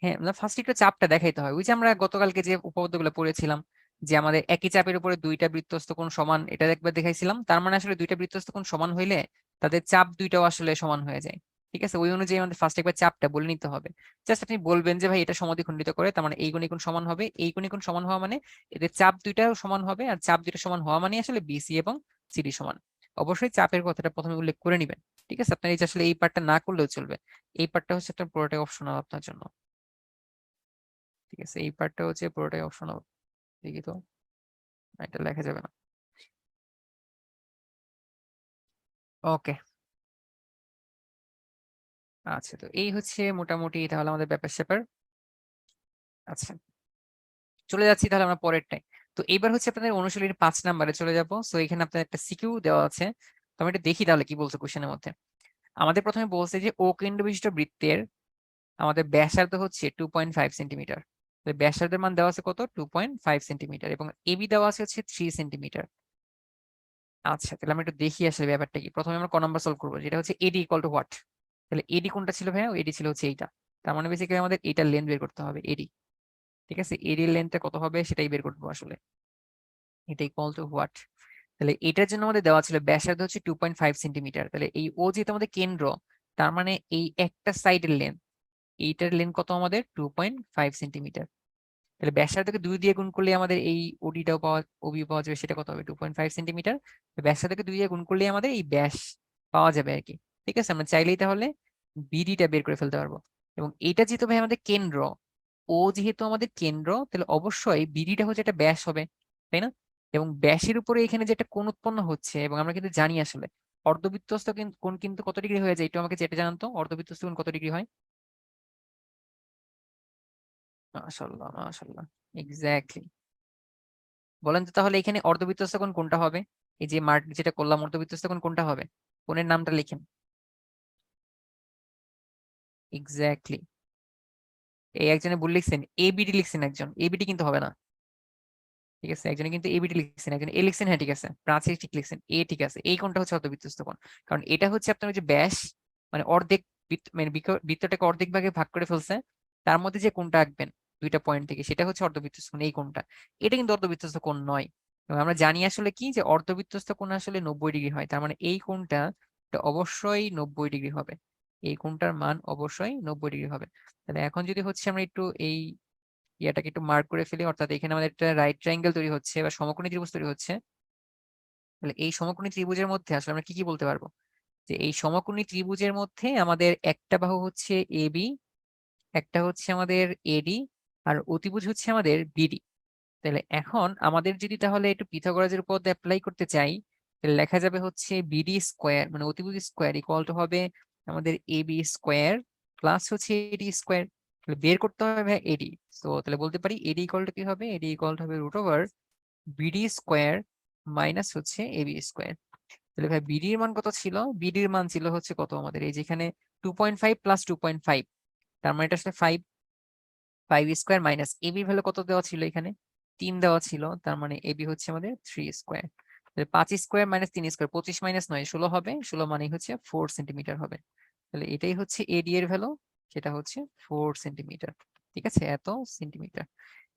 হ্যাঁ, না, ফার্স্ট একটু চাপটা দেখাইতে হয়। ওই যে আমরা গতকালকে যে উপপাদ্যগুলো পড়েছিলাম, যে আমাদের একই চাপের উপরে দুইটা বৃত্তস্থ কোণ সমান, এটা একবার দেখাইছিলাম। তার মানে আসলে দুইটা বৃত্তস্থ কোণ সমান হইলে তাদের চাপ দুইটাও আসলে সমান হয়ে যায়। ঠিক আছে, ওই অনুযায়ী আমাদের ফার্স্ট একবার চাপটা বলে নিতে হবে। জাস্ট আপনি বলবেন যে ভাই এটা সমদ্বিখণ্ডিত করে, তার মানে এই কোণ এই কোণ সমান হবে, এই কোণ এই কোণ সমান হওয়া মানে এদের চাপ দুইটাও সমান হবে, আর চাপ দুইটা সমান হওয়া মানে আসলে বিসি এবং সিডি সমান। অবশ্যই চাপের কথাটা প্রথমে উল্লেখ করে নিবেন। ঠিক আছে, আপনার এই যে আসলে এই পার্টটা না করলেও চলবে, এই পার্টটা হচ্ছে একটা পুরোটাই অপশনাল আপনার জন্য। ঠিক আছে, এই পার্টটা হচ্ছে পুরোটাই অপশনাল। দেখি তো, এটা লেখা যাবে না। ওকে, আচ্ছা, তো এই হচ্ছে মোটামুটি তাহলে আমাদের ব্যাপার স্যাপার। আচ্ছা, চলে যাচ্ছি তাহলে আমরা পরেরটাই। তো এইবার হচ্ছে আপনাদের অনুশীলনীর 5 নম্বরে চলে যাব। সো এখানে আপনার একটা সিকিউ দেওয়া আছে। তো আমি এটা দেখি তাহলে কি বলছে কোশ্চেনের মধ্যে। আমাদের প্রথমে বলছে যে ও কেন্দ্র বিশিষ্ট বৃত্তের আমাদের ব্যাসার্ধ হচ্ছে 2.5 সেন্টিমিটার। ব্যাসার্ধের মান দেওয়া আছে কত, 2.5 সেন্টিমিটার, এবং এবি দেওয়া আছে হচ্ছে 3 সেন্টিমিটার। আচ্ছা, তাহলে আমরা একটু দেখি আসলে ব্যাপারটা কি। প্রথমে আমরা ক নাম্বার সলভ করবো, যেটা হচ্ছে এডি ইকুয়াল টু হোয়াট। তাহলে এডি কোনটা ছিল ভাইয়া, এডি ছিল হচ্ছে এইটা। তার মানে বেসিক্যালি আমাদের এইটার লেন্থ বের করতে হবে, এডি। ঠিক আছে, এডির লেন্থটা কত হবে সেটাই বের করবো আসলে। এটা ইকুয়াল টু হোয়াট। তাহলে এটার জন্য আমাদের দেওয়া ছিল ব্যাসার্ধ হচ্ছে 2.5 সেন্টিমিটার। তাহলে এই ও যেহেতু আমাদের কেন্দ্র, তার মানে এই একটা সাইডের লেন্থ, এইটার লেন্থ কত আমাদের 2.5 সেন্টিমিটার। তাহলে ব্যাসার্ধকে 2 দিয়ে গুণ করলে আমাদের এই ওডিটাও পাওয়া, ওবি পাওয়া যাবে। সেটা কত হবে, 2.5 সেন্টিমিটার। ব্যাসার্ধকে 2 দিয়ে গুণ করলে আমাদের এই ব্যাস পাওয়া যাবে আর কি। ঠিক আছে, আমরা চাইলেই তাহলে বিডিটা বের করে ফেলতে পারবো। এবং এটা যেহেতু ভাই আমাদের কেন্দ্র, ও যেহেতু আমাদের কেন্দ্র, তাহলে অবশ্যই বিডিটা হচ্ছে একটা ব্যাস হবে, তাই না? এবং ব্যাসের উপরে এখানে যেটা কোণ উৎপন্ন হচ্ছে, এবং আমরা কিন্তু জানি আসলে অর্ধবৃত্তস্থ কোণ কিন্তু কত ডিগ্রি হয়ে যায়, একটু আমাকে যেটা জানান তো, অর্ধবৃত্তস্থ কোণ কত ডিগ্রি হয়? মাশাআল্লাহ, মাশাআল্লাহ, এক্স্যাক্টলি। বলেন তো তাহলে এখানে অর্ধবৃত্তস্থ কোণ কোনটা হবে? এই যে মার্ক যেটা করলাম, অর্ধবৃত্তস্থ কোণ কোনটা হবে? কোণের নামটা লিখেন। এক্স্যাক্টলি, এই একজনে ভুল লিখছেন, এবিডি লিখছেন একজন, এবিডি কিন্তু হবে না। ঠিক আছে, একজনে কিন্তু এবিডি লিখছেন, একজন এ লিখছেন। হ্যাঁ ঠিক আছে, প্রাচীর ঠিক লিখছেন, এ ঠিক আছে। এই কোণটা হচ্ছে অর্ধবৃত্তস্থ কোণ, কারণ এটা হচ্ছে আপনার ওই যে ব্যাস, মানে অর্ধেক মানে বৃত্তটাকে অর্ধেক ভাগে ভাগ করে ফেলছে, তার মধ্যে যে কোণটা আঁকবেন দুইটা পয়েন্ট থেকে, সেটা হচ্ছে অর্ধবৃত্তস্থ কোণ, এই কোণটা। এটা কিন্তু অর্ধবৃত্তস্থ কোণ নয়। এবং আমরা জানি আসলে কি, যে অর্ধবৃত্তস্থ কোণ আসলে 90 ডিগ্রি হয়। তার মানে এই কোণটা এটা অবশ্যই 90 ডিগ্রি হবে। এই কোণটার মান অবশ্যই 90 ডিগ্রি হবে। তাহলে এখন যদি হচ্ছে আমরা একটু এই ইয়াটাকে একটু মার্ক করে ফেলি, অর্থাৎ এখানে আমাদের একটা রাইট ট্রায়াঙ্গেল তৈরি হচ্ছে বা সমকোণী ত্রিভুজ তৈরি হচ্ছে। তাহলে এই সমকোণী ত্রিভুজের মধ্যে আসলে আমরা কি কি বলতে পারবো, যে এই সমকোণী ত্রিভুজের মধ্যে আমাদের একটা বাহু হচ্ছে এবি, একটা হচ্ছে আমাদের এডি, আর অতিভুজ হচ্ছে আমাদের বিডি। তাহলে এখন আমাদের যদি তাহলে একটু পিথাগোরাসের উপপাদ্য অ্যাপ্লাই করতে চাই, তাহলে লেখা যাবে হচ্ছে বিডি স্কোয়ার, মানে অতিভুজ স্কোয়ার ইকুয়াল টু হবে আমাদের এবি স্কোয়ার প্লাস হচ্ছে এডি স্কোয়ার। তাহলে বের করতে হবে এডি। তো তাহলে বলতে পারি এডি ইকুয়াল টু কি হবে, এডি ইকুয়াল টু হবে root over B D square minus হচ্ছে এবি স্কোয়ার। তাহলে ভাই বিডির মান কত ছিল, বিডির মান ছিল হচ্ছে কত আমাদের, এই যেখানে 2.5 প্লাস 2.5, তার মানে এটা আসলে 5 স্কোয়ার মাইনাস এবি ভ্যালু কত দেওয়া ছিল, এখানে 3 দেওয়া ছিল, তার মানে এবি হচ্ছে আমাদের 3 square. 5 square minus 3 square, 25 minus 9 16 হবে, 16 মানে হচ্ছে 4 সেন্টিমিটার হবে। তাহলে এটাই হচ্ছে এডি এর ভ্যালু, সেটা হচ্ছে 4 সেন্টিমিটার। ঠিক আছে, এত সেন্টিমিটার,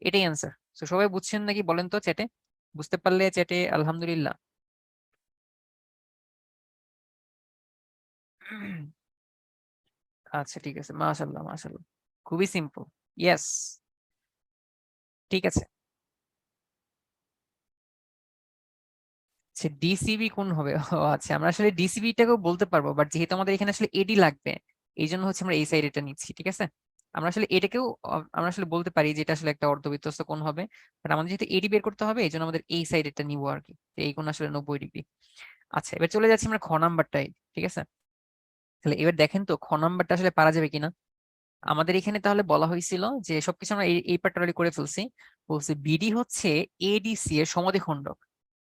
এটাই অ্যান্সার। তো সবাই বুঝছেন নাকি বলেন তো চ্যাটে? বুঝতে পারলে চ্যাটে আলহামদুলিল্লাহ। আচ্ছা ঠিক আছে, মাশাআল্লাহ, মাশাআল্লাহ, খুবই সিম্পল। ইয়েস, ঠিক আছে। আচ্ছা, ডিসিবি কোন হবে? ও আচ্ছা, আমরা আসলে ডিসিবি টাকেও বলতে পারবো, বাট যেহেতু আমাদের এখানে আসলে এডি লাগবে, এই জন্য হচ্ছে আমরা এই সাইড এটা নিচ্ছি। ঠিক আছে, আমরা আসলে এটাকেও আমরা আসলে বলতে পারি যে এটা আসলে একটা অর্ধবৃত্তস্থ কোণ হবে, বাট আমাদের যেহেতু এডি বের করতে হবে এই জন্য আমাদের এই সাইড এটা নিবো আর কি, তো এই কোণ আসলে 90°। আচ্ছা, এবার চলে যাচ্ছি আমরা খ নাম্বারটাই, ঠিক আছে? তাহলে এবার দেখেন তো খ নাম্বারটা আসলে পারা যাবে কিনা। আমাদের এখানে তাহলে বলা হয়েছিল যে সবকিছু আমরা এই পার্টটা অলরেডি করে ফেলছি। বলছে বিডি হচ্ছে এডিসি এর সমদ্বিখণ্ডক।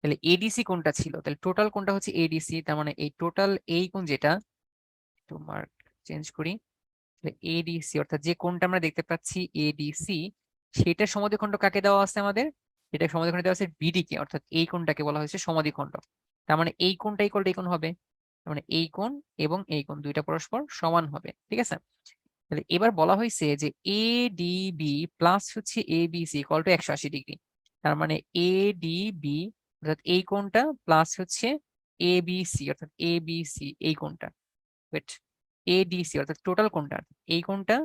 তাহলে এডিসি কোনটা ছিল, তাহলে টোটাল কোনটা হচ্ছে এডিসি, তার মানে এই টোটাল এই কোণ যেটা, একটু মার্ক চেঞ্জ করি, এডিসি অর্থাৎ যে কোণটা আমরা দেখতে পাচ্ছি এডিসি, সেটার সমদ্বিখণ্ডক কাকে দেওয়া আছে আমাদের, এটা সমদ্বিখণ্ডক দেওয়া আছে বিডি কে, অর্থাৎ এই কোণটাকে বলা হয়েছে সমদ্বিখণ্ডক। তার মানে এই কোণটা ইকুয়াল টু এই কোণ হবে, তার মানে এই কোণ এবং এই কোণ দুইটা পরস্পর সমান হবে, ঠিক আছে? তাহলে এবার বলা হয়েছে যে এডিবি প্লাস হচ্ছে এবিসি ইকুয়াল টু 180°। তার মানে এডিবি অর্থাৎ এই কোণটা প্লাস হচ্ছে এবিসি অর্থাৎ এবিসি এই কোণটা, ওয়েট, এডিসি অর্থাৎ টোটাল কোণটা, এই কোণটা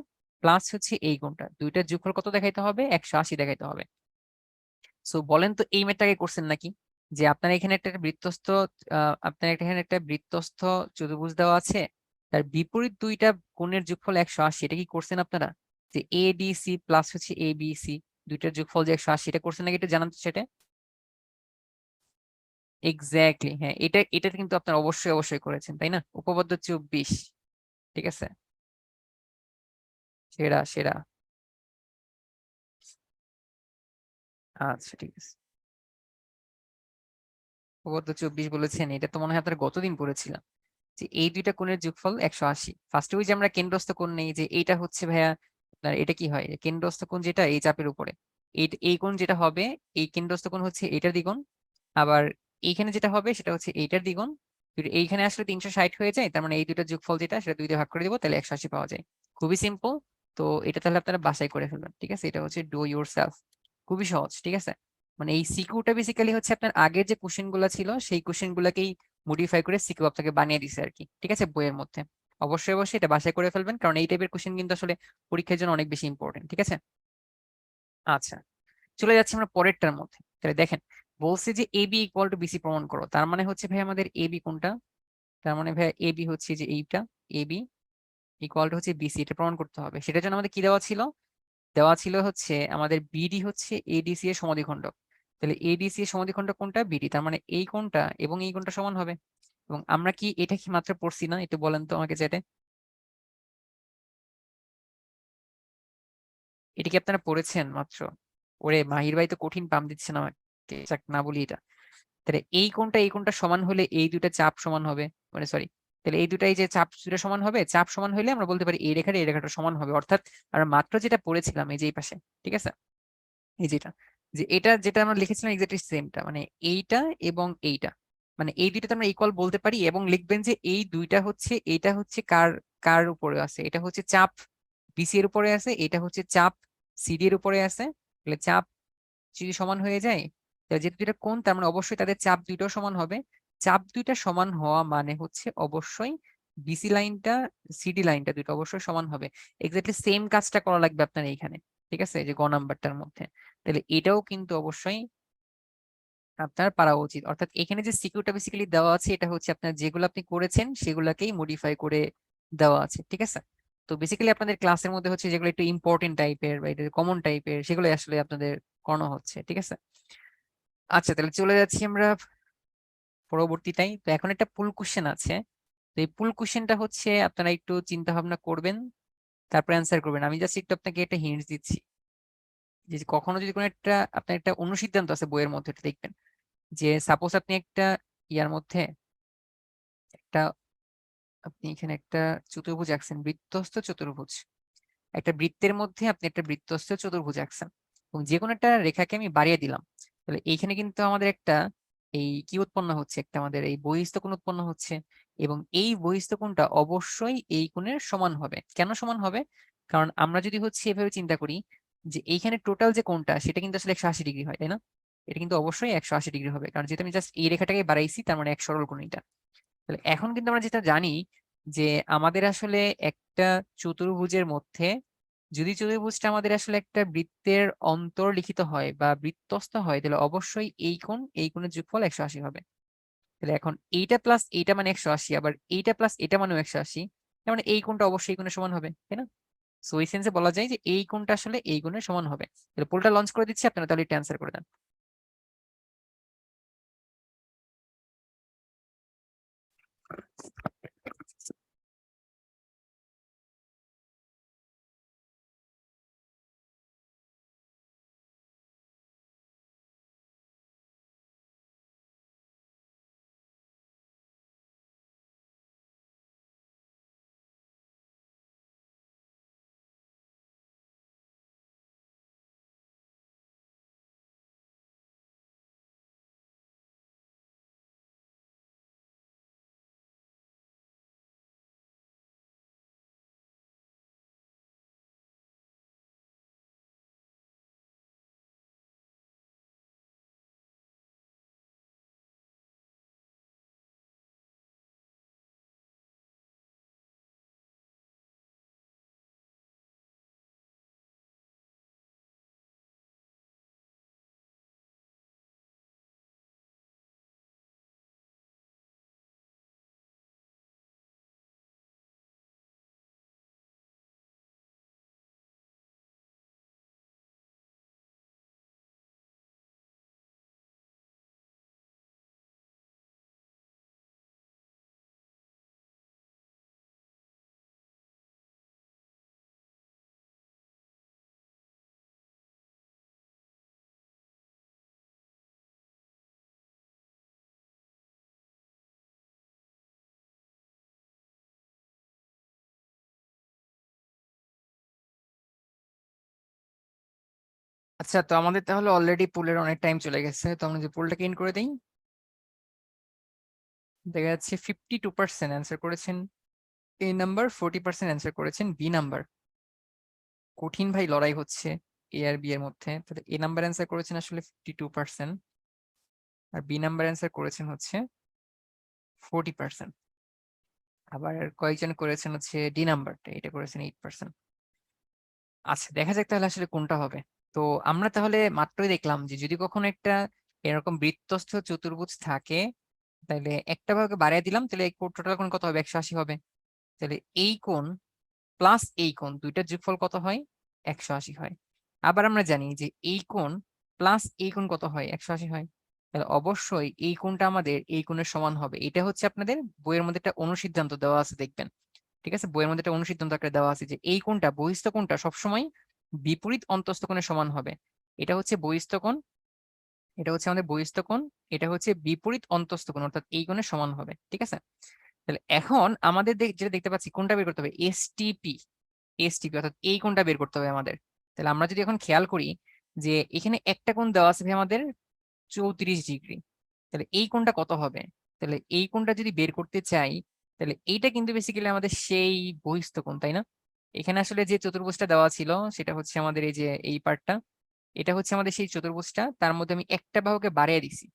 প্লাস হচ্ছে এই কোণটা, দুইটার যোগফল কত দেখাইতে হবে, 180 দেখাইতে হবে। সো বলেন তো এই ম্যাথটাকে করছেন নাকি, যে আপনার এখানে একটা বৃত্তস্থ আপনার এখানে একটা বৃত্তস্থ চতুর্ভুজ দেওয়া আছে, তার বিপরীত দুইটা কোণের যোগফল 180, এটা কি করছেন আপনারা, যে এডিসি প্লাস হচ্ছে এবিসি দুইটার যোগফল যে 180, এটা করছেন নাকি, এটা জানান তো সেটা। এক্স্যাক্টলি, হ্যাঁ, এটা এটা কিন্তু আপনারা অবশ্যই অবশ্যই করেছেন, তাই না? উপপাদ্য 24, ঠিক আছে, সেরা সেরা। আচ্ছা ঠিক আছে, উপপাদ্য 24 বলেছেন, এটা তো মনে হয় আপনারা গতদিন পড়েছিলাম, যে এই দুইটা কোণের যোগফল 180। ফার্স্টে ওই যে আমরা কেন্দ্রস্থ কোণ নেই, যে এইটা হচ্ছে ভাইয়া আপনার এটা কি হয়, কেন্দ্রস্থ কোণ যেটা এই চাপের উপরে, এই কোণ যেটা হবে, এই কেন্দ্রস্থ কোণ হচ্ছে এইটার দ্বিগুণ, আবার এইখানে যেটা হবে সেটা হচ্ছে এইটার দ্বিগুণ। এইখানে আসলে 360 হয়ে যায়, তার মানে এই দুইটার যোগফল যেটা সেটা 2 দিয়ে ভাগ করে দিব, তাহলে 180 পাওয়া যায়। খুবই সিম্পল। তো এটা তাহলে আপনারা বাসায় করে ফেলবেন, ঠিক আছে? এটা হচ্ছে ডু ইউর সেলফ, খুবই সহজ, ঠিক আছে? মানে এই সিকিউটা বেসিক্যালি হচ্ছে আপনার আগের যে কোশ্চেন গুলা ছিল সেই কোশ্চেন গুলাকেই মডিফাই করে সিকিউ আপনাকে বানিয়ে দিছে আর কি, ঠিক আছে, বইয়ের মধ্যে। অবশ্যই অবশ্যই এটা বাসায় করে ফেলবেন, কারণ এই টাইপের কোশ্চেন কিন্তু আসলে পরীক্ষার জন্য অনেক বেশি ইম্পর্টেন্ট, ঠিক আছে? আচ্ছা, চলে যাচ্ছি আমরা পরেরটার মধ্যে। তাহলে দেখেন, বলছে যে এবি ইকুয়াল টু বিসি প্রমাণ করো, তার মানে হচ্ছে ভাই আমাদের এবি কোনটা, তার মানে ভাই এবি হচ্ছে যে এইটা, এবি ইকুয়াল টু হচ্ছে বিসি, এটা প্রমাণ করতে হবে। সেটার জন্য আমাদের কি দেওয়া ছিল, দেওয়া ছিল হচ্ছে আমাদের বিডি হচ্ছে এডিসি এর সমদ্বিখণ্ডক। তাহলে এডিসি এর সমদ্বিখণ্ডক কোনটা, বিডি, তার মানে এই কোণটা এবং এই কোণটা সমান হবে। এবং আমরা কি এটা কি মাত্র পড়ছি না, একটু বলেন তো আমাকে চ্যাটে, এটা কি আপনারা পড়েছেন মাত্র? ওরে মাহির ভাই তো কঠিন পাম দিচ্ছেন আমাকে, যাক না বলি এটা। তাহলে এই কোণটা এই কোণটা সমান হলে এই দুইটা চাপ সমান হবে, মানে সরি, তাহলে এই দুটা এই যে চাপ দুটো সমান হবে, চাপ সমান হলে আমরা বলতে পারি এই রেখাটা সমান হবে। অর্থাৎ আমরা মাত্র যেটা পড়েছিলাম এই যে এই পাশে, ঠিক আছে, এই যেটা, যে এটা যেটা আমরা লিখেছিলাম এক্স্যাক্টলি সেমটা, মানে এইটা এবং এইটা, মানে এই দুইটাতে আমরা ইকুয়াল বলতে পারি। এবং লিখবেন যে এই দুইটা হচ্ছে, এইটা হচ্ছে কার কার উপরে আছে, এটা হচ্ছে চাপ বিসি এর উপরে আছে, এটা হচ্ছে চাপ সিডি এর উপরে আছে। তাহলে চাপ যদি সমান হয়ে যায়, তাহলে যেহেতু দুইটা কোণ, তার মানে অবশ্যই তাদের চাপ দুইটাও সমান হবে। চাপ দুইটা সমান হওয়া মানে হচ্ছে অবশ্যই বিসি লাইনটা সিডি লাইনটা দুইটা অবশ্যই সমান হবে। এক্স্যাক্টলি সেম কাজটা করা লাগবে আপনার এইখানে, ঠিক আছে, এই যে গ নাম্বারটার মধ্যে। তাহলে এটাও কিন্তু অবশ্যই আপনার পারা উচিত। অর্থাৎ এখানে যে সিকিউরটা বেসিক্যালি দেওয়া আছে, এটা হচ্ছে আপনার যেগুলো আপনি করেছেন সেগুলাকেই মডিফাই করে দেওয়া আছে, ঠিক আছে? তো বেসিক্যালি আপনাদের ক্লাসের মধ্যে হচ্ছে যেগুলো একটু ইম্পর্টেন্ট টাইপের বা এটা কমন টাইপের, সেগুলো আসলে আপনাদের করানো হচ্ছে, ঠিক আছে? আচ্ছা, তাহলে চলে যাচ্ছি আমরা পরবর্তীটাই। তো এখন একটা পুল কোশ্চেন আছে, তো এই পুল কোশ্চেনটা হচ্ছে আপনারা একটু চিন্তা ভাবনা করবেন, তারপর অ্যান্সার করবেন। আমি জাস্ট একটু আপনাকে একটা হিন্টস দিচ্ছি, যে কখনো যদি কোনো একটা আপনার একটা অনুসিদ্ধান্ত আছে বইয়ের মধ্যে, এটা দেখবেন যে সাপোজ আপনি একটা ইয়ার মধ্যে একটা, আপনি এখানে একটা চতুর্ভুজ আঁকছেন, বৃত্তস্থ চতুর্ভুজ, একটা বৃত্তের মধ্যে আপনি একটা বৃত্তস্থ চতুর্ভুজ আঁকছেন, এবং যে কোনো একটা রেখাকে আমি বাড়িয়ে দিলাম। তাহলে এইখানে কিন্তু আমাদের একটা এই কি উৎপন্ন হচ্ছে, একটা আমাদের এই বহিস্থ কোণ উৎপন্ন হচ্ছে, এবং এই বহিস্থ কোণটা অবশ্যই এই কোণের সমান হবে। কেন সমান হবে? কারণ আমরা যদি হচ্ছে এভাবে চিন্তা করি যে এইখানে টোটাল যে কোণটা সেটা কিন্তু আসলে 180° হয়, তাই না? এটা কিন্তু অবশ্যই 180° হবে, কারণ যেহেতু আমি জাস্ট এই রেখাটাকে বাড়াইছি, তার মানে এক সরল কোণ এটা। তাহলে এখন কিন্তু আমরা যেটা জানি যে আমাদের আসলে একটা চতুর্ভুজের মধ্যে, যদি চতুর্ভুজটা আমাদের আসলে একটা বৃত্তের অন্তর্লিখিত হয় বা বৃত্তস্থ হয়, তাহলে অবশ্যই এই কোণের যোগফল 180 হবে। তাহলে এখন এইটা প্লাস এইটা মানে 180, আবার এইটা প্লাস এটা মানেও 180, তার মানে এই কোণটা অবশ্যই এই কোণের সমান হবে, তাই না? সো ওই সেন্সে বলা যায় যে এই কোণটা আসলে এই কোণের সমান হবে। তাহলে পোলটা লঞ্চ করে দিচ্ছি, আপনারা তাহলে এটা অ্যান্সার করে দেন। আচ্ছা, তো আমাদের তাহলে অলরেডি পুলের অনেক টাইম চলে গেছে, তো আমরা যে পুলটাকে ইন করে দিই। দেখা যাচ্ছে 52% অ্যান্সার করেছেন এ নাম্বার, 40% অ্যান্সার করেছেন বি নাম্বার। কঠিন ভাই লড়াই হচ্ছে এ আর বি এর মধ্যে। তাহলে এ নাম্বার অ্যান্সার করেছেন আসলে 52%, আর বি নাম্বার অ্যান্সার করেছেন হচ্ছে 40%। আবার কয়েকজন করেছেন হচ্ছে ডি নাম্বারটা, এটা করেছেন 8%। আচ্ছা, দেখা যাক তাহলে আসলে কোনটা হবে। তো আমরা তাহলে মাত্রই দেখলাম যে যদি কখনো একটা এরকম বৃত্তস্থ চতুর্ভুজ থাকে, তাহলে একটা ভাগে বাড়িয়ে দিলাম, তাহলে টোটাল কোণ কত হবে? 180 হবে। তাহলে এই কোণ প্লাস এই কোণ দুইটার যোগফল কত হয়? 180 হয়। আবার আমরা জানি যে এই কোণ প্লাস এই কোণ কত হয়? 180 হয়। তাহলে অবশ্যই এই কোণটা আমাদের এই কোণের সমান হবে। এটা হচ্ছে আপনাদের বইয়ের মধ্যে একটা অনুসিদ্ধান্ত দেওয়া আছে, দেখবেন। ঠিক আছে, বইয়ের মধ্যে একটা অনুসিদ্ধান্ত আকারে দেওয়া আছে যে এই কোণটা, বহিস্থ কোণটা সবসময় বিপরীত অন্তস্থ কোণের সমান হবে। এটা হচ্ছে বহিস্থ কোণ, এটা হচ্ছে আমাদের বহিস্থ কোণ, এটা হচ্ছে বিপরীত অন্তস্থ কোণ, অর্থাৎ এই কোণের সমান হবে। ঠিক আছে, তাহলে এখন আমাদের যেটা দেখতে পাচ্ছি, কোনটা বের করতে হবে? এসটিপি। এসটিপি অর্থাৎ এই কোণটা বের করতে হবে আমাদের। তাহলে আমরা যদি এখন খেয়াল করি যে এখানে একটা কোণ দেওয়া আছে ভাই আমাদের 34 ডিগ্রি, তাহলে এই কোণটা কত হবে? তাহলে এই কোণটা যদি বের করতে চাই, তাহলে এইটা কিন্তু বেসিক্যালি আমাদের সেই বহিস্থ কোণ, তাই না? এখানে আসলে যে চতুর্ভুজটা দেওয়া ছিল সেটা হচ্ছে আমাদের এই যে এই পার্টটা, এটা হচ্ছে আমাদের সেই চতুর্ভুজটা, তার মধ্যে আমি একটা বাহুকে বাড়িয়ে দিছি।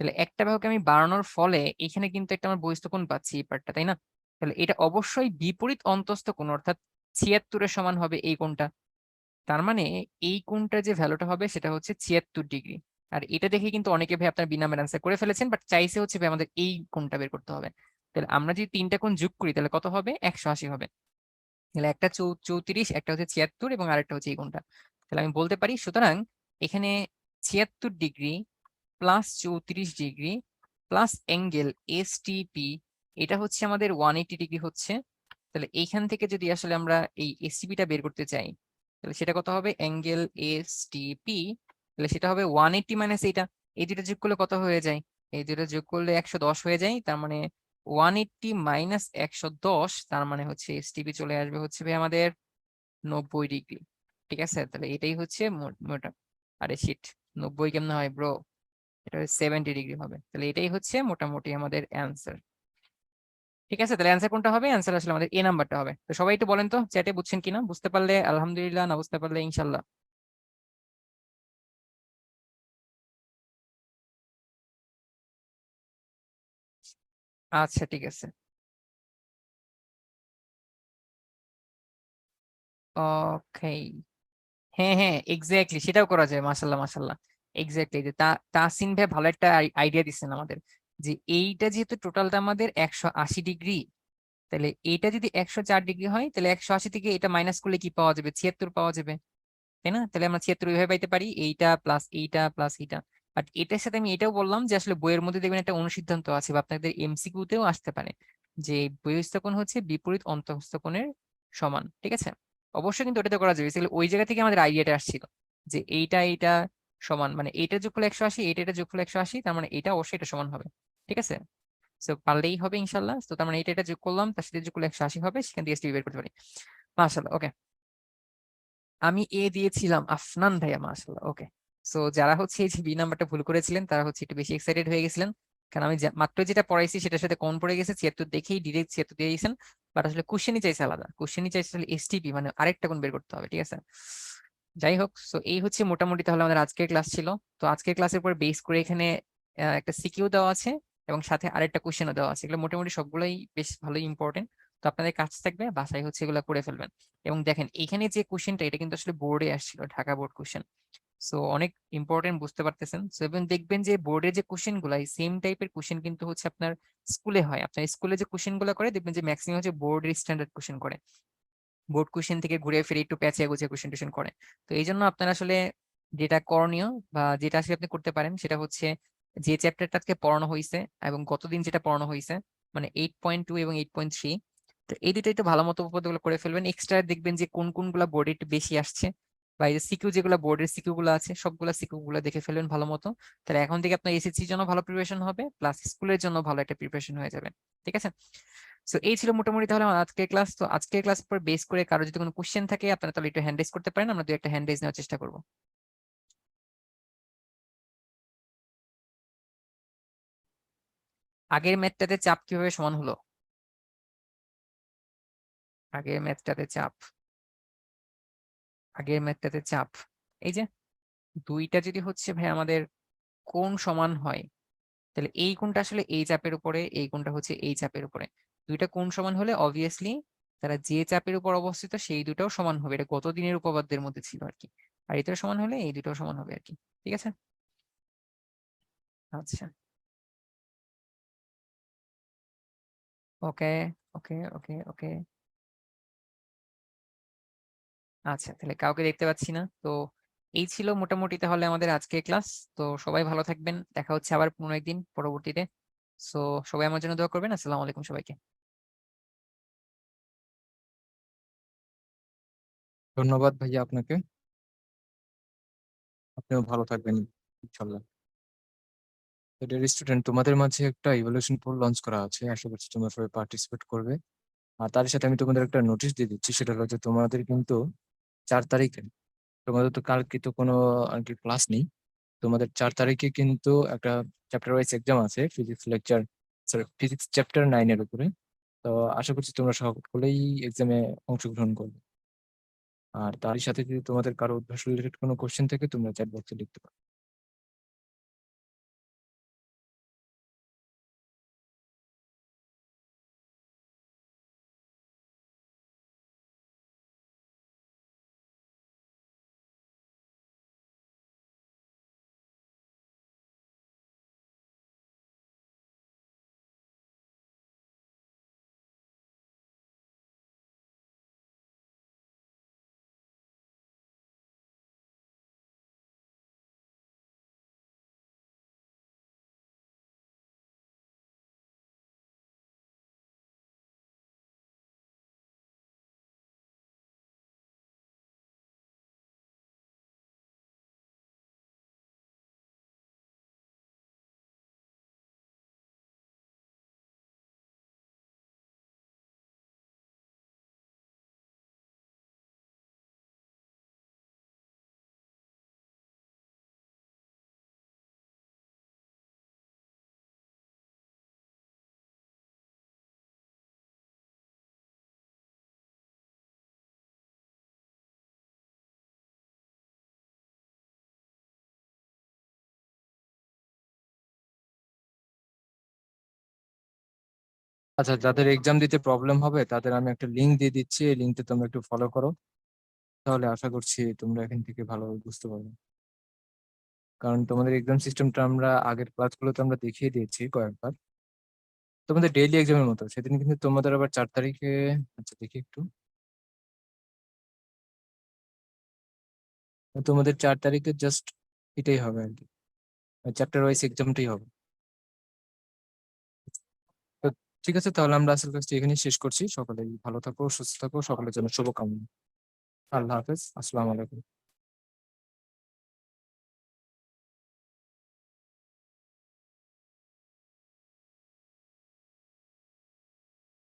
তাহলে একটা বাহুকে আমি বাড়ানোর ফলে এখানে কিন্তু একটা আমার বহিস্থ কোণ পাচ্ছি এই পার্টটা, তাই না? তাহলে এটা অবশ্যই বিপরীত অন্তস্থ কোণ, অর্থাৎ 76 এর সমান হবে এই কোণটা। তার মানে এই কোণটার যে ভ্যালুটা হবে সেটা হচ্ছে 76 ডিগ্রি। আর এটা দেখে কিন্তু অনেকে ভাই আপনার বি নাম্বার অ্যান্সার করে ফেলেছেন, বাট চাইছে হচ্ছে ভাই আমাদের এই কোণটা বের করতে হবে। তাহলে আমরা যদি তিনটা কোণ যোগ করি তাহলে কত হবে? 180 হবে। তাহলে একটা 34, একটা হচ্ছে 76, এবং আরেকটা হচ্ছে এই কোণটা। তাহলে আমি বলতে পারি সুতরাং এখানে 76 degree plus 34 degree plus angle STP, এটা হচ্ছে আমাদের 180 ডিগ্রি হচ্ছে। তাহলে এইখান থেকে যদি আসলে আমরা এই এসটিপিটা বের করতে চাই, তাহলে সেটা কত হবে? অ্যাঙ্গেল এসটিপি, তাহলে সেটা হবে 180 মাইনাস এইটা। এই দুটো যোগ করলে কত হয়ে যায়? এই দুটো যোগ করলে 110 হয়ে যায়। তার মানে 180 মাইনাস 110, তার মানে হচ্ছে এসটিপি চলে আসবে হচ্ছে ভাই আমাদের 90 ডিগ্রি। ঠিক আছে, তাহলে এটাই হচ্ছে মোটা। আরে শিট, 90 কেমনে হয় ব্রো? এটা 70 ডিগ্রি হবে। তাহলে এটাই হচ্ছে মোটামুটি আমাদের অ্যান্সার। ঠিক আছে, তাহলে অ্যান্সার কোনটা হবে? অ্যান্সার আসলে আমাদের এ নাম্বারটা হবে। তো সবাই একটু বলেন তো চ্যাটে বুঝছেন কিনা, বুঝতে পারলে আলহামদুলিল্লাহ, না বুঝতে পারলে ইনশাল্লাহ। আচ্ছা ঠিক আছে, ওকে। হ্যাঁ হ্যাঁ, এক্স্যাক্টলি, সেটাও করা যায়। মাশাল্লাহ মাশাল্লাহ, এক্স্যাক্টলি। যে তাসিন ভাই ভালো একটা আইডিয়া দিচ্ছেন আমাদের, যে এইটা যেহেতু টোটালটা আমাদের 180 ডিগ্রি, তাহলে এটা যদি 104 ডিগ্রি হয় তাহলে 180 থেকে এটা মাইনাস করলে কি পাওয়া যাবে? 76 পাওয়া যাবে, তাই না? তাহলে আমরা 76 এইভাবে পাইতে পারি, এইটা প্লাস এইটা প্লাস এইটা। বাট এটার সাথে আমি এটাও বললাম যে আসলে বইয়ের মধ্যে দেখবেন একটা অনুসিদ্ধান্ত আছে বা আপনাদের এমসিকিউ তেও আসতে পারে যে বহিঃস্থ কোণ হচ্ছে বিপরীত অন্তঃস্থ কোণের সমান, ঠিক আছে? অবশ্যই কিন্তু ওটাতে করা যাবে, তাহলে ওই জায়গা থেকে আমাদের আইডিয়াটা আসছিল যে এইটা এইটা সমান, মানে এইটা যোগফল 180, এটা যোগফল 180, তার মানে এটা অবশ্যই এটা সমান হবে, ঠিক আছে? সো পারলেই হবে ইনশাল্লাহ। তো তার মানে এটা যোগ করলাম, তার সাথে যোগ করলে 180 হবে, সেখান থেকে এসটিপি বের করতে পারি। মাশাআল্লাহ, ওকে। আমি এ দিয়েছিলাম আফনান ভাইয়া, মাশাআল্লাহ, ওকে। সো যারা হচ্ছে এই যে বি নাম্বারটা ভুল করেছিলেন তারা হচ্ছে একটু বেশি এক্সাইটেড হয়ে গেছিলেন, কারণ আমি মাত্র যেটা পড়াইছি সেটার সাথে কম পড়ে গেছে, 76 দেখেই ডিরেক্ট 76 দিয়ে দিয়েছেন। বাট আসলে কোশ্চেনই চাইছে আলাদা, কোশ্চেনই চাইছে আসলে এসটিপি, মানে আরেকটা কোণ বের করতে হবে, ঠিক আছে? যাই হোক, সো এই হচ্ছে মোটামুটি তাহলে আমাদের আজকের ক্লাস ছিল। তো আজকের ক্লাসের পর বেস করে এখানে একটা সিকিউ দেওয়া আছে এবং সাথে আরেকটা কোশ্চেনও দেওয়া আছে, এগুলো মোটামুটি সবগুলোই বেশ ভালোই ইম্পর্টেন্ট। তো আপনাদের কাজ থাকবে বাসায় হচ্ছে এগুলো করে ফেলবেন। এবং দেখেন এখানে যে কোশ্চেনটা, এটা কিন্তু আসলে বোর্ডে আসছিল, ঢাকা বোর্ড কোশ্চেন। সো অনেক ইম্পর্টেন্ট, বুঝতে পারতেছেন? সো এবং দেখবেন যে বোর্ডের যে কোশ্চেন গুলো, এই সেম টাইপের কোশ্চেন কিন্তু হচ্ছে আপনার স্কুলে হয়। আপনার স্কুলে যে কোশ্চেন গুলো করে দেখবেন যে ম্যাক্সিমাম হচ্ছে বোর্ডের স্ট্যান্ডার্ড কোশ্চেন করে, বোর্ড কোশ্চেন থেকে ঘুরে ফিরে একটু পেঁচিয়ে গুছিয়ে কোশ্চেন টোশ্চেন করে। তো এই জন্য আপনার আসলে যেটা করণীয় বা যেটা আসলে আপনি করতে পারেন সেটা হচ্ছে যে চ্যাপ্টারটা আজকে পড়ানো হয়েছে এবং গতদিন যেটা পড়ানো হয়েছে, মানে 8.2 এবং 8.3, তো এই দুটো একটু ভালো মতো উপপাদ্যগুলো করে ফেলবেন। এক্সট্রা দেখবেন যে কোন কোনগুলা বোর্ডে একটু বেশি আসছে, বা এই সিকিউ যেগুলো বোর্ডের সিকিউ গুলো আছে সবগুলা সিকিউ গুলো দেখে ফেলবেন ভালো মতো। তাহলে এখন থেকে আপনার এসএসসির জন্য ভালো প্রিপারেশন হবে, প্লাস স্কুলের জন্য ভালো একটা প্রিপারেশন হয়ে যাবে, ঠিক আছে? সো এই ছিল মোটামুটি তাহলে আমার আজকের ক্লাস। তো আজকের ক্লাস পর বেস করে কারো যদি কোনো কোশ্চেন থাকে আপনারা তাহলে একটু হ্যান্ড রেজ করতে পারেন, আমরা দু একটা হ্যান্ড রেজ নেওয়ার চেষ্টা করবো। আগের ম্যাথটাতে চাপ কিভাবে সমান হলো? আগের ম্যাথটাতে চাপ, আগের ম্যাথটাতে চাপ, এই যে দুইটা যদি হচ্ছে ভাই আমাদের কোণ সমান হয়, তাহলে এই কোণটা আসলে এই চাপের উপরে, এই কোণটা হচ্ছে এই চাপের উপরে। দুইটা কোণ সমান হলে অবভিয়াসলি তারা যে চাপের উপর অবস্থিত সেই দুটাও সমান হবে, এটা গত দিনের উপপাদ্যের মধ্যে ছিল আর কি। আর এটা সমান হলে এই দুটাও সমান হবে আর কি, ঠিক আছে? আচ্ছা, ওকে, ওকে, ওকে, ওকে। আচ্ছা, তাহলে কাউকে দেখতে পাচ্ছি না। তো এই ছিল মোটামুটি তাহলে আমাদের আজকের ক্লাস। তো সবাই ভালো থাকবেন, দেখা হচ্ছে আবার কোনো একদিন পরবর্তীতে। সো সবাই আমার জন্য দোয়া করবেন। আসসালামু আলাইকুম সবাইকে। ধন্যবাদ ভাইয়া আপনাকে। আপনিও ভালো থাকবেন ইনশাল্লাহ। ডিয়ার স্টুডেন্ট, তোমাদের মাঝে একটা ইভালুয়েশন পোল লঞ্চ করা আছে, আশা করছি তোমরা সবাই পার্টিসিপেট করবে। আর তার সাথে আমি তোমাদের একটা নোটিশ দিয়ে দিচ্ছি, সেটা হলো যে তোমাদের কিন্তু 4 তারিখে, তোমাদের তো কালকে তো কোনো আর কি ক্লাস নেই, তোমাদের 4 তারিখে কিন্তু একটা চ্যাপ্টার ওয়াইজ এক্সাম আছে, physics lecture, sorry physics chapter 9-এর উপরে। তো আশা করছি তোমরা সকলেই এক্সামে অংশগ্রহণ করবে। আর তারই সাথে যদি তোমাদের কারো অভ্যাস রিলেটেড কোনো কোশ্চেন থাকে তোমরা চ্যাট বক্সে লিখতে পারো। আচ্ছা, যাদের এক্সাম দিতে প্রবলেম হবে তাদের আমি একটা লিঙ্ক দিয়ে দিচ্ছি, এই লিঙ্কটা তোমরা একটু ফলো করো, তাহলে আশা করছি তোমরা এখান থেকে ভালোভাবে বুঝতে পারবে। কারণ তোমাদের এক্সাম সিস্টেমটা আমরা আগের ক্লাসগুলোতে আমরা দেখিয়ে দিয়েছি কয়েকবার। তোমাদের ডেইলি এক্সামের মতো সেদিন কিন্তু তোমাদের আবার 4 তারিখে, আচ্ছা দেখি একটু, তোমাদের 4 তারিখে জাস্ট এটাই হবে আর কি, চ্যাপ্টার ওয়াইজ এক্সামটাই হবে। তো ঠিক আছে, তাহলে আমরা আসল কাজটি এখানেই শেষ করছি। সকলেই ভালো থাকো, সুস্থ থাকো, সকলের জন্য শুভকামনা। আল্লাহ হাফেজ, আসসালামু আলাইকুম।